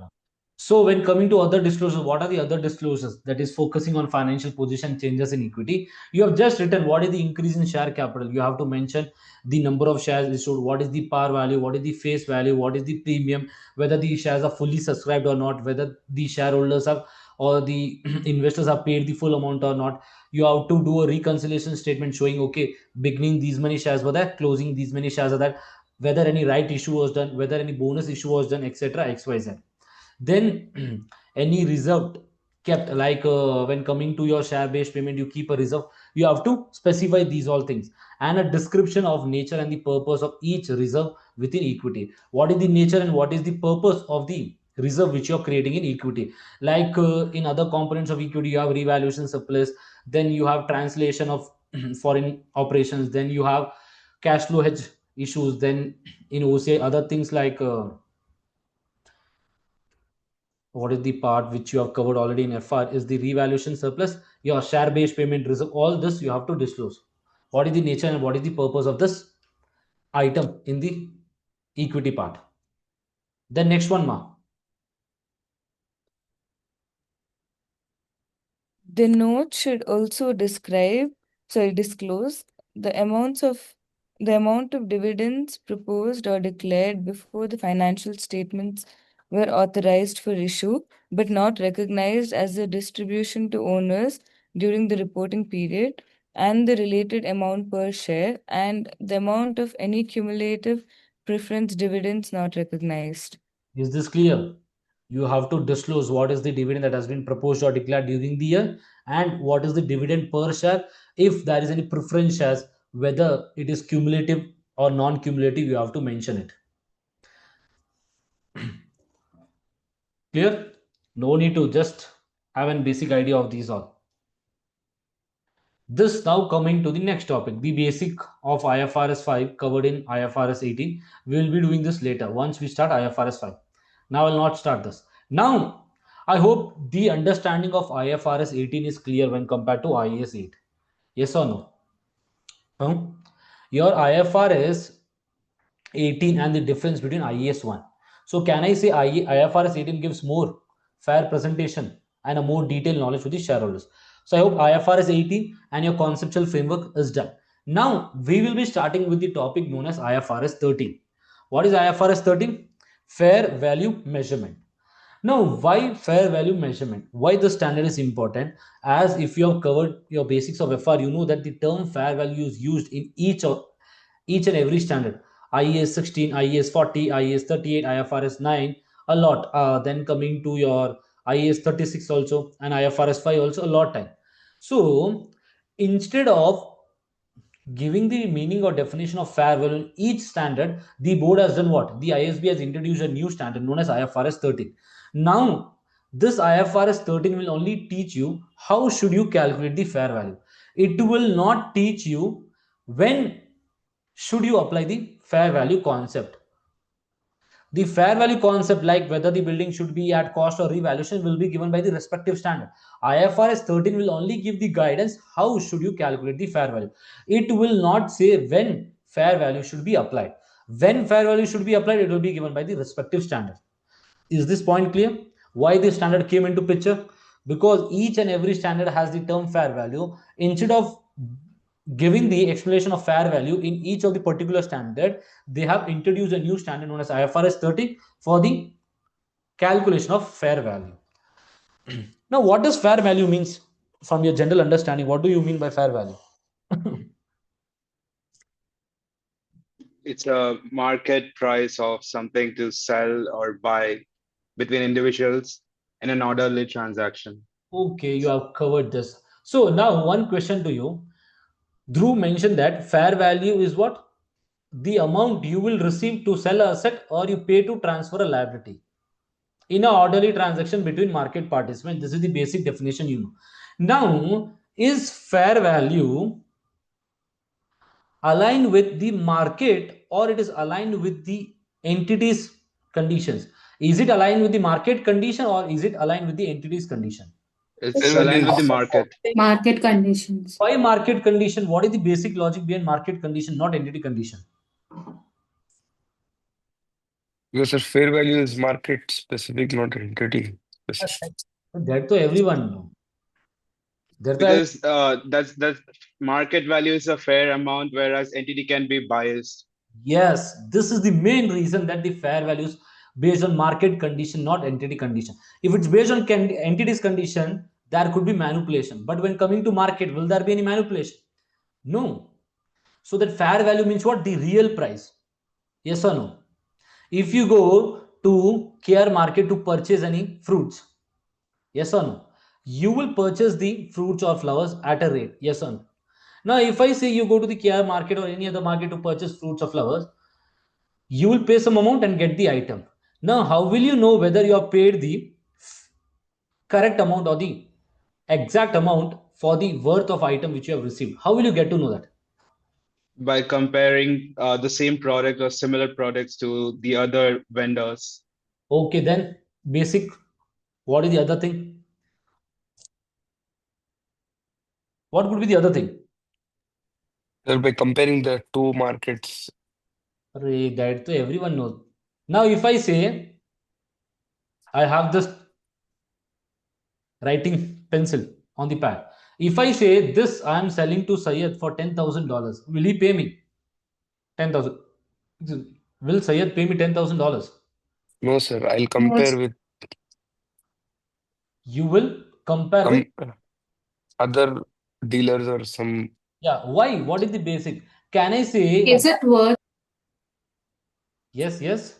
So when coming to other disclosures, what are the other disclosures that is focusing on financial position changes in equity? You have just written what is the increase in share capital. You have to mention the number of shares issued, what is the par value, what is the face value, what is the premium, whether the shares are fully subscribed or not, whether the shareholders have or the investors have paid the full amount or not. You have to do a reconciliation statement showing, okay, beginning these many shares were there, closing these many shares are there, whether any right issue was done, whether any bonus issue was done, etc. XYZ. Then any reserve kept, like when coming to your share based payment, you keep a reserve. You have to specify these all things and a description of nature and the purpose of each reserve within equity. What is the nature and what is the purpose of the reserve which you're creating in equity? Like in other components of equity, you have revaluation surplus, then you have translation of foreign operations, then you have cash flow hedge issues, then in OCI other things like what is the part which you have covered already in FR is the revaluation surplus, your share based payment reserve. All this you have to disclose. What is the nature and what is the purpose of this item in the equity part. Then next one, ma. The note should also disclose the amount of dividends proposed or declared before the financial statements were authorized for issue, but not recognized as a distribution to owners during the reporting period, and the related amount per share, and the amount of any cumulative preference dividends not recognized. Is this clear? You have to disclose what is the dividend that has been proposed or declared during the year, and what is the dividend per share. If there is any preference shares, whether it is cumulative or non-cumulative, you have to mention it. Clear? No need to just have a basic idea of these all. This now coming to the next topic, the basic of IFRS 5 covered in IFRS 18. We will be doing this later once we start IFRS 5. Now I will not start this. Now, I hope the understanding of IFRS 18 is clear when compared to IAS 8. Yes or no? Your IFRS 18 and the difference between IAS 1. So can I say IFRS 18 gives more fair presentation and a more detailed knowledge to the shareholders. So I hope IFRS 18 and your conceptual framework is done. Now we will be starting with the topic known as IFRS 13. What is IFRS 13? Fair value measurement. Now, why fair value measurement? Why the standard is important? As if you have covered your basics of FR, you know that the term fair value is used in each and every standard. IAS 16, IAS 40, IAS 38, IFRS 9, a lot. Then coming to your IAS 36 also, and IFRS 5 also, a lot time. So instead of giving the meaning or definition of fair value in each standard, the board has done what? The ISB has introduced a new standard known as IFRS 13. Now, this IFRS 13 will only teach you how should you calculate the fair value. It will not teach you when should you apply the fair value concept. The fair value concept, like whether the building should be at cost or revaluation, will be given by the respective standard. IFRS 13 will only give the guidance how should you calculate the fair value. It will not say when fair value should be applied. When fair value should be applied, it will be given by the respective standard. Is this point clear? Why this standard came into picture? Because each and every standard has the term fair value. Instead of giving the explanation of fair value in each of the particular standard, they have introduced a new standard known as IFRS 30 for the calculation of fair value. Now, what does fair value means from your general understanding? What do you mean by fair value? It's a market price of something to sell or buy between individuals in an orderly transaction. Okay, you have covered this. So now one question to you. Dhruv mentioned that fair value is what? The amount you will receive to sell a asset or you pay to transfer a liability in an orderly transaction between market participants. This is the basic definition you know. Now, is fair value aligned with the market or it is aligned with the entity's conditions? Is it aligned with the market condition or is it aligned with the entity's condition? It's Fair value aligned with the is market. Market conditions. Why market condition? What is the basic logic behind market condition, not entity condition? because the fair value is market specific, not entity specific. That to everyone know. Because that's market value is a fair amount, whereas entity can be biased. Yes, this is the main reason that the fair values based on market condition, not entity condition. If it's based on entity's condition, there could be manipulation. But when coming to market, will there be any manipulation? No. So that fair value means what? The real price. Yes or no? If you go to care market to purchase any fruits, yes or no? You will purchase the fruits or flowers at a rate, yes or no? Now, if I say you go to the care market or any other market to purchase fruits or flowers, you will pay some amount and get the item. Now, how will you know whether you have paid the correct amount or the exact amount for the worth of item which you have received? How will you get to know that? By comparing the same product or similar products to the other vendors. Okay, then basic. What is the other thing? What could be the other thing? By comparing the two markets That everyone knows. Now, if I say I have this writing pencil on the pad, if I say this I am selling to Syed for $10,000, will he pay me 10,000? Will Syed pay me $10,000? No, sir. I'll No, compare with You will compare with, other dealers or some. yeah. Why? What is the basic? Can I say is it worth? yes, yes?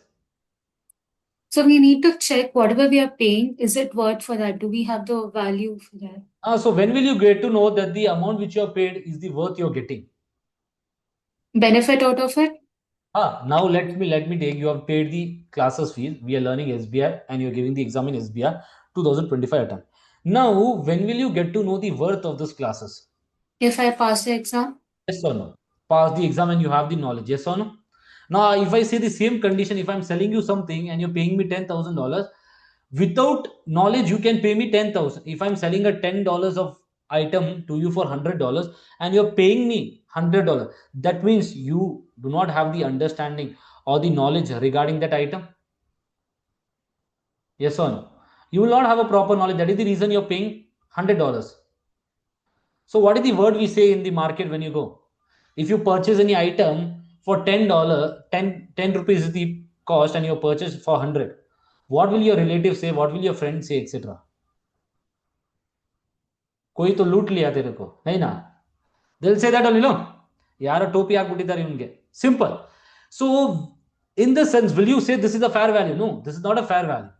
So we need to check whatever we are paying, is it worth for that? Do we have the value for that? So when will you get to know that the amount which you have paid is the worth you're getting? Benefit out of it? Now let me take, you have paid the classes fees. We are learning SBR and you're giving the exam in SBR 2025 attempt. Now, when will you get to know the worth of those classes? If I pass the exam? Yes or no? Pass the exam and you have the knowledge. Yes or no? Now, if I say the same condition, if I'm selling you something and you're paying me $10,000, without knowledge, you can pay me 10,000. If I'm selling a $10 of item to you for $100 and you're paying me $100, that means you do not have the understanding or the knowledge regarding that item. Yes or no? You will not have a proper knowledge. That is the reason you're paying $100. So what is the word we say in the market when you go? If you purchase any item for $10, 10 rupees is the cost and you purchase for 100, what will your relatives say? What will your friends say, etc.? कोई तो लूट लिया तेरे को नहीं ना. They'll say that only, no, यार टोपी ಹಾಕ್ಬಿಟ್ಟಿದ್ದಾರೆ ಇವನಿಗೆ. Simple. So in the sense, will you say this is a fair value? No, this is not a fair value.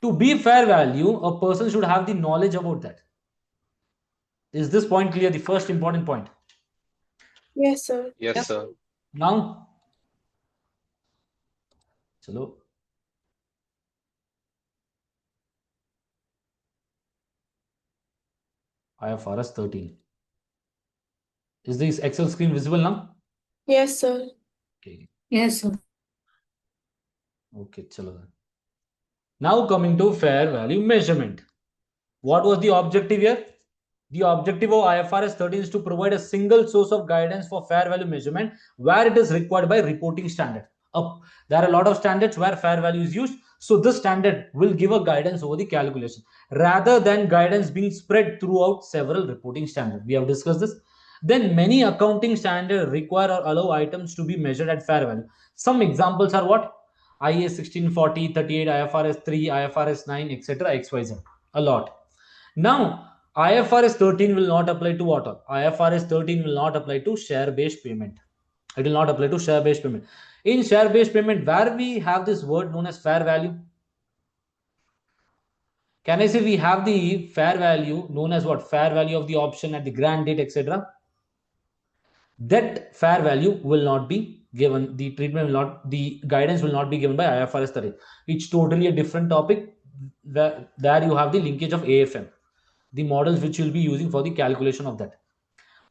To be fair value, a person should have the knowledge about that. Is this point clear? The first important point. Yes, sir. Yes, sir. Now, chalo. IFRS 13. Is this Excel screen visible now? Yes, sir. Okay. Yes, sir. Okay, chalo then. Now coming to fair value measurement. What was the objective here? The objective of IFRS 13 is to provide a single source of guidance for fair value measurement where it is required by reporting standard. There are a lot of standards where fair value is used. So this standard will give a guidance over the calculation rather than guidance being spread throughout several reporting standards. We have discussed this. Then many accounting standards require or allow items to be measured at fair value. Some examples are what? IAS 1640, 38, IFRS 3, IFRS 9, etc. XYZ. A lot. Now, IFRS 13 will not apply to what all? IFRS 13 will not apply to share-based payment. It will not apply to share-based payment. In share-based payment, where we have this word known as fair value, can I say we have the fair value known as what? Fair value of the option at the grant date, etc. That fair value will not be given. The treatment will not, the guidance will not be given by IFRS 13. It's totally a different topic. There you have the linkage of AFM, the models which you'll be using for the calculation of that.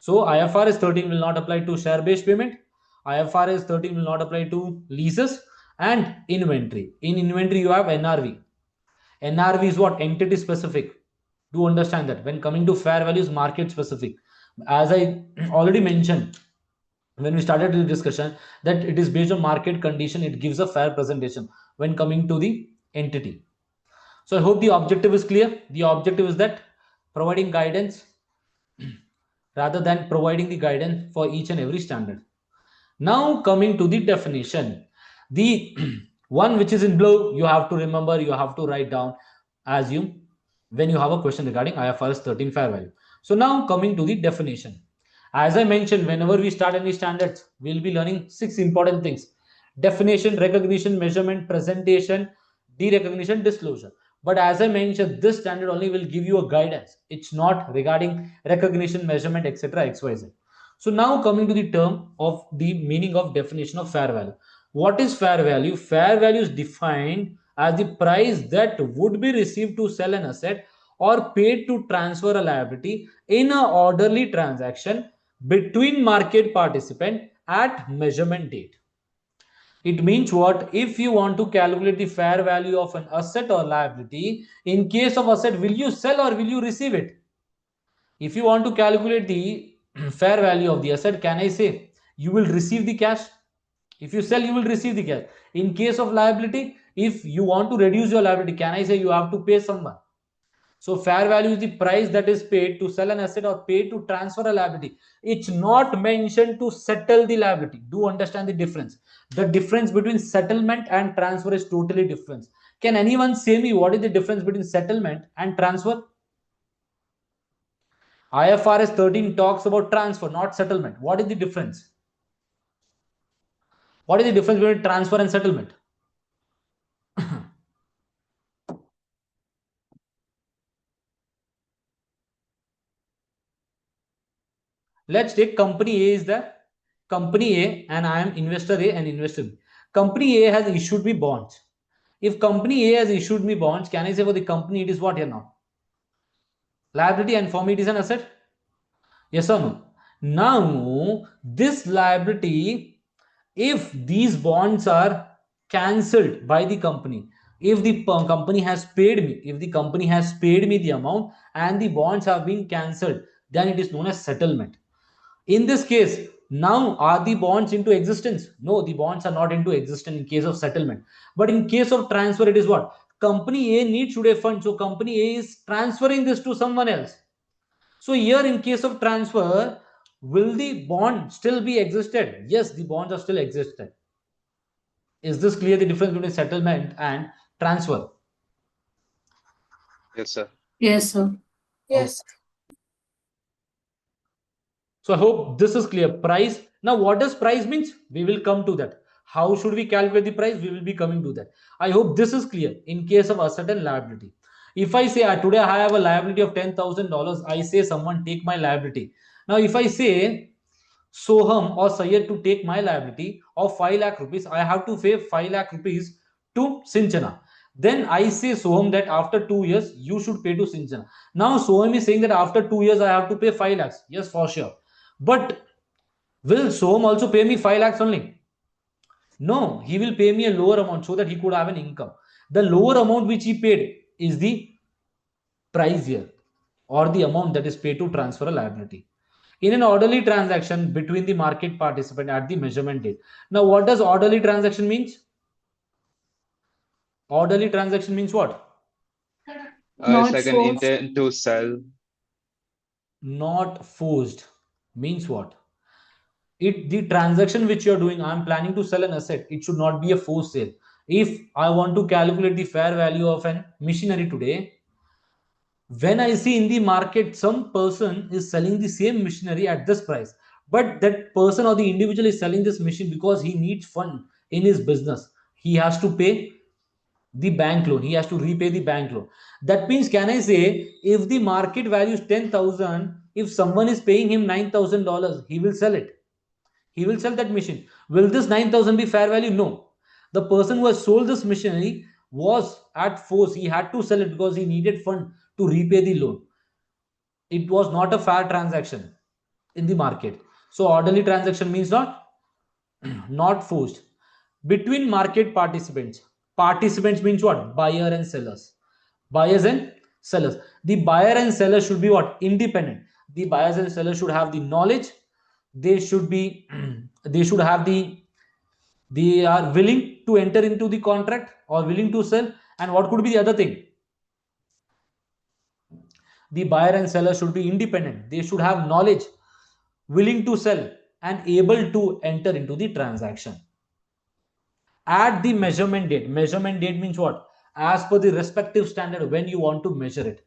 So IFRS 13 will not apply to share-based payment. IFRS 13 will not apply to leases and inventory. In inventory, you have NRV. NRV is what? Entity specific. Do understand that. When coming to fair values, market specific. As I already mentioned when we started the discussion, that it is based on market condition, it gives a fair presentation when coming to the entity. So I hope the objective is clear. The objective is that providing guidance rather than providing the guidance for each and every standard. Now coming to the definition, the one which is in blue, you have to remember, you have to write down as you when you have a question regarding IFRS 13 fair value. So now coming to the definition. As I mentioned, whenever we start any standards, we'll be learning 6 important things: definition, recognition, measurement, presentation, derecognition, disclosure. But as I mentioned, this standard only will give you a guidance. It's not regarding recognition, measurement, etc. XYZ. So now coming to the term of the meaning of definition of fair value. What is fair value? Fair value is defined as the price that would be received to sell an asset or paid to transfer a liability in an orderly transaction between market participant at measurement date. It means what? If you want to calculate the fair value of an asset or liability, in case of asset, will you sell or will you receive it? If you want to calculate the fair value of the asset, can I say you will receive the cash? If you sell, you will receive the cash. In case of liability, if you want to reduce your liability, can I say you have to pay someone? So fair value is the price that is paid to sell an asset or paid to transfer a liability. It's not mentioned to settle the liability. Do understand the difference. The difference between settlement and transfer is totally different. Can anyone say me what is the difference between settlement and transfer? IFRS 13 talks about transfer, not settlement. What is the difference? What is the difference between transfer and settlement? Let's take company A is there. Company A and I am investor A and investor B. Company A has issued me bonds. If company A has issued me bonds, can I say for the company it is what here now? Liability, and for me it is an asset? Yes or no? Now, this liability, if these bonds are cancelled by the company, if the company has paid me, the amount and the bonds have been cancelled, then it is known as settlement. In this case, now are the bonds into existence? No, the bonds are not into existence in case of settlement. But in case of transfer, it is what? Company A needs today fund. So company A is transferring this to someone else. So here in case of transfer, will the bond still be existed? Yes, the bonds are still existed. Is this clear, the difference between settlement and transfer? Yes, sir. Yes, sir. Yes. So I hope this is clear. Price. Now, what does price means? We will come to that. How should we calculate the price? We will be coming to that. I hope this is clear in case of asset and liability. If I say today I have a liability of $10,000, I say someone take my liability. Now, if I say Soham or Sayyid to take my liability of 5 lakh rupees, I have to pay 5 lakh rupees to Sinchana. Then I say Soham that after 2 years you should pay to Sinchana. Now Soham is saying that after 2 years I have to pay 5 lakhs. Yes, for sure. But will Soham also pay me 5 lakhs only? No, he will pay me a lower amount so that he could have an income. The lower amount which he paid is the price here, or the amount that is paid to transfer a liability in an orderly transaction between the market participant at the measurement date. Now, what does orderly transaction means? Orderly transaction means what? It's Not like an forced. intent to sell. Not forced means what? The transaction which you are doing, I am planning to sell an asset, it should not be a forced sale. If I want to calculate the fair value of an machinery today, when I see in the market some person is selling the same machinery at this price, but that person or the individual is selling this machine because he needs fund in his business, he has to pay the bank loan, he has to repay the bank loan. That means, can I say, if the market value is 10,000, if someone is paying him $9,000, he will sell it, he will sell that machine. Will this 9,000 be fair value? No. The person who has sold this machinery was at force, he had to sell it because he needed fund to repay the loan. It was not a fair transaction in the market. So orderly transaction means not not forced. Between market participants, participants means what? Buyer and sellers. Buyers and sellers. The buyer and seller should be what? Independent. The buyers and sellers should have the knowledge, they should be they should have they are willing to enter into the contract or willing to sell. And what could be the other thing? The buyer and seller should be independent, they should have knowledge, willing to sell, and able to enter into the transaction at the measurement date. Measurement date means what? As per the respective standard when you want to measure it.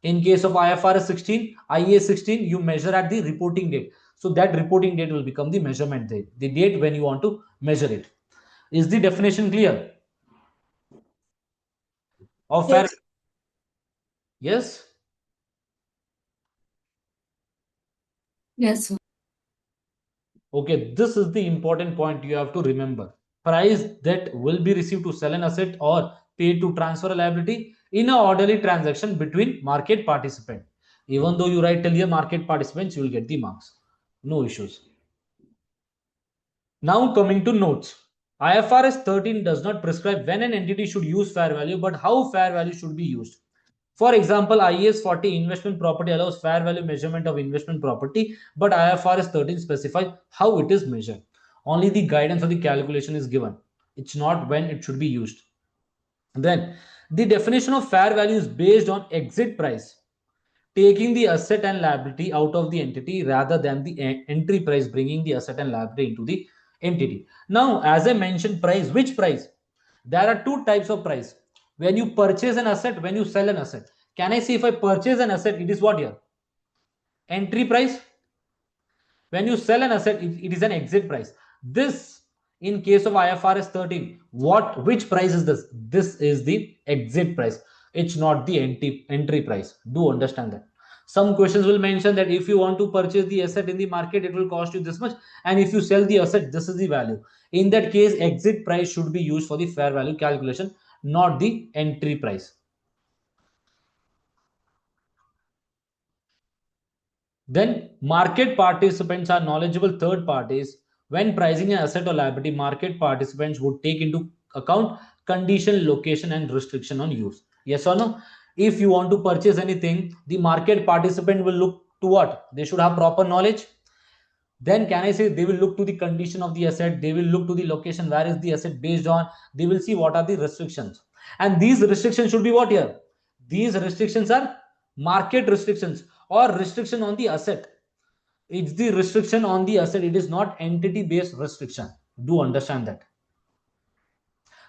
In case of IFRS 16, IA 16, you measure at the reporting date. So that reporting date will become the measurement date, the date when you want to measure it. Is the definition clear? Of fair? Yes. Yes. Yes, sir. Okay, this is the important point you have to remember. Price that will be received to sell an asset or paid to transfer a liability in a orderly transaction between market participant. Even though you write till here market participants, you will get the marks. No issues. Now coming to notes. IFRS 13 does not prescribe when an entity should use fair value, but how fair value should be used. For example, IAS 40 investment property allows fair value measurement of investment property, but IFRS 13 specifies how it is measured. Only the guidance or the calculation is given. It's not when it should be used. Then the definition of fair value is based on exit price, taking the asset and liability out of the entity rather than the entry price, bringing the asset and liability into the entity. Now, as I mentioned, price, which price? There are two types of price. When you purchase an asset, when you sell an asset. Can I say if I purchase an asset, it is what here? Entry price. When you sell an asset, it is an exit price. This, in case of IFRS 13, which price is this? This is the exit price. It's not the entry price. Do understand that. Some questions will mention that if you want to purchase the asset in the market, it will cost you this much, and if you sell the asset, this is the value. In that case, exit price should be used for the fair value calculation, not the entry price. Then market participants are knowledgeable third parties. When pricing an asset or liability, market participants would take into account condition, location, and restriction on use. Yes or no? If you want to purchase anything, the market participant will look to what? They should have proper knowledge. Then can I say they will look to the condition of the asset, they will look to the location, where is the asset based on, they will see what are the restrictions. And these restrictions should be what here? These restrictions are market restrictions or restriction on the asset. It's the restriction on the asset, it is not entity based restriction. Do understand that.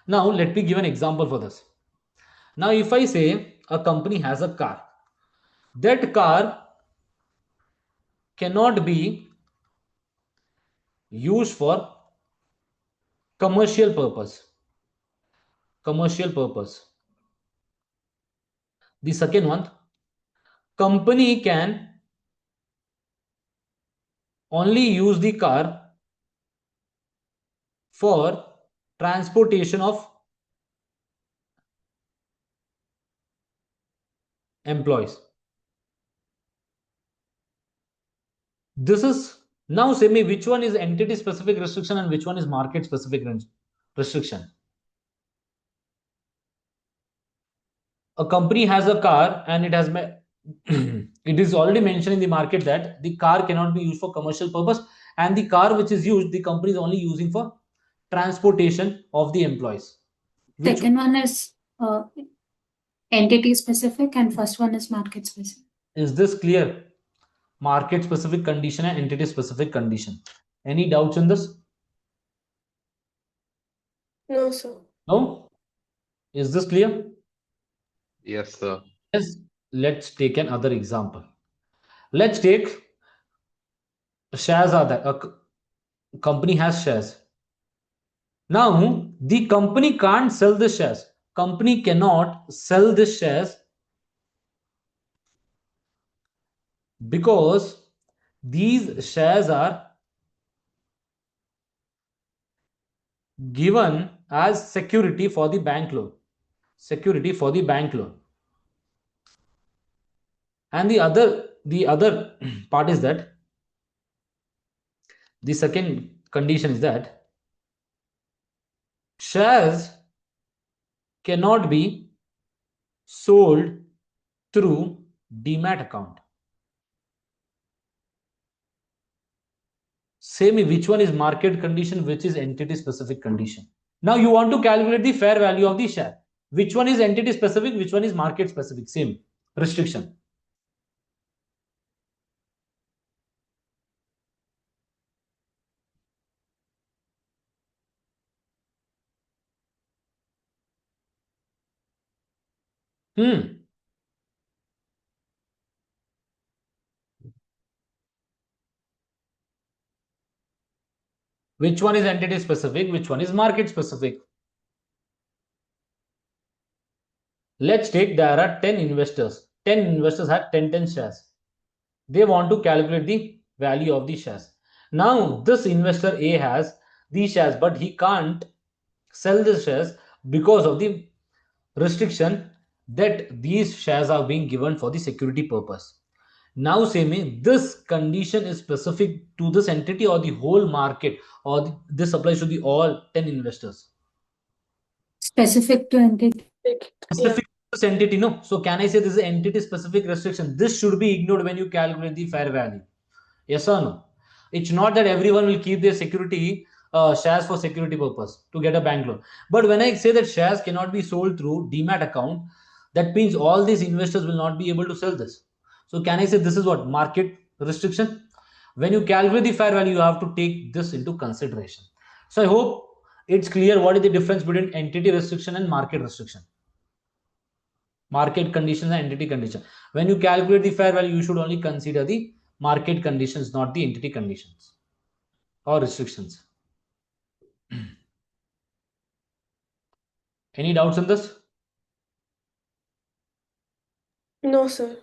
Now let me give an example for this. Now if I say a company has a car, that car cannot be used for commercial purpose. Commercial purpose. The second one, company can only use the car for transportation of employees. This is, now say me which one is entity specific restriction and which one is market specific restriction. A company has a car and it has it is already mentioned in the market that the car cannot be used for commercial purpose, and the car which is used, the company is only using for transportation of the employees. Second one is entity specific and first one is market specific. Is this clear? Market specific condition and entity specific condition. Any doubts in this? No, sir. No? Is this clear? Yes, sir. Yes. Let's take another example. Let's take shares are there. A company has shares. Now, the company can't sell the shares. Company cannot sell the shares because these shares are given as security for the bank loan. Security for the bank loan. And the other part is that the second condition is that shares cannot be sold through demat account. Say me which one is market condition, which is entity specific condition. Now you want to calculate the fair value of the share. Which one is entity specific, which one is market specific? Same restriction. Which one is entity specific, which one is market specific? Let's take there are 10 investors. 10 investors had 10 shares. They want to calculate the value of the shares. Now this investor A has these shares, but he can't sell the shares because of the restriction that these shares are being given for the security purpose. Now say me this condition is specific to this entity or the whole market, or this applies to the all 10 investors? Specific to entity. Specific to this entity, no. So can I say this is entity specific restriction? This should be ignored when you calculate the fair value. Yes or no? It's not that everyone will keep their security shares for security purpose to get a bank loan. But when I say that shares cannot be sold through demat account, that means all these investors will not be able to sell this. So can I say this is what market restriction? When you calculate the fair value, you have to take this into consideration. So I hope it's clear what is the difference between entity restriction and market restriction. Market conditions and entity condition. When you calculate the fair value, you should only consider the market conditions, not the entity conditions or restrictions. Any doubts on this? No, sir.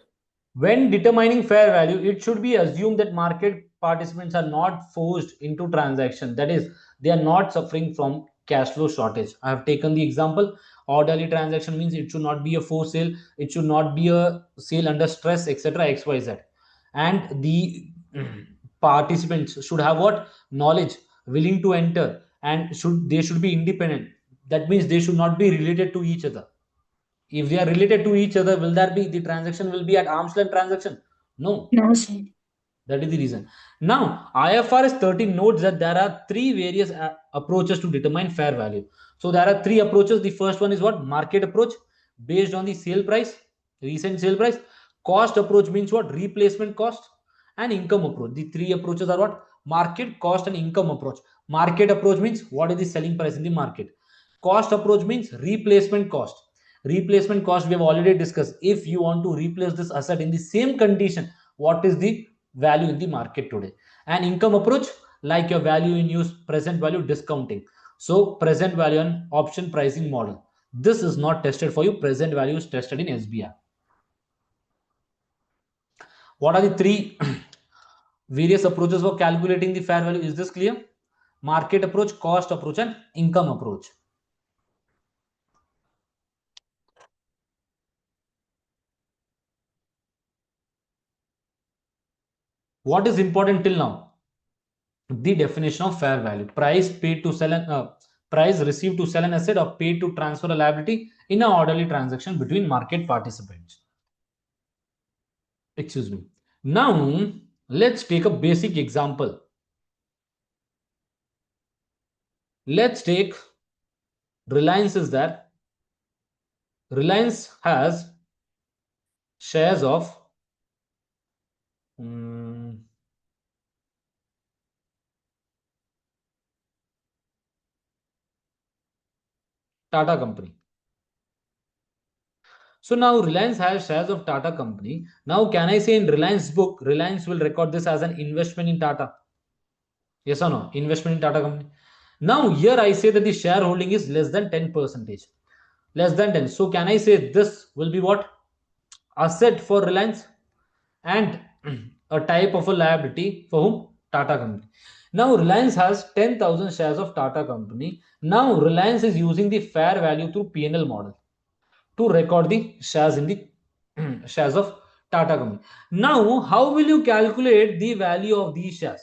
When determining fair value, it should be assumed that market participants are not forced into transaction. That is, they are not suffering from cash flow shortage. I have taken the example. Orderly transaction means it should not be a forced sale. It should not be a sale under stress, etc. XYZ. And the participants should have what? Knowledge, willing to enter, and they should be independent. That means they should not be related to each other. If they are related to each other, will there be the transaction will be at arm's length transaction? No. No, sir. That is the reason. Now, IFRS 13 notes that there are three various approaches to determine fair value. So there are three approaches. The first one is what? Market approach, based on the sale price, recent sale price. Cost approach means what? Replacement cost. And income approach. The three approaches are what? Market, cost, and income approach. Market approach means what is the selling price in the market. Cost approach means replacement cost. Replacement cost we have already discussed. If you want to replace this asset in the same condition, what is the value in the market today? And income approach, like your value in use, present value, discounting. So present value and option pricing model. This is not tested for you. Present value is tested in SBR. What are the three various approaches for calculating the fair value? Is this clear? Market approach, cost approach, and income approach. What is important till now? The definition of fair value. Price paid to sell an price received to sell an asset or paid to transfer a liability in an orderly transaction between market participants. Excuse me. Now let's take a basic example. Let's take Reliance is there. Reliance has shares of Tata company. So now Reliance has shares of Tata company. Now can I say in Reliance book, Reliance will record this as an investment in Tata? Yes or no? Investment in Tata company. Now here I say that the shareholding is less than 10%. Less than 10. So can I say this will be what? Asset for Reliance and a type of a liability for whom? Tata company. Now Reliance has 10,000 shares of Tata company. Now Reliance is using the fair value through P&L model to record the shares in the shares of Tata company. Now how will you calculate the value of these shares?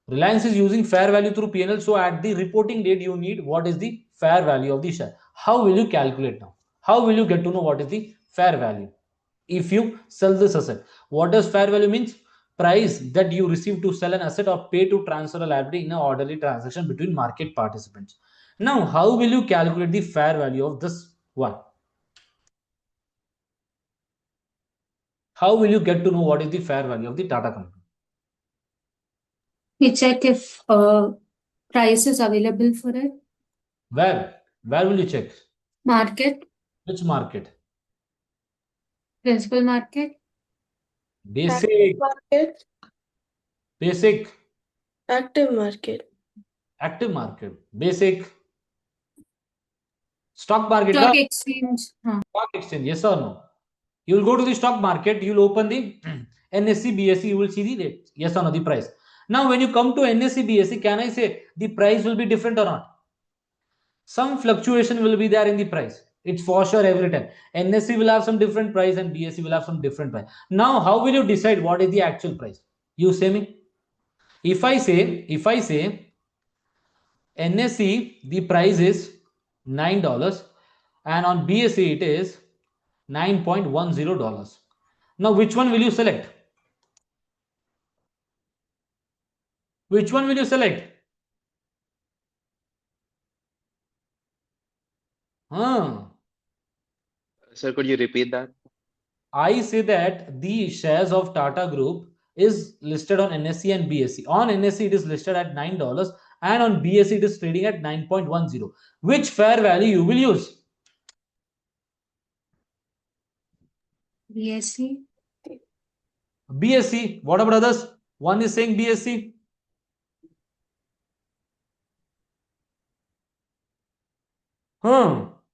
Reliance is using fair value through P&L. So at the reporting date, you need what is the fair value of the share. How will you calculate now? How will you get to know what is the fair value? If you sell this asset, what does fair value means? Price that you receive to sell an asset or pay to transfer a liability in an orderly transaction between market participants. Now, how will you calculate the fair value of this one? How will you get to know what is the fair value of the Tata company? We check if price is available for it. Where? Where will you check? Market. Which market? Principal market. Basic. Active market. Basic. Active market. Active market. Basic. Stock market. Stock exchange. Stock exchange. Yes or no? You will go to the stock market. You will open the NSE, BSE. You will see the rate. Yes or no? The price. Now, when you come to NSE, BSE, can I say the price will be different or not? Some fluctuation will be there in the price. It's for sure every time. NSE will have some different price and BSE will have some different price. Now, how will you decide what is the actual price? You say me. If I say NSE, the price is $9 and on BSE it is $9.10. Now, which one will you select? Which one will you select? Sir, could you repeat that? I say that the shares of Tata Group is listed on NSE and BSE. On NSE, it is listed at $9, and on BSE, it is trading at 9.10. Which fair value you will use? BSc. BSE. What about others? One is saying BSE.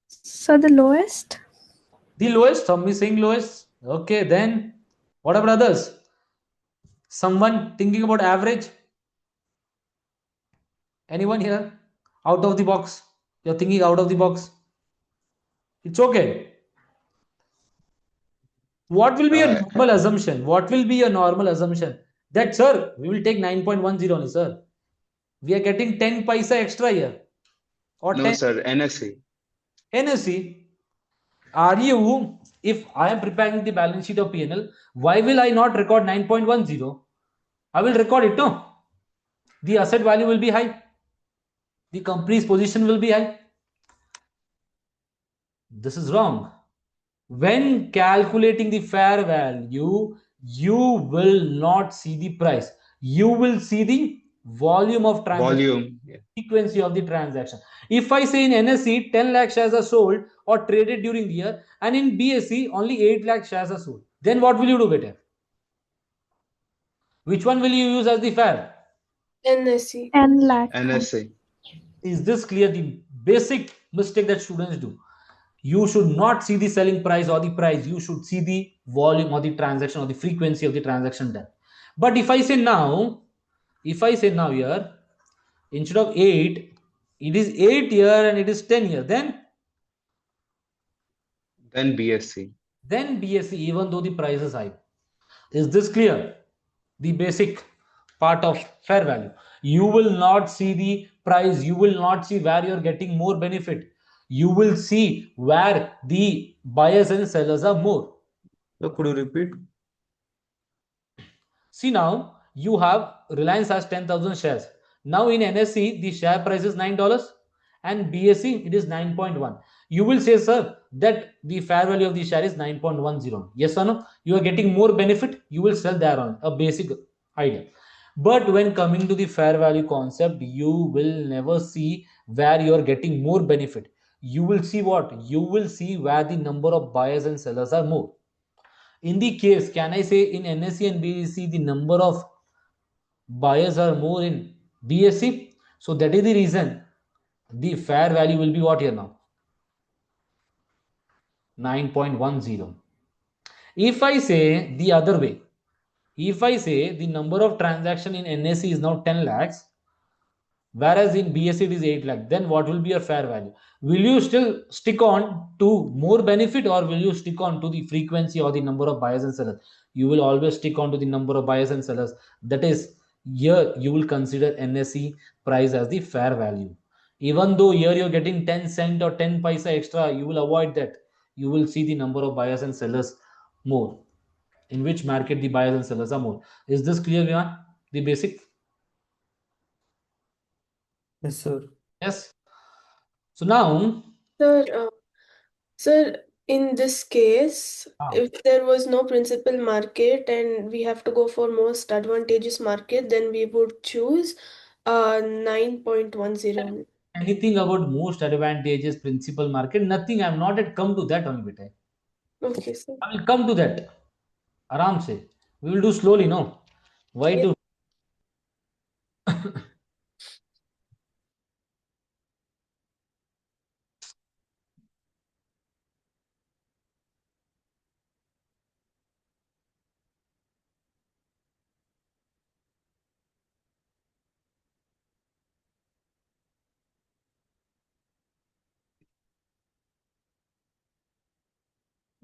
So the lowest? The lowest. Some is saying lowest. Okay, then what about others? Someone thinking about average? Anyone here? Out of the box? You're thinking out of the box? It's okay. What will be your normal assumption? What will be your normal assumption? That, sir, we will take 9.10 only, sir. We are getting 10 paisa extra here. Or No, 10 sir, NSE. NSE. Are you, if I am preparing the balance sheet of PNL, why will I not record 9.10? I will record it, no? The asset value will be high. The company's position will be high. This is wrong. When calculating the fair value, you will not see the price. You will see the volume of transaction, Volume. Yeah. frequency of the transaction. If I say in NSE 10 lakh shares are sold or traded during the year, and in BSE only 8 lakh shares are sold, then what will you do better? Which one will you use as the fair? NSE. 10 lakh. NSE. Is this clear? The basic mistake that students do. You should not see the selling price or the price. You should see the volume or the transaction or the frequency of the transaction done. But if I say now here, instead of 8, it is 8 year and it is 10 year, then BSE. Then BSE, even though the price is high. Is this clear? The basic part of fair value. You will not see the price. You will not see where you're getting more benefit. You will see where the buyers and sellers are more. So could you repeat? See, now you have Reliance has 10,000 shares. Now in NSE, the share price is $9 and BSE it is 9.1. You will say, sir, that the fair value of the share is 9.10. Yes or no? You are getting more benefit. You will sell there on a basic idea. But when coming to the fair value concept, you will never see where you are getting more benefit. You will see what? You will see where the number of buyers and sellers are more. In the case, can I say in NSE and BSE, the number of buyers are more in BSE? So that is the reason the fair value will be what here now? 9.10. If I say the other way, if I say the number of transaction in NSE is now 10 lakhs, whereas in BSE it is 8 lakh, then what will be your fair value? Will you still stick on to more benefit, or will you stick on to the frequency or the number of buyers and sellers? You will always stick on to the number of buyers and sellers. That is, here you will consider NSE price as the fair value. Even though here you're getting 10 cent or 10 paisa extra, you will avoid that. You will see the number of buyers and sellers more. In which market the buyers and sellers are more. Is this clear, Vihan? The basic? Yes, sir. Yes. So now, Sir, in this case, if there was no principal market and we have to go for most advantageous market, then we would choose 9.10. anything about most advantageous principal market? Nothing. I'm not yet come to that only bit. Okay, sir. I will come to that. Aram se. We will do slowly, no? Why Yeah. to?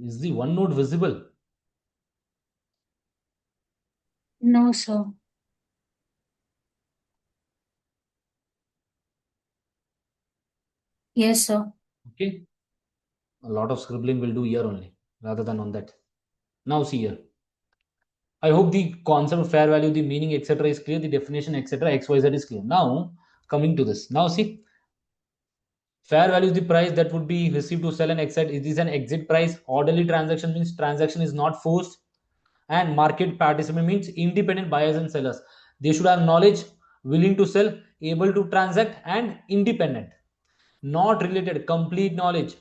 Is the one node visible? No, sir. Yes, sir. Okay. A lot of scribbling will do here only rather than on that. Now see here. I hope the concept of fair value, the meaning, etc. is clear. The definition, etc. XYZ is clear. Now coming to this. Now see. Fair value is the price that would be received to sell an exit. It is an exit price. Orderly transaction means transaction is not forced. And market participant means independent buyers and sellers. They should have knowledge, willing to sell, able to transact, and independent. Not related, complete knowledge,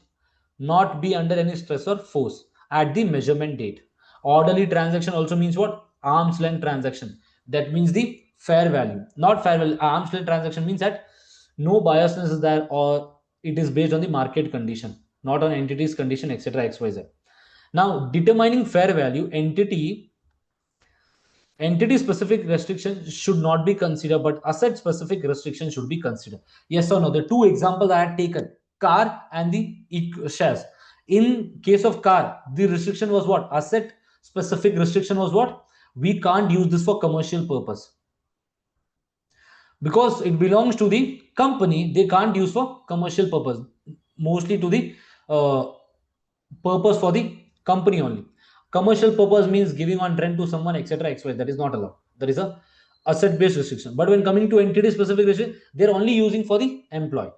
not be under any stress or force at the measurement date. Orderly transaction also means what? Arm's length transaction. That means the fair value, not fair value. Arm's length transaction means that no biasness is there, or it is based on the market condition, not on entity's condition, etc. XYZ. Now, determining fair value, entity specific restrictions should not be considered, but asset specific restrictions should be considered. Yes or no? The two examples I had taken, car and the shares. In case of car, the restriction was what? Asset specific restriction was what? We can't use this for commercial purpose because it belongs to the company. They can't use for commercial purpose, mostly to the uh, purpose for the company only. Commercial purpose means giving on rent to someone, etc. XY. That is not allowed. That is a asset based restriction. But when coming to entity specific restriction, they're only using for the employee.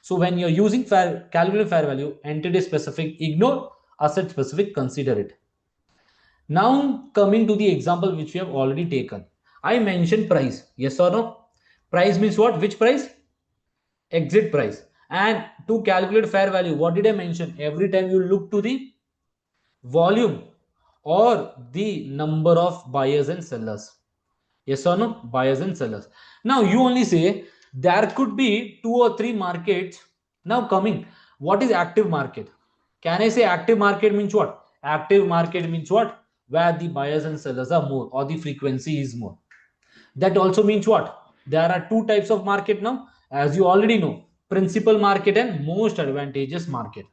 So when you're using calculated fair value, entity specific ignore, asset specific consider it. Now coming to the example which we have already taken, I mentioned price. Yes or no? Price means what? Which price? Exit price. And to calculate fair value, what did I mention? Every time you look to the volume or the number of buyers and sellers. Yes or no? Buyers and sellers. Now you only say there could be 2 or 3 markets. Now coming, what is active market? Can I say active market means what? Active market means what? Where the buyers and sellers are more, or the frequency is more. That also means what? There are two types of market now, as you already know: principal market and most advantageous market.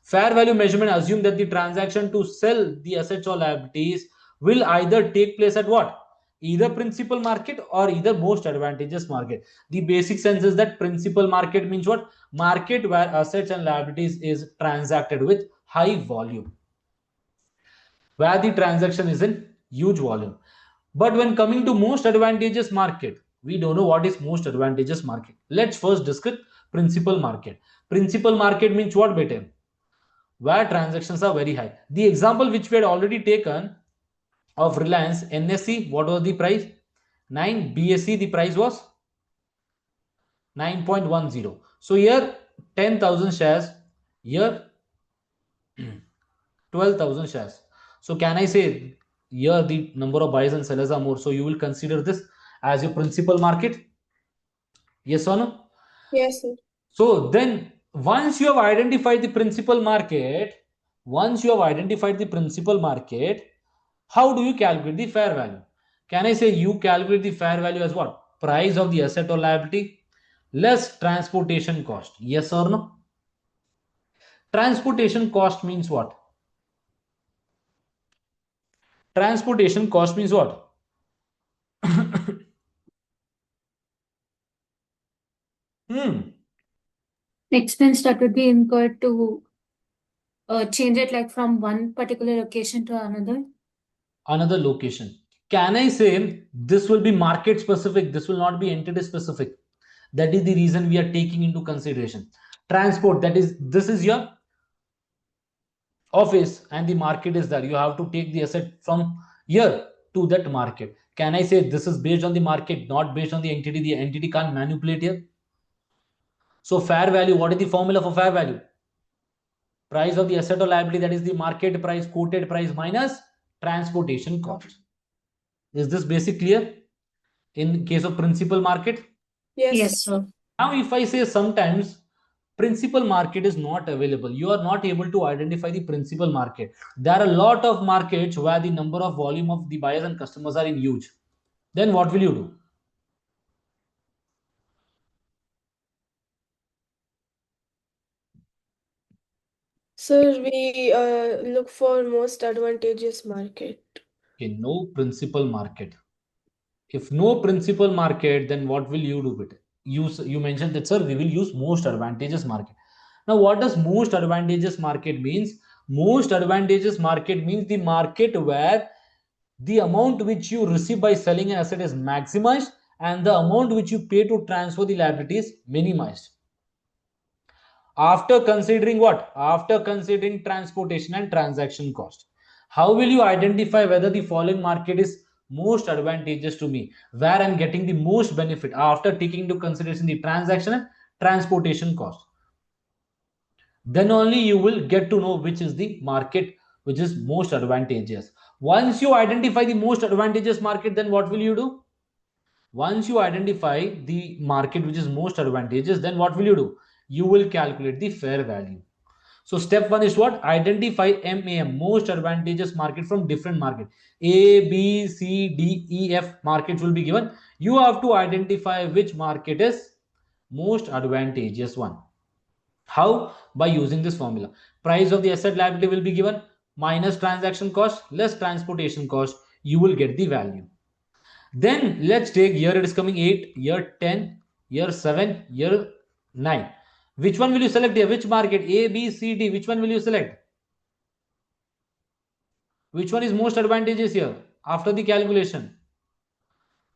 Fair value measurement assume that the transaction to sell the assets or liabilities will either take place at what? Either principal market or either most advantageous market. The basic sense is that principal market means what? Market where assets and liabilities is transacted with high volume, where the transaction is in huge volume. But when coming to most advantageous market, we don't know what is most advantageous market. Let's first discuss principal market. Principal market means what, beta? Where transactions are very high. The example which we had already taken of Reliance NSE, what was the price? 9. BSE, the price was 9.10. So here 10,000 shares, here 12,000 shares. So can I say here the number of buyers and sellers are more, so you will consider this as your principal market? Yes or no? Yes, sir. So then once you have identified the principal market, how do you calculate the fair value? Can I say you calculate the fair value as what? Price of the asset or liability less transportation cost. Yes or no? Transportation cost means what? Transportation cost means what? Expense that would be incurred to change it like from one particular location to Another location. Can I say this will be market specific? This will not be entity specific. That is the reason we are taking into consideration. Transport, that is, this is your office and the market is there. You have to take the asset from here to that market. Can I say this is based on the market, not based on the entity? The entity can't manipulate here. So fair value, what is the formula for fair value? Price of the asset or liability, that is the market price, quoted price minus transportation cost. Is this basic clear in case of principal market? Yes. sir. Now if I say sometimes principal market is not available, you are not able to identify the principal market. There are a lot of markets where the number of volume of the buyers and customers are in huge. Then what will you do? Sir, we look for most advantageous market. Okay, no principal market. If no principal market, then what will you do with it? You mentioned that, sir, we will use most advantageous market. Now what does most advantageous market means? Most advantageous market means the market where the amount which you receive by selling an asset is maximized and the amount which you pay to transfer the liability is minimized. After considering what? After considering transportation and transaction cost. How will you identify whether the following market is most advantageous to me, where I'm getting the most benefit after taking into consideration the transaction and transportation cost? Then only you will get to know which is the market which is most advantageous. Once you identify the most advantageous market, then what will you do? Once you identify the market which is most advantageous, then what will you do? You will calculate the fair value. So step one is what? Identify MAM, most advantageous market from different market. A, B, C, D, E, F markets will be given. You have to identify which market is most advantageous one. How? By using this formula. Price of the asset liability will be given minus transaction cost less transportation cost. You will get the value. Then let's take year it is coming 8, year 10, year 7, year 9. Which one will you select here? Which market? A, B, C, D. Which one will you select? Which one is most advantageous here? After the calculation,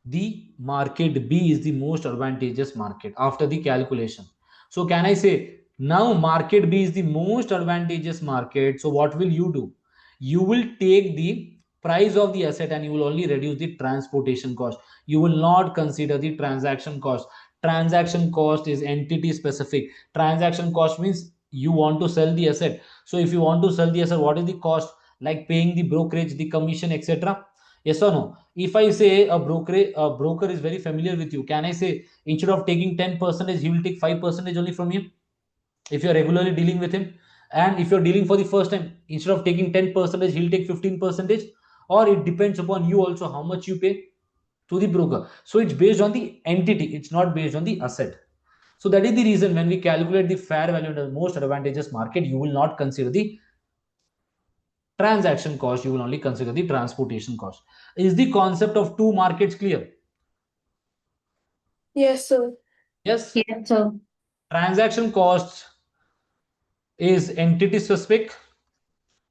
the market B is the most advantageous market after the calculation. So can I say now market B is the most advantageous market? So what will you do? You will take the price of the asset and you will only reduce the transportation cost. You will not consider the transaction cost. Transaction cost is entity specific. Transaction cost means you want to sell the asset. So if you want to sell the asset, what is the cost? Like paying the brokerage, the commission, etc. Yes or no? If I say a broker is very familiar with you, can I say instead of taking 10%, he will take 5% only from you? If you're regularly dealing with him, and if you're dealing for the first time, instead of taking 10%, he'll take 15%, or it depends upon you also how much you pay to the broker. So it's based on the entity, it's not based on the asset. So that is the reason when we calculate the fair value in the most advantageous market, you will not consider the transaction cost, you will only consider the transportation cost. Is the concept of two markets clear? Yes, sir. Yes. Yes, sir. Transaction cost is entity specific,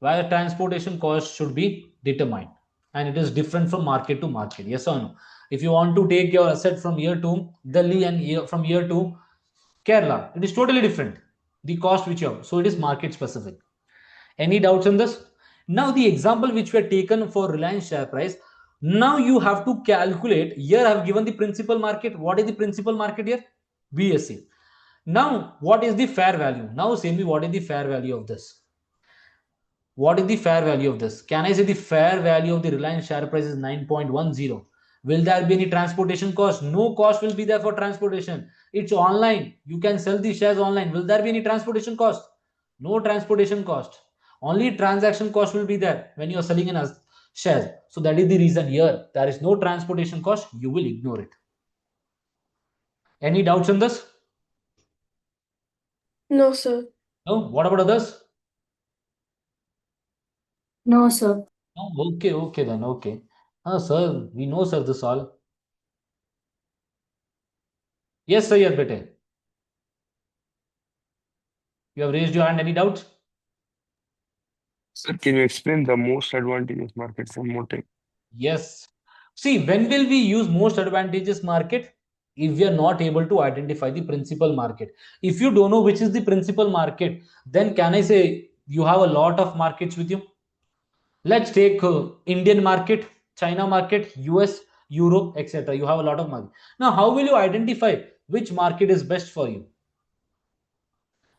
while transportation cost should be determined, and it is different from market to market. Yes or no? If you want to take your asset from here to Delhi and from here to Kerala, it is totally different. The cost which you have, so it is market specific. Any doubts on this? Now the example which we have taken for Reliance share price, now you have to calculate. Here I have given the principal market. What is the principal market here? BSE. Now what is the fair value? Now say me, what is the fair value of this? What is the fair value of this? Can I say the fair value of the Reliance share price is 9.10? Will there be any transportation cost? No cost will be there for transportation. It's online. You can sell the shares online. Will there be any transportation cost? No transportation cost. Only transaction cost will be there when you are selling in shares. So that is the reason here there is no transportation cost. You will ignore it. Any doubts on this? No, sir. No. What about others? No, sir. No. Okay. Okay then. Okay. Sir, we know, sir, this all. Yes, sir. Yes, bete. You have raised your hand. Any doubts? Sir, can you explain the most advantageous market one more time? Yes. See, when will we use most advantageous market? If we are not able to identify the principal market. If you don't know which is the principal market, then can I say you have a lot of markets with you? Let's take Indian market, China market, US, Europe, etc. You have a lot of market. Now, how will you identify which market is best for you?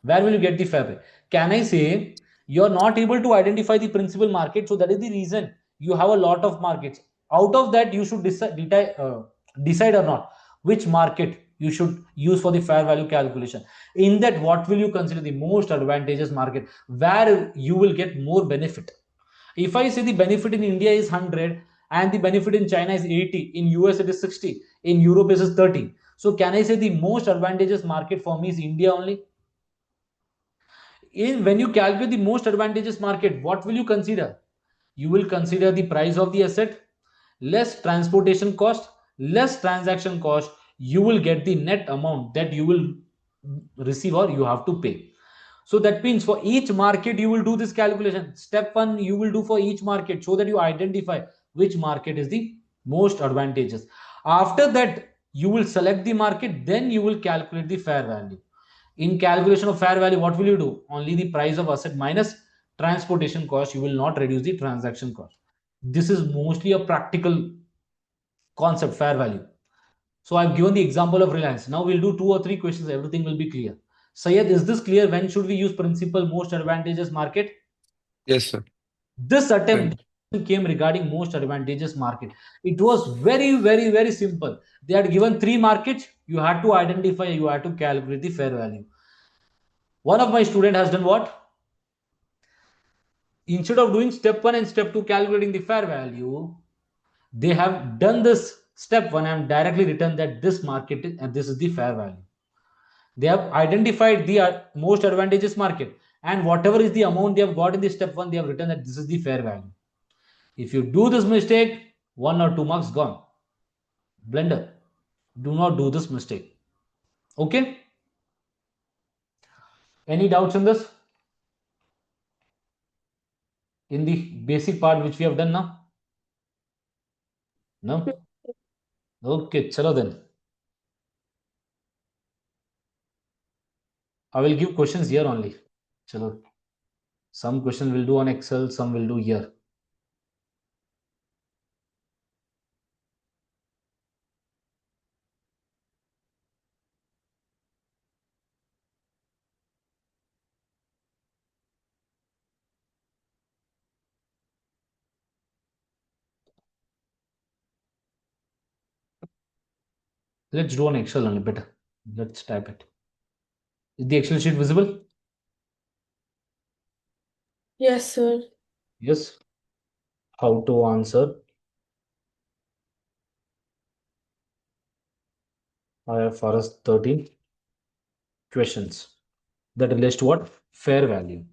Where will you get the fair? Can I say you're not able to identify the principal market? So that is the reason you have a lot of markets. Out of that, you should decide or not which market you should use for the fair value calculation. In that, what will you consider the most advantageous market where you will get more benefit? If I say the benefit in India is 100 and the benefit in China is 80, in US it is 60, in Europe it is 30. So can I say the most advantageous market for me is India only? When you calculate the most advantageous market, what will you consider? You will consider the price of the asset, less transportation cost, less transaction cost. You will get the net amount that you will receive or you have to pay. So that means for each market, you will do this calculation. Step one, you will do for each market so that you identify which market is the most advantageous. After that, you will select the market, then you will calculate the fair value. In calculation of fair value, what will you do? Only the price of asset minus transportation cost. You will not reduce the transaction cost. This is mostly a practical concept, fair value. So I've given the example of Reliance. Now we'll do 2 or 3 questions. Everything will be clear. Sayed, is this clear? When should we use principal most advantageous market? Yes, sir. This attempt Right. came regarding most advantageous market. It was very, very, very simple. They had given 3 markets. You had to identify, you had to calculate the fair value. One of my student has done what? Instead of doing step 1 and step 2 calculating the fair value, they have done this step 1 and directly written that this market is, and this is the fair value. They have identified the most advantageous market, and whatever is the amount they have got in the step 1, they have written that this is the fair value. If you do this mistake, 1 or 2 marks gone. Blender, do not do this mistake. Okay? Any doubts in this? In the basic part which we have done now? No? Okay, chalo then. I will give questions here only. Chalo. Some question will do on Excel, some will do here. Let's do on Excel only better. Let's type it. Is the Excel sheet visible? Yes, sir. Yes. How to answer? IFRS 13 questions that relates to what? Fair value.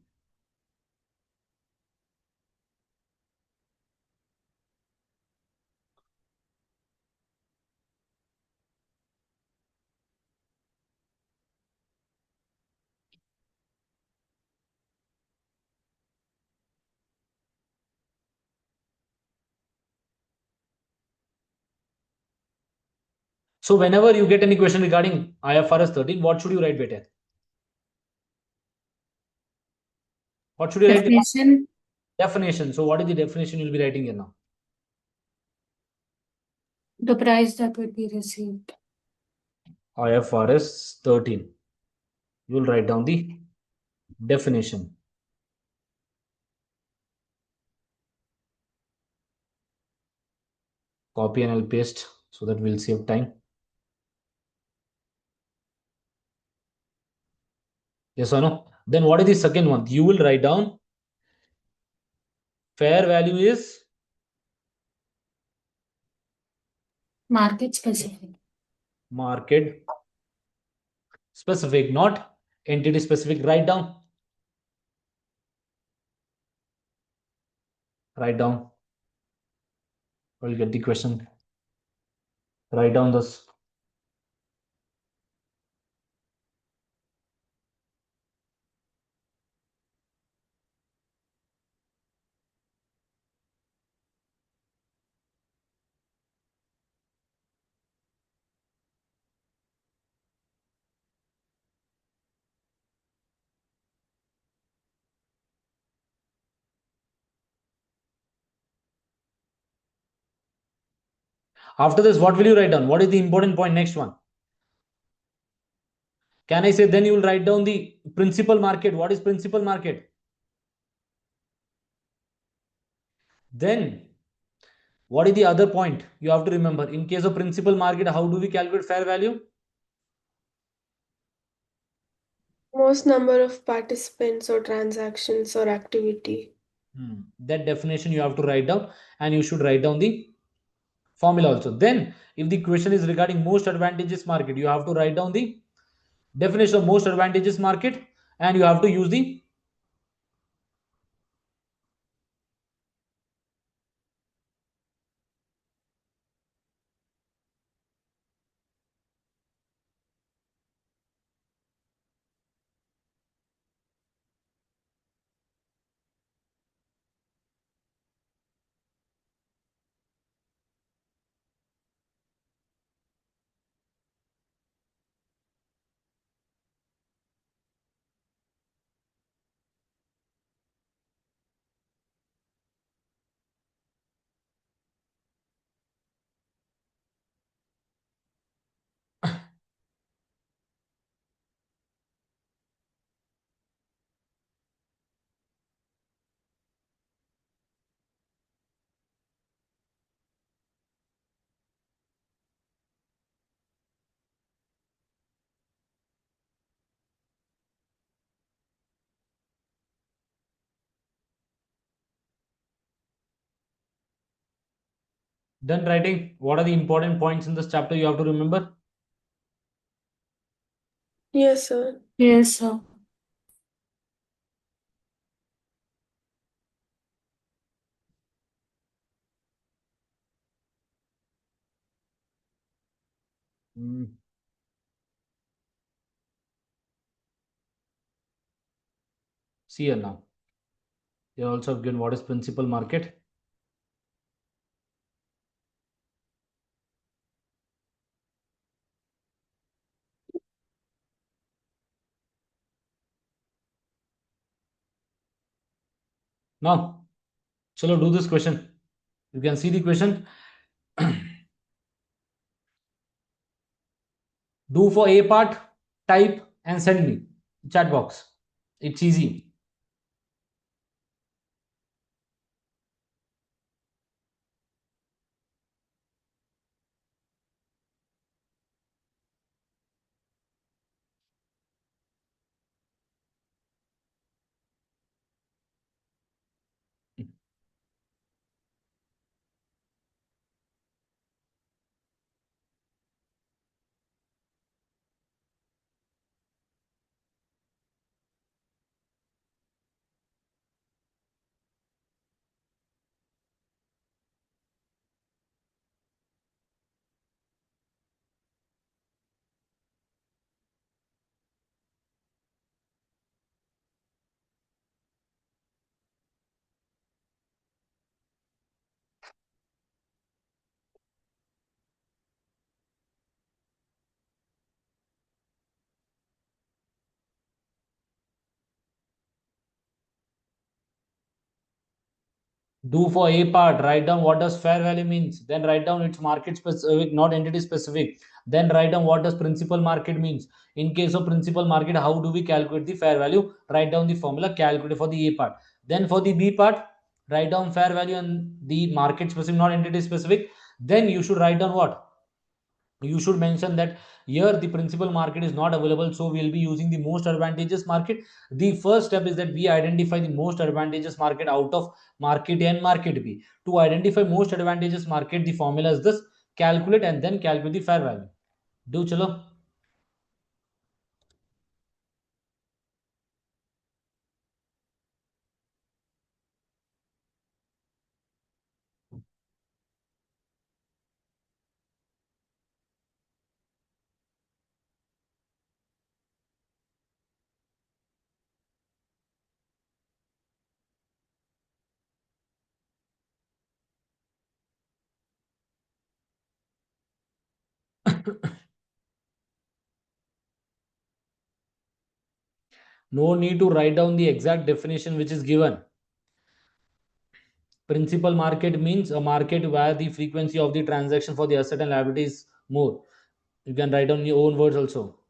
So whenever you get any question regarding IFRS 13, what should you write better? What should you write? Definition. Definition. So what is the definition you'll be writing here now? The price that would be received. IFRS 13. You'll write down the definition. Copy and I'll paste so that we'll save time. Yes or no? Then what is the second one? You will write down fair value is Market specific. market specific, not entity specific. Write down. Write down. We'll get the question. Write down this. After this, what will you write down? What is the important point? Next one. Can I say then you will write down the principal market? What is principal market? Then what is the other point you have to remember? In case of principal market, how do we calculate fair value? Most number of participants or transactions or activity. That definition you have to write down, and you should write down the formula also. Then if the question is regarding most advantageous market, you have to write down the definition of most advantageous market, and you have to use the Done writing? What are the important points in this chapter you have to remember? Yes, sir. Yes, sir. See here now. They also have given what is principal market. Now, chalo do this question. You can see the question. Do for A part, type and send me. Chat box. It's easy. Do for A part, write down what does fair value means. Then write down its market specific, not entity specific. Then write down what does principal market means. In case of principal market, how do we calculate the fair value? Write down the formula, calculate for the A part. Then for the B part, write down fair value and the market specific, not entity specific. Then you should write down what? You should mention that here the principal market is not available, so we'll be using the most advantageous market. The first step is that we identify the most advantageous market out of market A and market B. To identify most advantageous market, the formula is this: calculate and then calculate the fair value. Do chalo. No need to write down the exact definition which is given. Principal market means a market where the frequency of the transaction for the asset and liability is more. You can write down your own words also.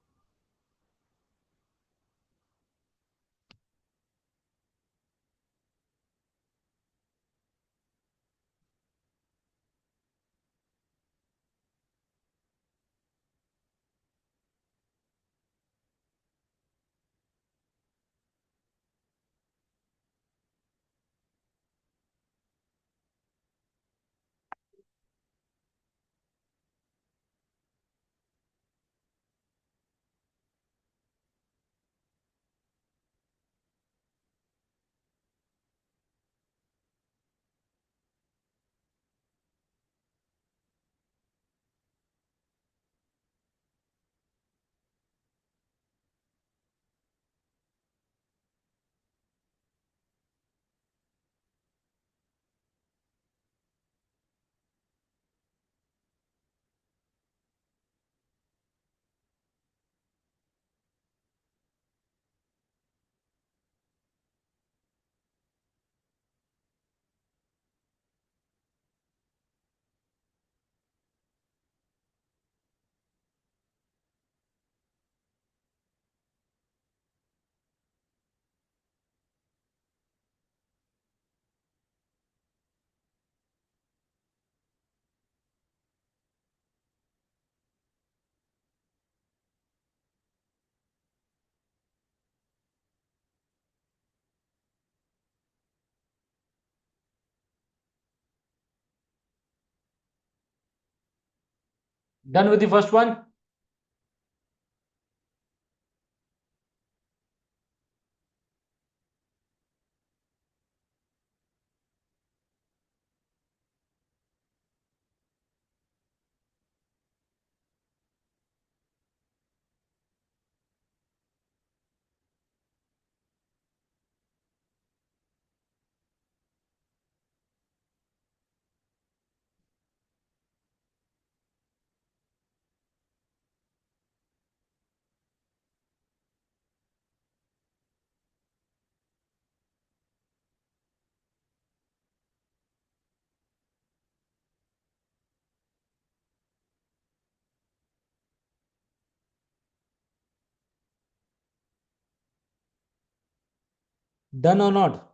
Done with the first one? Done or not?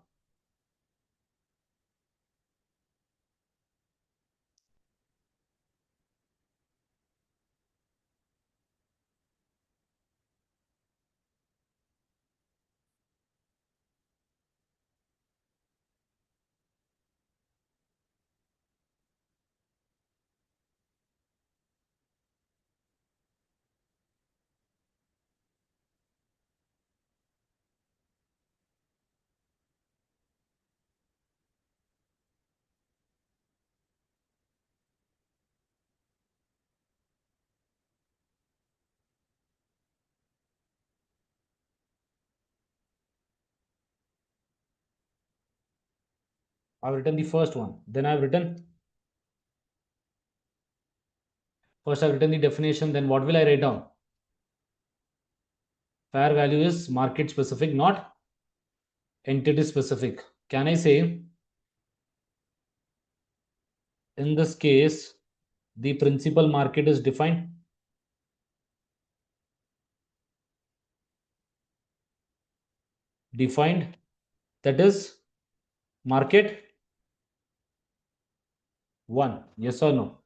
I've written the first one. Then I've written first I've written the definition. Then what will I write down? Fair value is market specific, not entity specific. Can I say in this case the principal market is defined? Defined, that is market 1. Yes or no?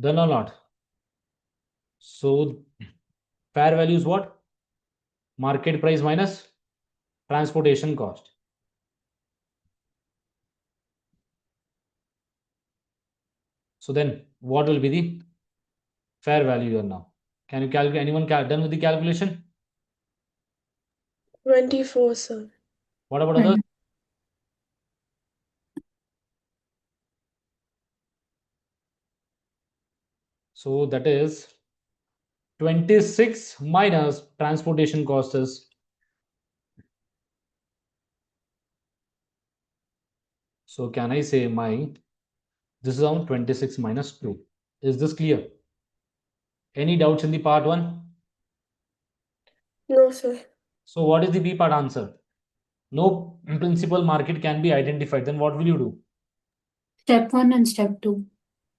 Done or not? So fair value is what? Market price minus transportation cost. So then what will be the fair value here now? Can you calculate? Anyone done with the calculation? 24, sir. What about others? So that is 26 minus transportation cost is. So can I say this is on 26 minus 2. Is this clear? Any doubts in the part 1? No, sir. So what is the B part answer? No principal market can be identified. Then what will you do? Step 1 and step 2.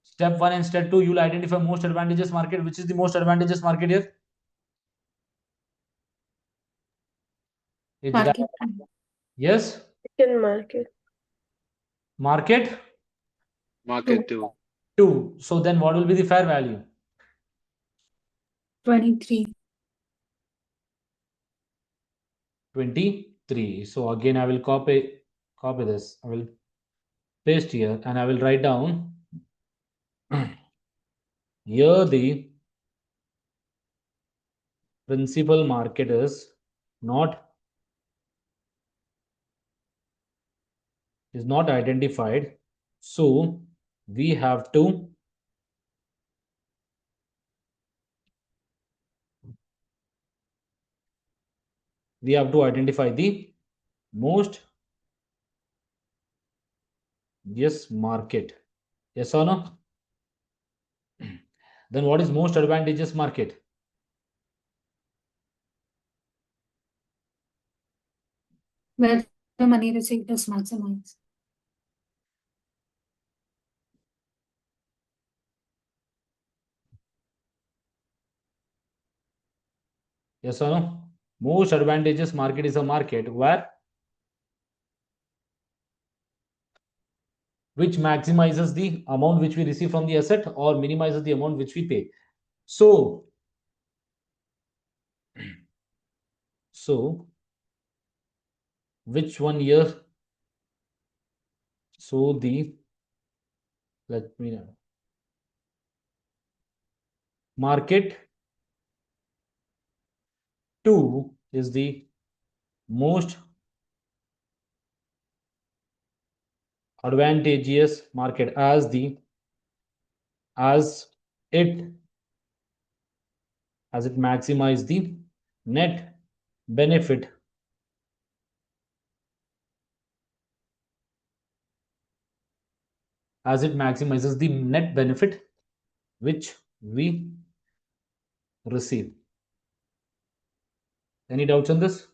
Step 1 and step 2, you will identify most advantageous market. Which is the most advantageous market here? It's that. Market. Yes? Second market. Market? Market 2. 2. So then what will be the fair value? 23. 23. So again I will copy this. I will paste here and I will write down here the principal market is not identified. So we have to identify the most market. Yes or no? Then what is most advantageous market? Where the money received is maximized. Yes or no? Most advantageous market is a market where which maximizes the amount which we receive from the asset or minimizes the amount which we pay. So which one year? So let me know. Market 2 is the most advantageous market as it maximizes the net benefit which we receive. Any doubts on this?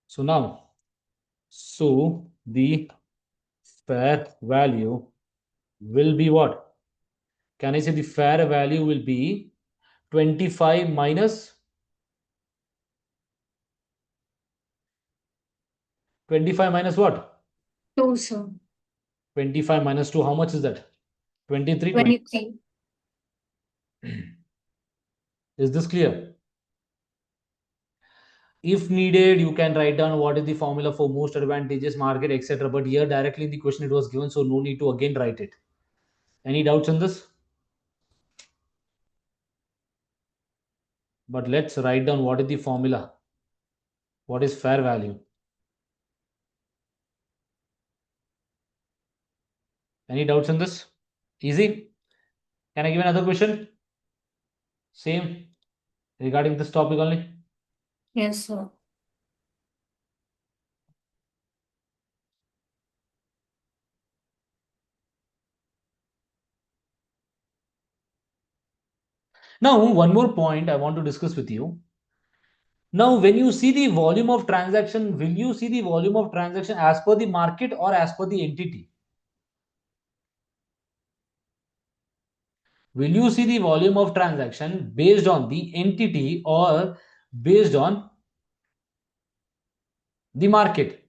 So now, the fair value will be what? Can I say the fair value will be 25 minus 25 minus what? 2, sir. 25 minus 2, how much is that? 23. 23. Is this clear? If needed, you can write down what is the formula for most advantageous market, etc. But here directly in the question it was given, so no need to again write it. Any doubts on this? But let's write down what is the formula. What is fair value? Any doubts on this? Easy. Can I give another question? Same regarding this topic only. Yes, sir. Now, one more point I want to discuss with you. Now, when you see the volume of transaction, will you see the volume of transaction as per the market or as per the entity? Will you see the volume of transaction based on the entity or based on the market?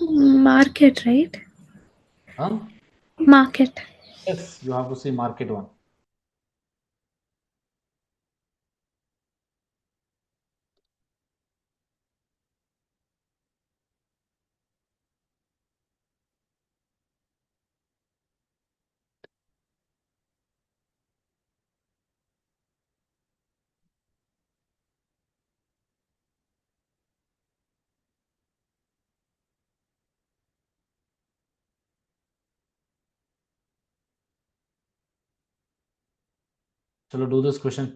Market, right? Huh? Market. Yes, you have to say market one. Shall I do this question?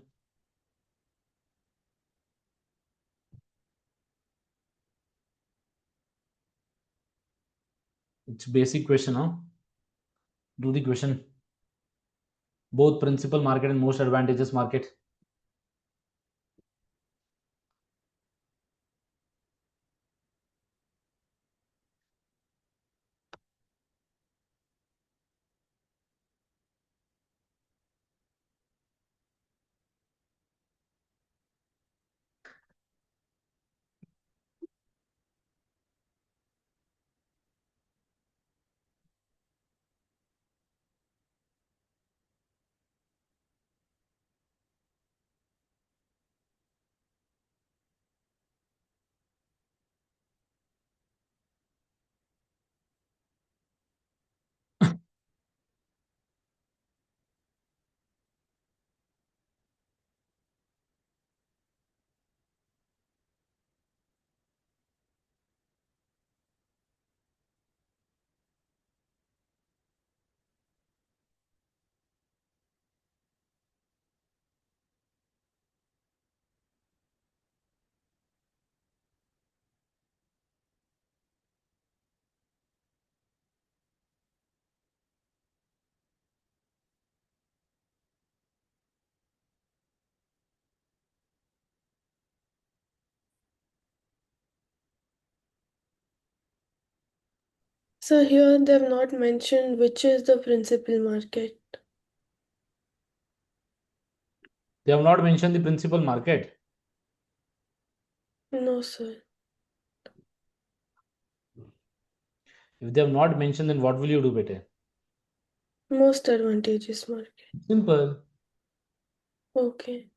It's basic question, huh? Do the question. Both principal market and most advantageous market. So here they have not mentioned which is the principal market. They have not mentioned the principal market. No, sir. If they have not mentioned, then what will you do, bete? Most advantageous market. Simple. Okay.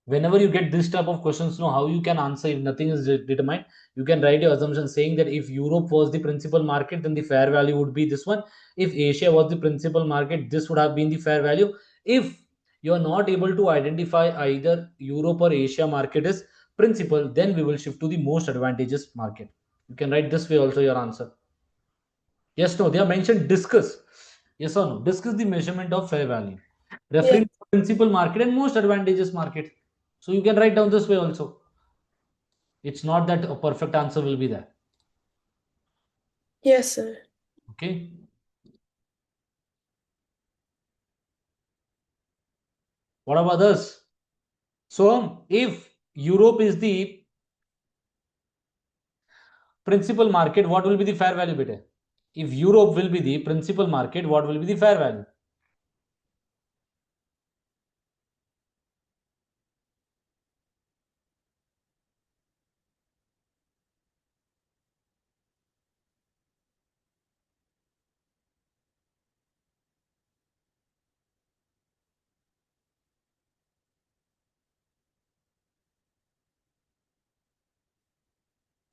Whenever you get this type of questions, know how you can answer. If nothing is determined, you can write your assumption saying that if Europe was the principal market, then the fair value would be this one. If Asia was the principal market, this would have been the fair value. If you are not able to identify either Europe or Asia market is principal, then we will shift to the most advantageous market. You can write this way also your answer. Yes, no, they have mentioned discuss. Yes or no? Discuss the measurement of fair value. Referring to principal market and most advantageous market. So you can write down this way also. It's not that a perfect answer will be there. Yes, sir. Okay. What about this? So if Europe is the principal market, what will be the fair value, beta? If Europe will be the principal market, what will be the fair value?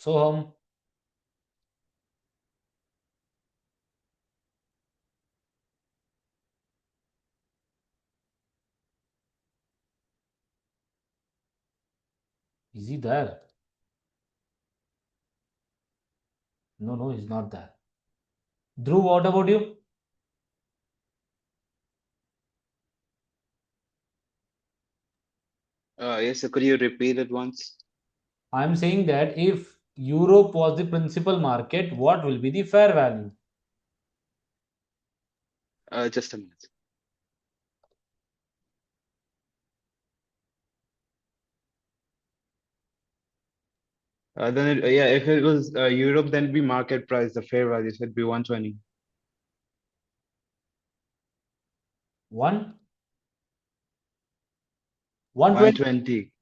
So is he there? No, he's not there. Dhruv, what about you? Yes, sir. Could you repeat it once? I am saying that if Europe was the principal market, what will be the fair value? Just a minute. Yeah, if it was Europe, then it'd be market price. The fair value should be 120. 120. 120.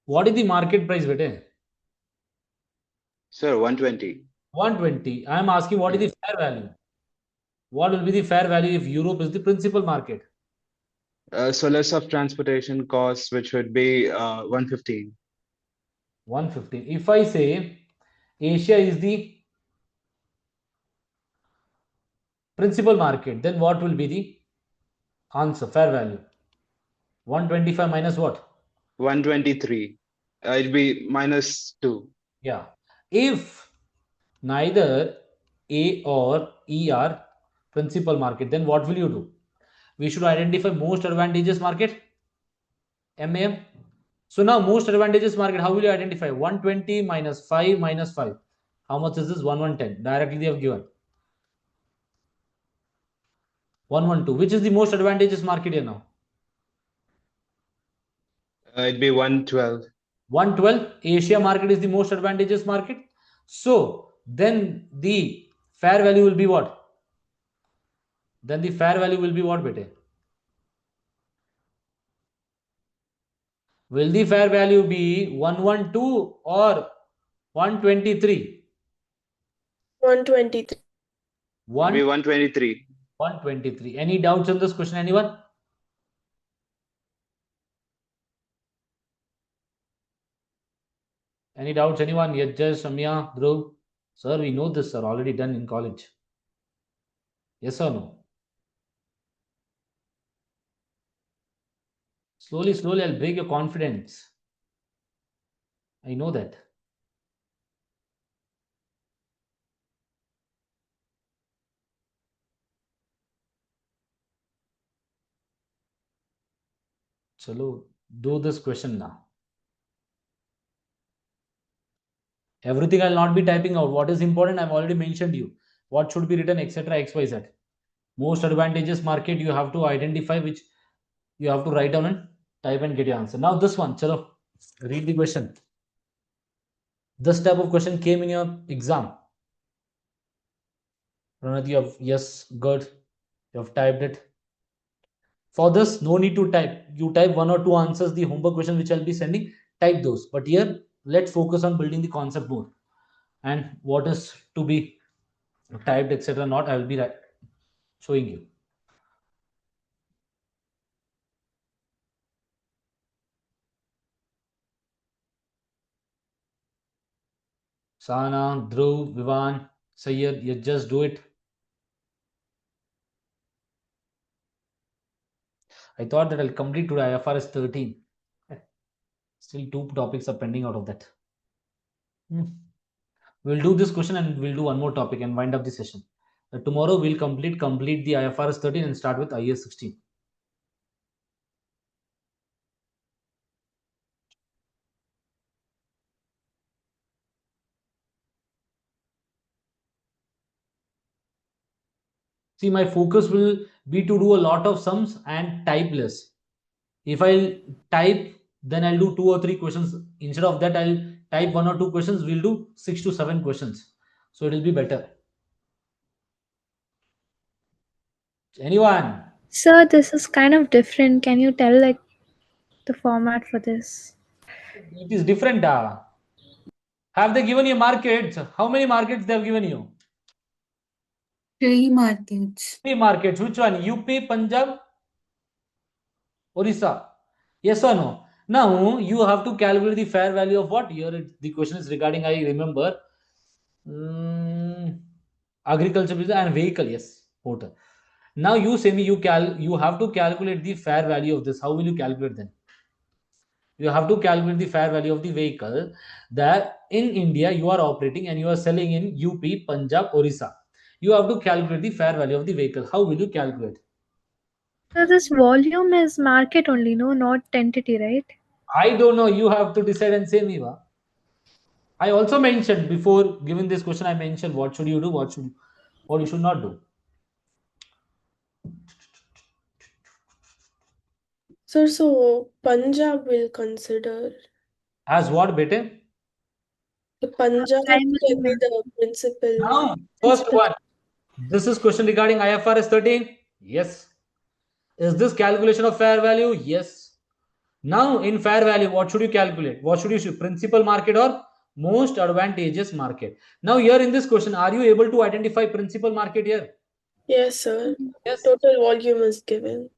What is the market price, bete? Sir, 120. 120. I am asking what is the fair value? What will be the fair value if Europe is the principal market? So less of transportation costs, which would be 115. 115. If I say Asia is the principal market, then what will be the answer, fair value? 125 minus what? 123. It'd be -2. Yeah. If neither A or E are principal market, then what will you do? We should identify most advantageous market, MAM. So now most advantageous market, how will you identify? 120 minus 5 minus 5. How much is this? 1110. Directly they have given. 112. Which is the most advantageous market here now? It'd be 112. 112. Asia market is the most advantageous market. So then the fair value will be what? Then the fair value will be what, bete? Will the fair value be 112 or 123? 123. It'd be 123. 123. Any doubts on this question, anyone? Any doubts, anyone? Yajjas, Samya, Dhruv? Sir, we know this, sir. Already done in college. Yes or no? Slowly, I'll break your confidence. I know that. Chalo, do this question now. Everything I'll not be typing out. What is important, I've already mentioned you. What should be written, etc. XYZ. Most advantageous market you have to identify, which you have to write down and type and get your answer. Now this one, chalo, read the question. This type of question came in your exam. Pranat, you have, yes, good. You have typed it. For this, no need to type. You type one or two answers, the homework question which I'll be sending, type those. But here, let's focus on building the concept more. And what is to be typed, etc. Not, I will be showing you. Sana, Dhruv, Vivan, Sayyid, you just do it. I thought that I'll complete today IFRS 13. Still two topics are pending out of that. We'll do this question and we'll do one more topic and wind up the session. Tomorrow we'll complete the IFRS 13 and start with IAS 16. See, my focus will be to do a lot of sums and type less. If I type, then I'll do 2 or 3 questions. Instead of that, I'll type 1 or 2 questions. We'll do 6 to 7 questions. So it will be better. Anyone? Sir, this is kind of different. Can you tell like the format for this? It is different. Have they given you markets? How many markets they have given you? 3 markets. 3 markets. Which one? UP, Punjab, Orissa. Yes or no? Now you have to calculate the fair value of what? Here the question is regarding, I remember, agriculture business and vehicle. Yes, motor. Now you say me you have to calculate the fair value of this. How will you calculate then? You have to calculate the fair value of the vehicle that in India you are operating and you are selling in UP, Punjab, Orissa. You have to calculate the fair value of the vehicle. How will you calculate? So this volume is market only, no, not entity, right? I don't know. You have to decide and say me. I also mentioned before giving this question, I mentioned what should you do, what you should not do. Sir, so Punjab will consider. As what, bete? The Punjab can be the principal. Now, first one. This is question regarding IFRS 13. Yes. Is this calculation of fair value? Yes. Now, in fair value, what should you calculate? What should you choose? Principal market or most advantageous market? Now, here in this question, are you able to identify principal market here? Yes, sir. Yes. Total volume is given.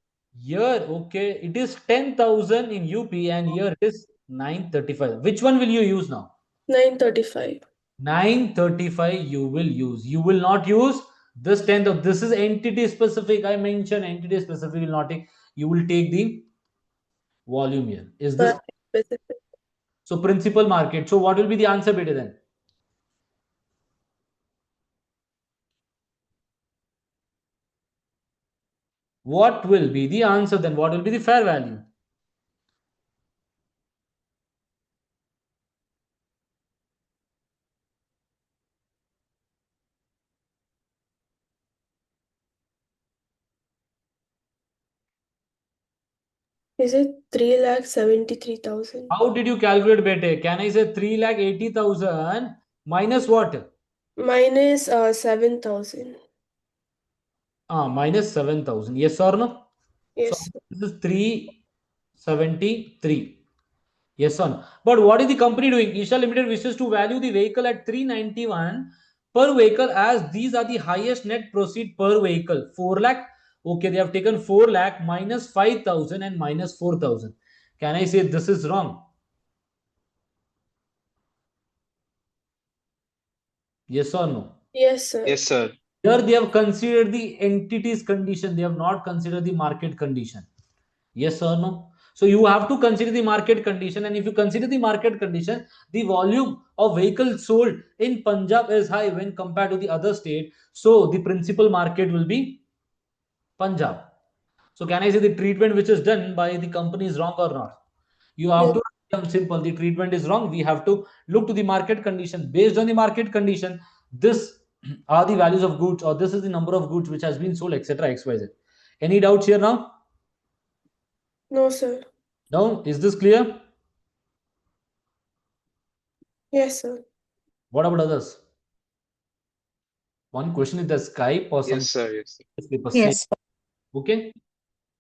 Here, okay, it is 10,000 in UP and here it is 935. Which one will you use now? 935. 935 you will use. You will not use this 10th. This is entity specific. I mentioned entity specific will not take. You will take the volume here. Is this specific? So principal market. So what will be the answer better then? What will be the answer then? What will be the fair value? Is it 3,73,000? How did you calculate, bete? Can I say 3,80,000 minus what? Minus 7,000. Minus 7,000. Yes or no? Yes. So this is 373. Yes or no? But what is the company doing? Isha Limited wishes to value the vehicle at 391 per vehicle, as these are the highest net proceed per vehicle. 4 lakh. Okay, they have taken 4 lakh minus 5,000 and minus 4,000. Can I say this is wrong? Yes or no? Yes, sir. Yes, sir. Here they have considered the entity's condition. They have not considered the market condition. Yes or no? So you have to consider the market condition, and if you consider the market condition, the volume of vehicles sold in Punjab is high when compared to the other state. So the principal market will be Punjab. So can I say the treatment which is done by the company is wrong or not? You have Yes. to become simple. The treatment is wrong. We have to look to the market condition. Based on the market condition, this are the values of goods, or this is the number of goods which has been sold, etc. XYZ. Any doubts here now? No, sir. Now, is this clear? Yes, sir. What about others? One question is the Skype or some Yes, sir. Yes, sir. paper same. Yes. Okay.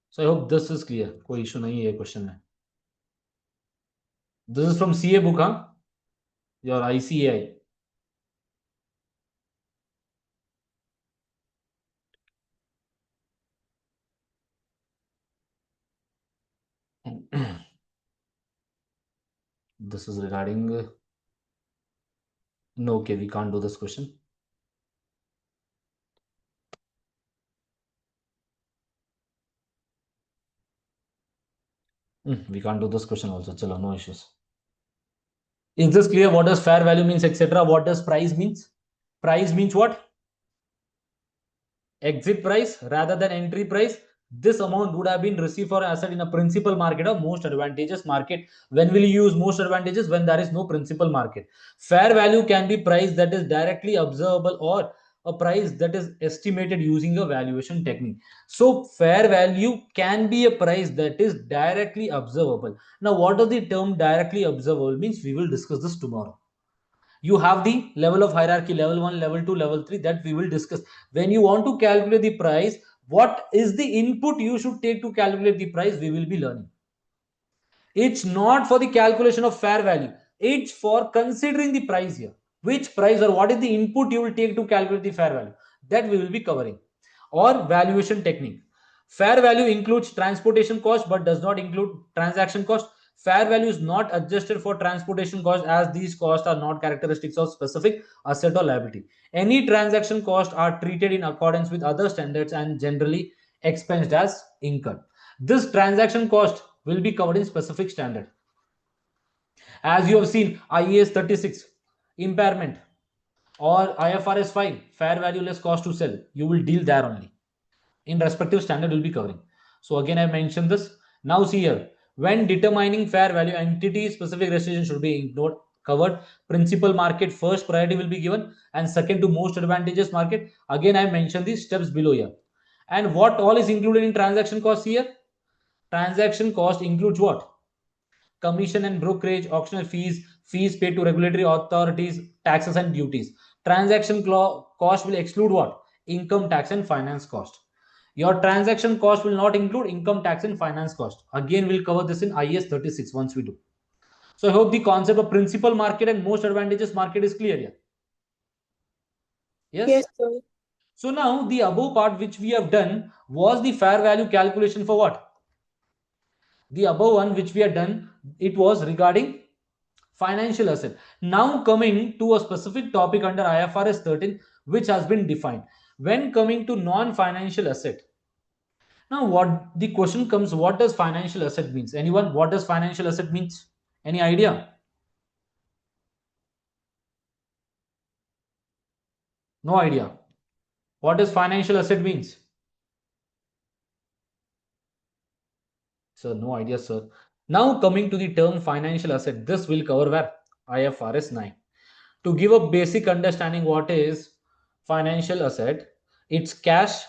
So I hope this is clear. कोई issue नहीं है question में. This is from CA book, huh? Your ICAI. This is regarding no, okay, we can't do this question. We can't do this question also. Chalo, no issues. Is this clear? What does fair value means, etc.? What does price means? Price means what? Exit price rather than entry price. This amount would have been received for asset in a principal market or most advantageous market. When will you use most advantageous? When there is no principal market. Fair value can be price that is directly observable or a price that is estimated using a valuation technique. So fair value can be a price that is directly observable. Now, what does the term directly observable means? We will discuss this tomorrow. You have the level of hierarchy, level 1, level 2, level 3, that we will discuss. When you want to calculate the price, what is the input you should take to calculate the price, we will be learning. It's not for the calculation of fair value, it's for considering the price here. Which price or what is the input you will take to calculate the fair value, that we will be covering. Or valuation technique. Fair value includes transportation cost but does not include transaction cost. Fair value is not adjusted for transportation cost, as these costs are not characteristics of specific asset or liability. Any transaction costs are treated in accordance with other standards and generally expensed as income. This transaction cost will be covered in specific standard. As you have seen, IAS 36, impairment, or IFRS 5, fair value less cost to sell, you will deal there only. In respective standard will be covering. So again, I mentioned this. Now see here, when determining fair value, entity specific restriction should be ignored, covered. Principal market first priority will be given, and second to most advantageous market. Again, I mentioned these steps below here. And what all is included in transaction cost here? Transaction cost includes what? Commission and brokerage, auctioneer fees, fees paid to regulatory authorities, taxes and duties. Transaction cost will exclude what? Income tax and finance cost. Your transaction cost will not include income tax and finance cost. Again, we'll cover this in IAS 36 once we do. So I hope the concept of principal market and most advantageous market is clear here. Yes? Yes, sir. So now the above part which we have done was the fair value calculation for what? The above one which we have done, it was regarding financial asset. Now coming to a specific topic under IFRS 13 which has been defined. When coming to non-financial asset. Now what the question comes, what does financial asset means? Anyone? What does financial asset means? Any idea? No idea. What does financial asset means? Sir, no idea, sir. Now coming to the term financial asset, this will cover where? IFRS 9. To give a basic understanding what is financial asset, it's cash,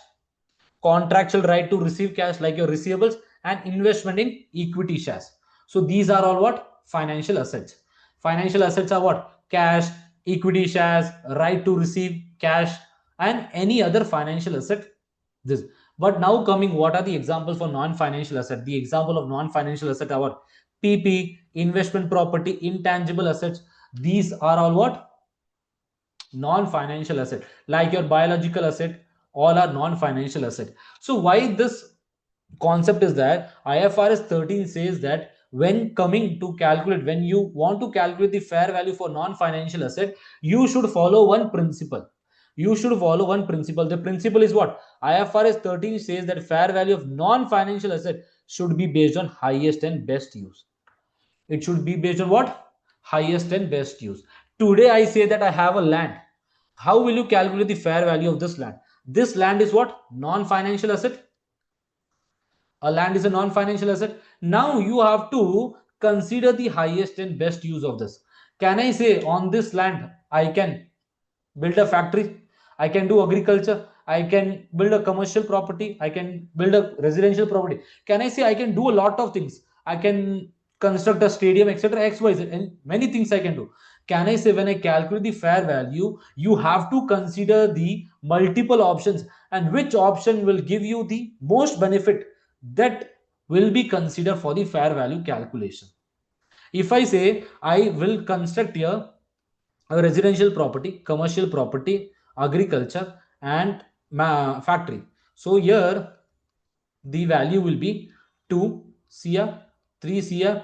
contractual right to receive cash like your receivables, and investment in equity shares. So these are all what? Financial assets. Financial assets are what? Cash, equity shares, right to receive cash, and any other financial asset. This. But now coming, what are the examples for non-financial asset? The example of non-financial asset are what? PP, investment property, intangible assets. These are all what? Non-financial asset. Like your biological asset, all are non-financial asset. So why this concept is that IFRS 13 says that when coming to calculate, when you want to calculate the fair value for non-financial asset, you should follow one principle. You should follow one principle. The principle is what? IFRS 13 says that fair value of non-financial asset should be based on highest and best use. It should be based on what? Highest and best use. Today I say that I have a land. How will you calculate the fair value of this land? This land is what? Non-financial asset. A land is a non-financial asset. Now you have to consider the highest and best use of this. Can I say on this land I can build a factory, I can do agriculture, I can build a commercial property, I can build a residential property? Can I say I can do a lot of things? I can construct a stadium, etc., xyz, and many things I can do. Can I say when I calculate the fair value, you have to consider the multiple options, and which option will give you the most benefit, that will be considered for the fair value calculation. If I say I will construct here a residential property, commercial property, agriculture, and factory. So here the value will be 2 CR, 3 CR,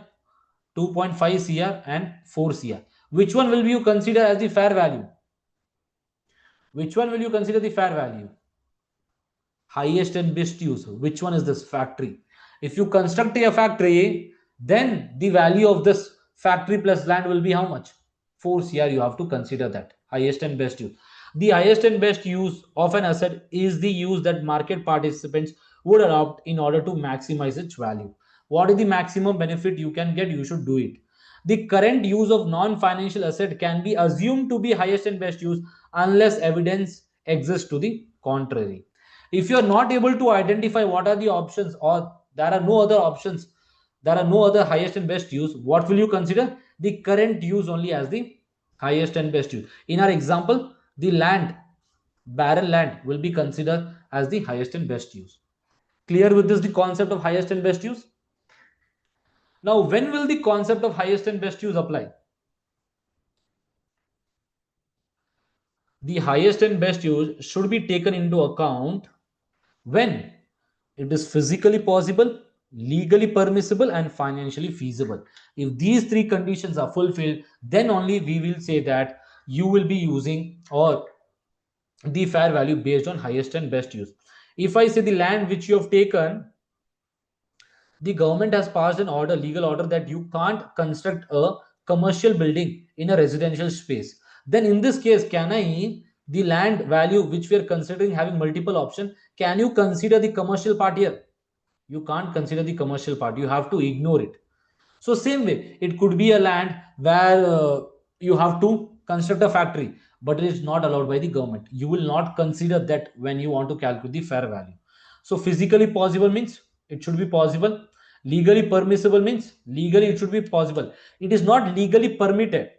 2.5 CR, and 4 CR. Which one will you consider as the fair value? Which one will you consider the fair value? Highest and best use. Which one is this? Factory. If you construct a factory, then the value of this factory plus land will be how much? 4 CR. You have to consider that. Highest and best use. The highest and best use of an asset is the use that market participants would adopt in order to maximize its value. What is the maximum benefit you can get? You should do it. The current use of non-financial asset can be assumed to be highest and best use unless evidence exists to the contrary. If you are not able to identify what are the options, or there are no other options, there are no other highest and best use, what will you consider? The current use only as the highest and best use. In our example, the land, barren land, will be considered as the highest and best use. Clear with this, the concept of highest and best use? Now, when will the concept of highest and best use apply? The highest and best use should be taken into account when it is physically possible, legally permissible, and financially feasible. If these three conditions are fulfilled, then only we will say that you will be using or the fair value based on highest and best use. If I say the land which you have taken, the government has passed an order, legal order, that you can't construct a commercial building in a residential space. Then in this case, can I, the land value which we are considering having multiple option, can you consider the commercial part here? You can't consider the commercial part, you have to ignore it. So same way, it could be a land where you have to construct a factory, but it is not allowed by the government. You will not consider that when you want to calculate the fair value. So physically possible means it should be possible. Legally permissible means legally it should be possible. It is not legally permitted.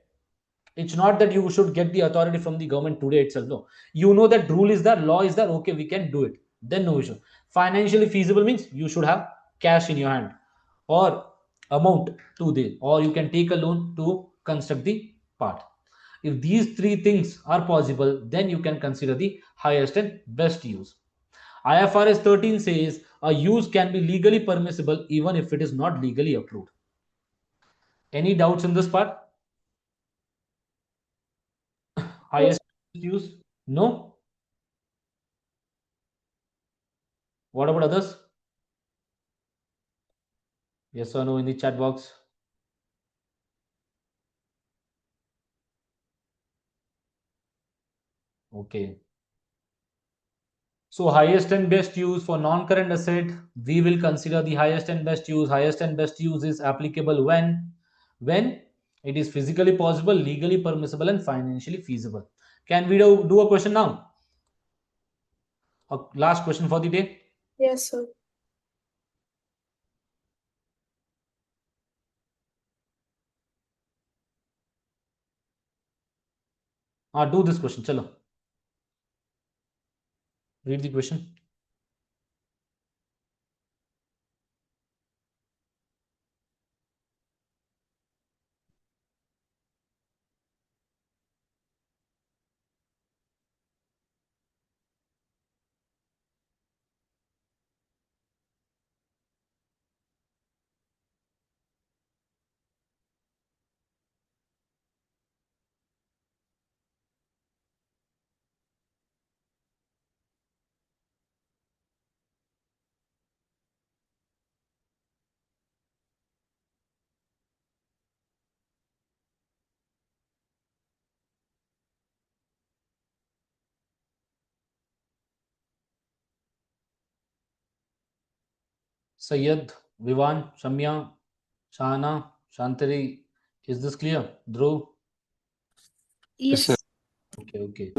It's not that you should get the authority from the government today itself. No, you know that rule is there, law is there, okay, we can do it, then no issue. Financially feasible means you should have cash in your hand or amount to the, or you can take a loan to construct the part. If these three things are possible, then you can consider the highest and best use. IFRS 13 says a use can be legally permissible even if it is not legally approved. Any doubts in this part? Highest use? No? What about others? Yes or no in the chat box? Okay. So highest and best use for non-current asset, we will consider the highest and best use. Highest and best use is applicable when it is physically possible, legally permissible, and financially feasible. Can we do a question now? A last question for the day. Yes, sir. Do this question. Chalo. Read the question. Sayyid, Vivan, Shamya, Shahana, Shantari. Is this clear? Dhruv? Yes, sir. Yes. Okay, okay.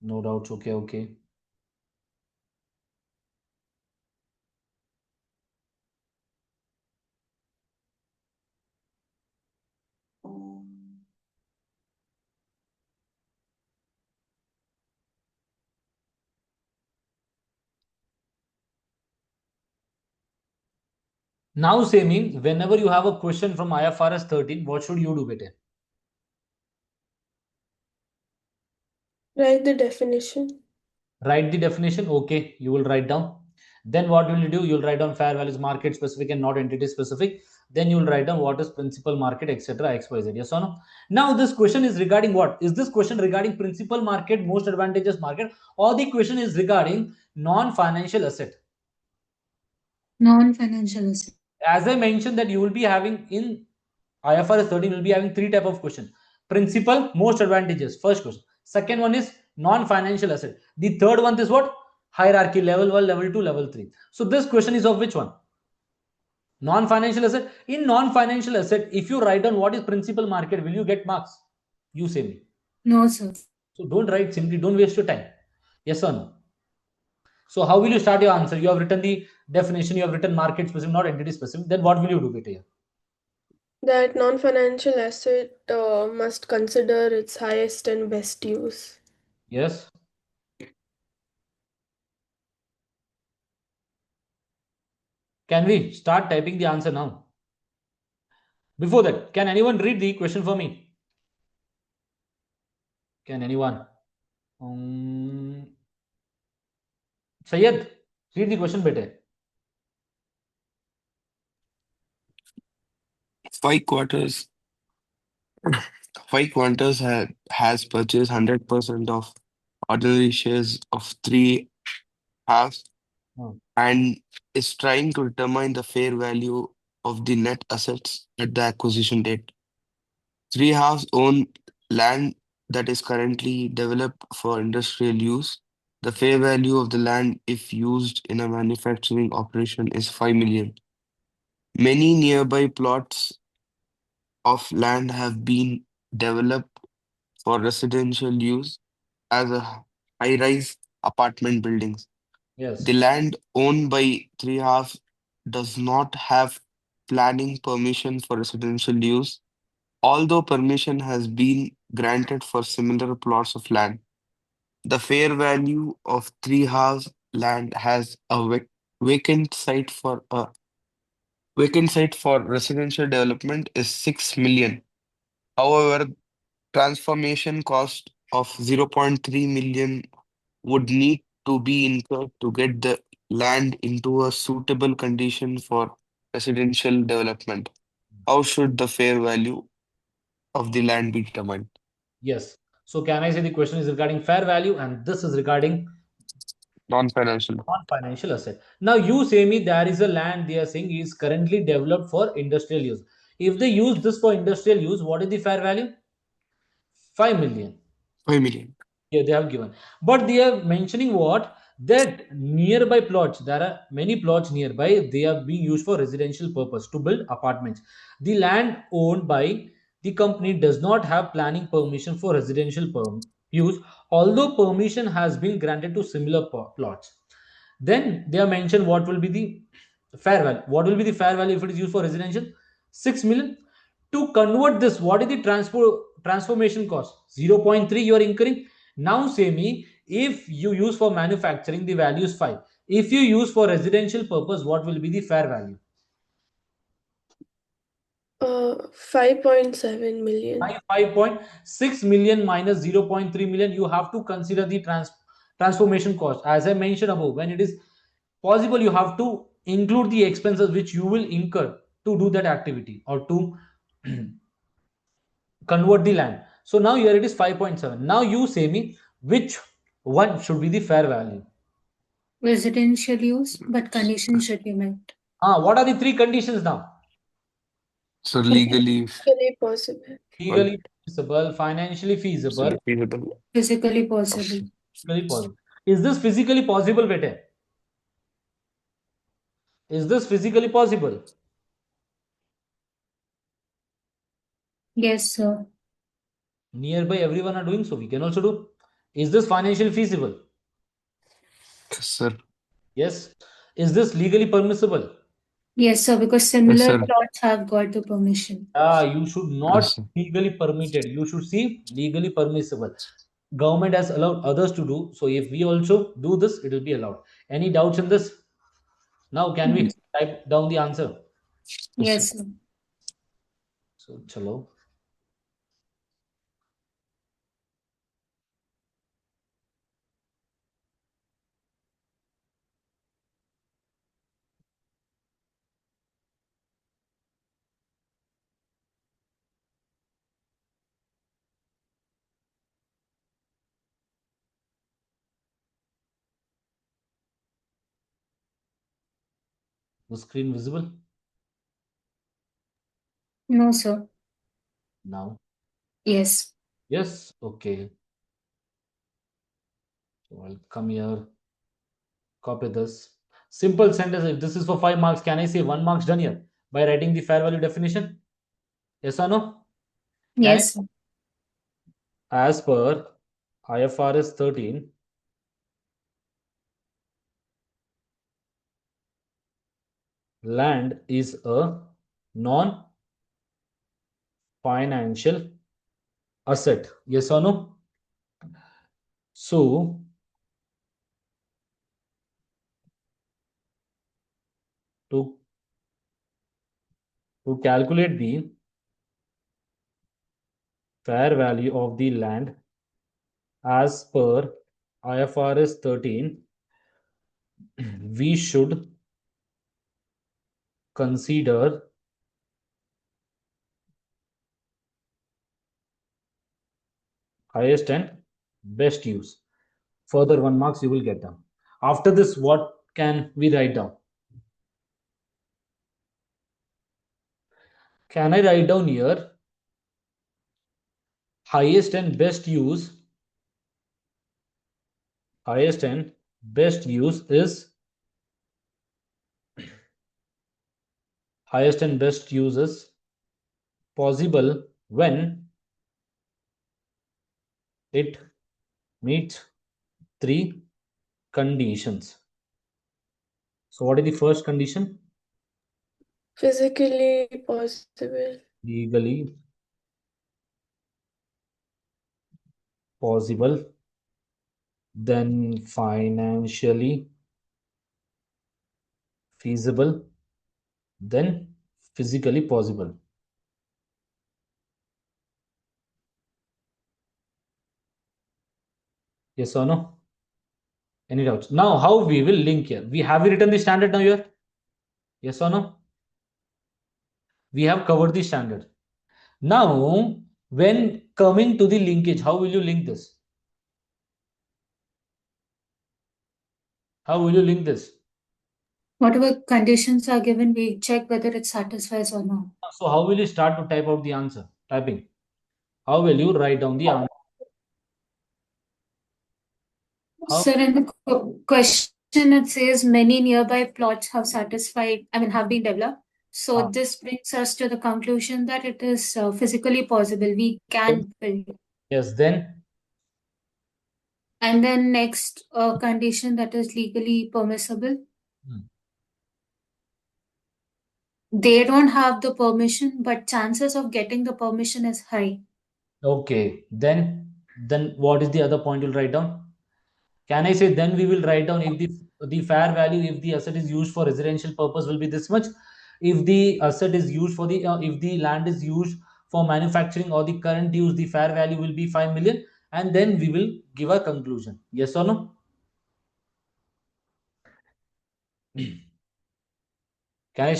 No doubts. Okay, okay. Now, Semi, whenever you have a question from IFRS 13, what should you do, bete? Write the definition. Write the definition. Okay, you will write down. Then what will you do? You'll write down fair values market specific and not entity specific. Then you'll write down what is principal market, etc. XYZ. Yes or no? Now this question is regarding what? Is this question regarding principal market, most advantageous market, or the question is regarding non-financial asset? Non-financial asset. As I mentioned that you will be having in IFRS 13 will be having three type of question. Principal, most advantageous, first question. Second one is non-financial asset. The third one is what? Hierarchy, level 1, level 2, level 3. So this question is of which one? Non-financial asset. In non-financial asset, if you write down what is principal market, will you get marks? You say me. No, sir. So don't write simply, don't waste your time. Yes or no? So how will you start your answer? You have written the definition, you have written market specific, not entity specific. Then what will you do, beta? That non-financial asset must consider its highest and best use. Yes. Can we start typing the answer now? Before that, can anyone read the question for me? Can anyone? Syed, read the question better. 5 quarters. 5 quarters has purchased 100% of ordinary shares of 3 halves and is trying to determine the fair value of the net assets at the acquisition date. 3 halves own land that is currently developed for industrial use. The fair value of the land, if used in a manufacturing operation, is 5 million. Many nearby plots of land have been developed for residential use as a high-rise apartment buildings. Yes. The land owned by 3 halves does not have planning permission for residential use, although permission has been granted for similar plots of land. The fair value of 3 halves land has a vacant site for a vacant site for residential development is 6 million. However, transformation cost of 0.3 million would need to be incurred to get the land into a suitable condition for residential development. How should the fair value of the land be determined? Yes. So can I say the question is regarding fair value and this is regarding Non-financial. non-financial asset. Now you say me there is a land they are saying is currently developed for industrial use. If they use this for industrial use, what is the fair value? 5 million. 5 million. Yeah, they have given. But they are mentioning what? That nearby plots, there are many plots nearby, they are being used for residential purpose to build apartments. The land owned by the company does not have planning permission for residential use, although permission has been granted to similar plots. Then they are mentioned what will be the fair value. What will be the fair value if it is used for residential? 6 million. To convert this, what is the transformation cost? 0.3 you are incurring. Now say me, if you use for manufacturing, the value is 5. If you use for residential purpose, what will be the fair value? 5.7 million. 5.6 million minus 0.3 million. You have to consider the transformation cost. As I mentioned above, when it is possible, you have to include the expenses which you will incur to do that activity or to convert the land. So now here it is 5.7. Now you say me which one should be the fair value. Residential use, but conditions should be met. What are the three conditions now? So legally Legally possible. Legally permissible, financially feasible, feasible. Physically possible. physically possible. Is this physically possible, bete? Is this physically possible? Yes, sir. Nearby everyone are doing, so we can also do. Is this financially feasible? Yes, sir. Yes. Is this legally permissible? Yes, sir, because similar plots have got the permission. You should not legally permitted. You should see legally permissible. Government has allowed others to do. So if we also do this, it will be allowed. Any doubts in this? Now can we type down the answer? Yes, sir. So chalo. The screen visible? No, sir. Now? Yes. Yes? Okay. So I'll come here, copy this. Simple sentence. If this is for 5 marks, can I say 1 marks done here by writing the fair value definition? Yes or no? Yes, sir. As per IFRS 13, land is a non financial asset. Yes or no? So, to, to calculate the fair value of the land as per IFRS 13, we should consider highest and best use. Further 1 marks you will get down. After this, what can we write down? Can I write down here highest and best use? Highest and best use is highest and best use is possible when it meets 3 conditions. So what is the first condition? Physically possible. Legally possible, then financially feasible, then physically possible. Yes or no? Any doubts? Now, how we will link here? We have written the standard now here? Yes or no? We have covered the standard. Now, when coming to the linkage, how will you link this? How will you link this? Whatever conditions are given, we check whether it satisfies or not. So how will you start to type out the answer? Typing. How will you write down the answer? Sir, in the question it says many nearby plots have have been developed. So this brings us to the conclusion that it is physically possible. We can build. Yes, then? And then next condition that is legally permissible. They don't have the permission, but chances of getting the permission is high. Okay, then what is the other point you'll write down? Can I say then we will write down if the fair value if the asset is used for residential purpose will be this much, if the asset is used for the if the land is used for manufacturing or the current use the fair value will be 5 million, and then we will give a conclusion. Yes or no? Can I?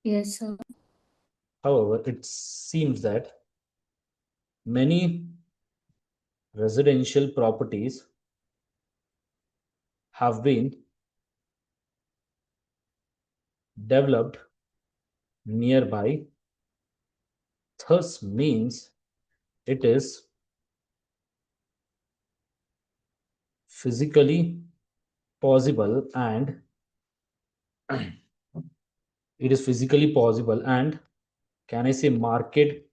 Yes, sir. However, it seems that many residential properties have been developed nearby Thus means it is physically possible and it is physically possible and can I say market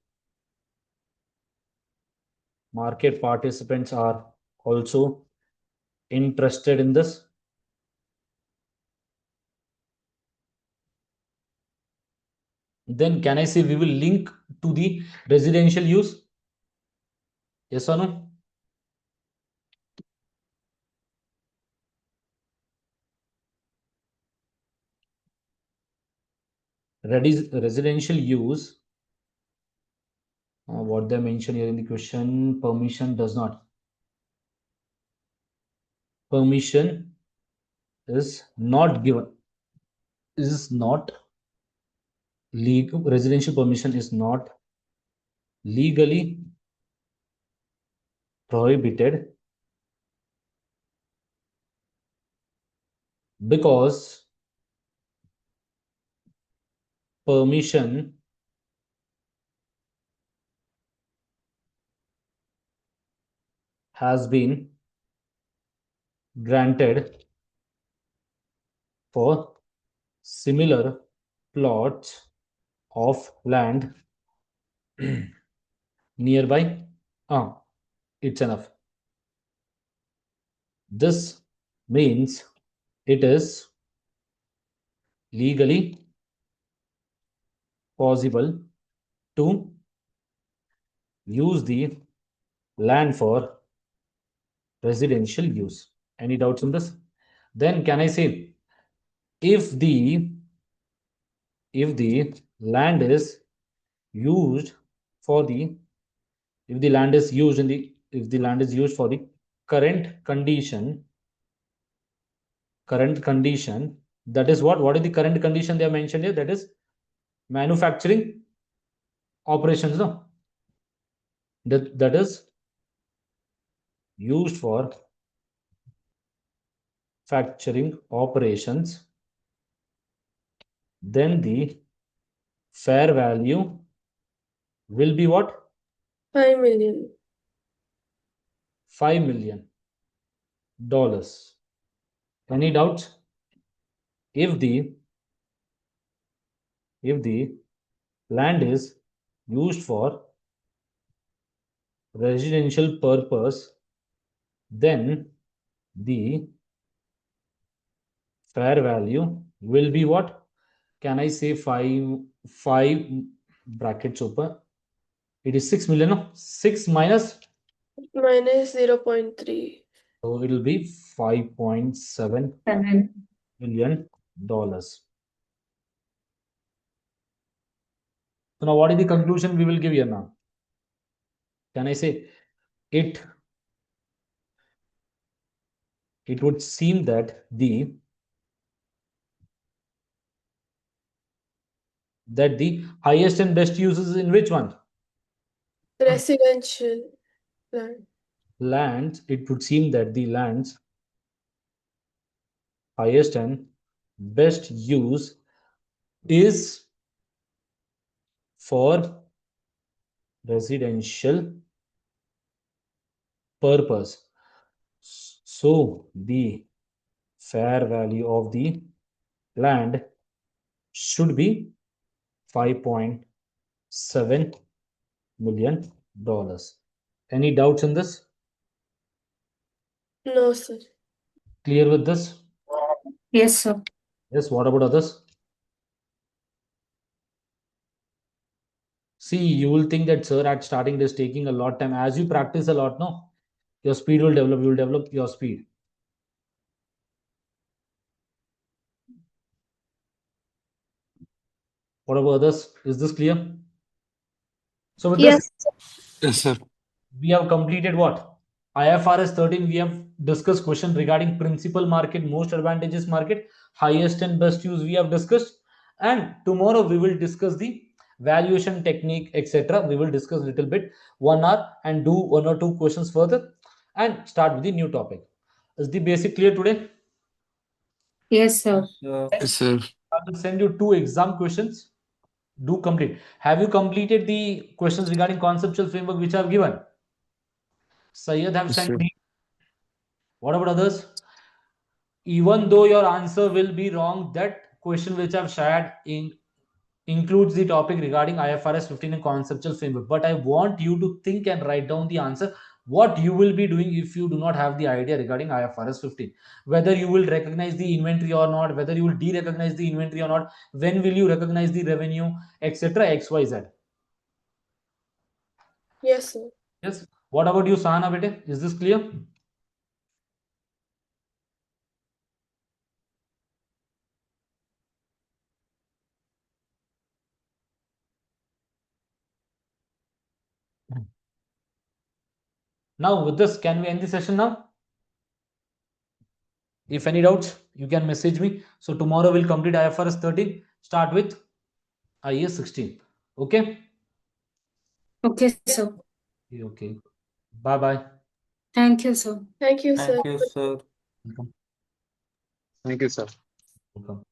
participants are also interested in this. Then can I say we will link to the residential use? Yes or no? Residential use, what they mention here in the question, permission does not. Permission is not given, is not legal. Residential permission is not legally prohibited because permission has been granted for similar plots of land nearby. It's enough. This means it is legally possible to use the land for residential use. Any doubts on this? Then can I say if the land is used for the if the land is used in the if the land is used for the current condition, that is what is the current condition they have mentioned here? That is manufacturing operations, no? That is used for manufacturing operations, then the fair value will be what? 5 million. $5 million. Any doubts? If the land is used for residential purpose, then the fair value will be what? Can I say 5 brackets open? It is 6 million, no? 6 minus Minus 0.3. so it will be $5.7 million. So now what is the conclusion we will give here now? Can I say it would seem that the highest and best uses in which one? Residential land. Lands, it would seem that the land's highest and best use is for residential purpose. So the fair value of the land should be $5.7 million. Any doubts in this? No, sir. Clear with this? Yes, sir. Yes, what about others? See, you will think that, sir, at starting it is taking a lot of time. As you practice a lot, no, your speed will develop. You will develop your speed. What about others? Is this clear? So with Yes. this, Yes, sir. we have completed what? IFRS 13, we have discussed question regarding principal market, most advantageous market, highest and best use we have discussed. And tomorrow we will discuss the valuation technique, etc. We will discuss a little bit 1 hour and do 1 or 2 questions further and start with the new topic. Is the basic clear today? Yes, sir. Yes, sir. I will send you 2 exam questions. Do complete. Have you completed the questions regarding conceptual framework which I have given? Sayyid have Yes, sent sir. me. What about others? Even though your answer will be wrong, that question which I've shared includes the topic regarding IFRS 15 and conceptual framework. But I want you to think and write down the answer. What you will be doing if you do not have the idea regarding IFRS 15? Whether you will recognize the inventory or not, whether you will de-recognize the inventory or not, when will you recognize the revenue, etc. XYZ. Yes, sir. Yes. What about you, Sahana bete? Is this clear? Now with this, can we end the session now? If any doubts, you can message me. So tomorrow we'll complete IFRS 13, start with IAS 16. Okay? Okay, sir. Okay. Bye bye. Thank you, sir. Thank you, sir. Thank you, sir. Welcome. Thank you, sir. Welcome.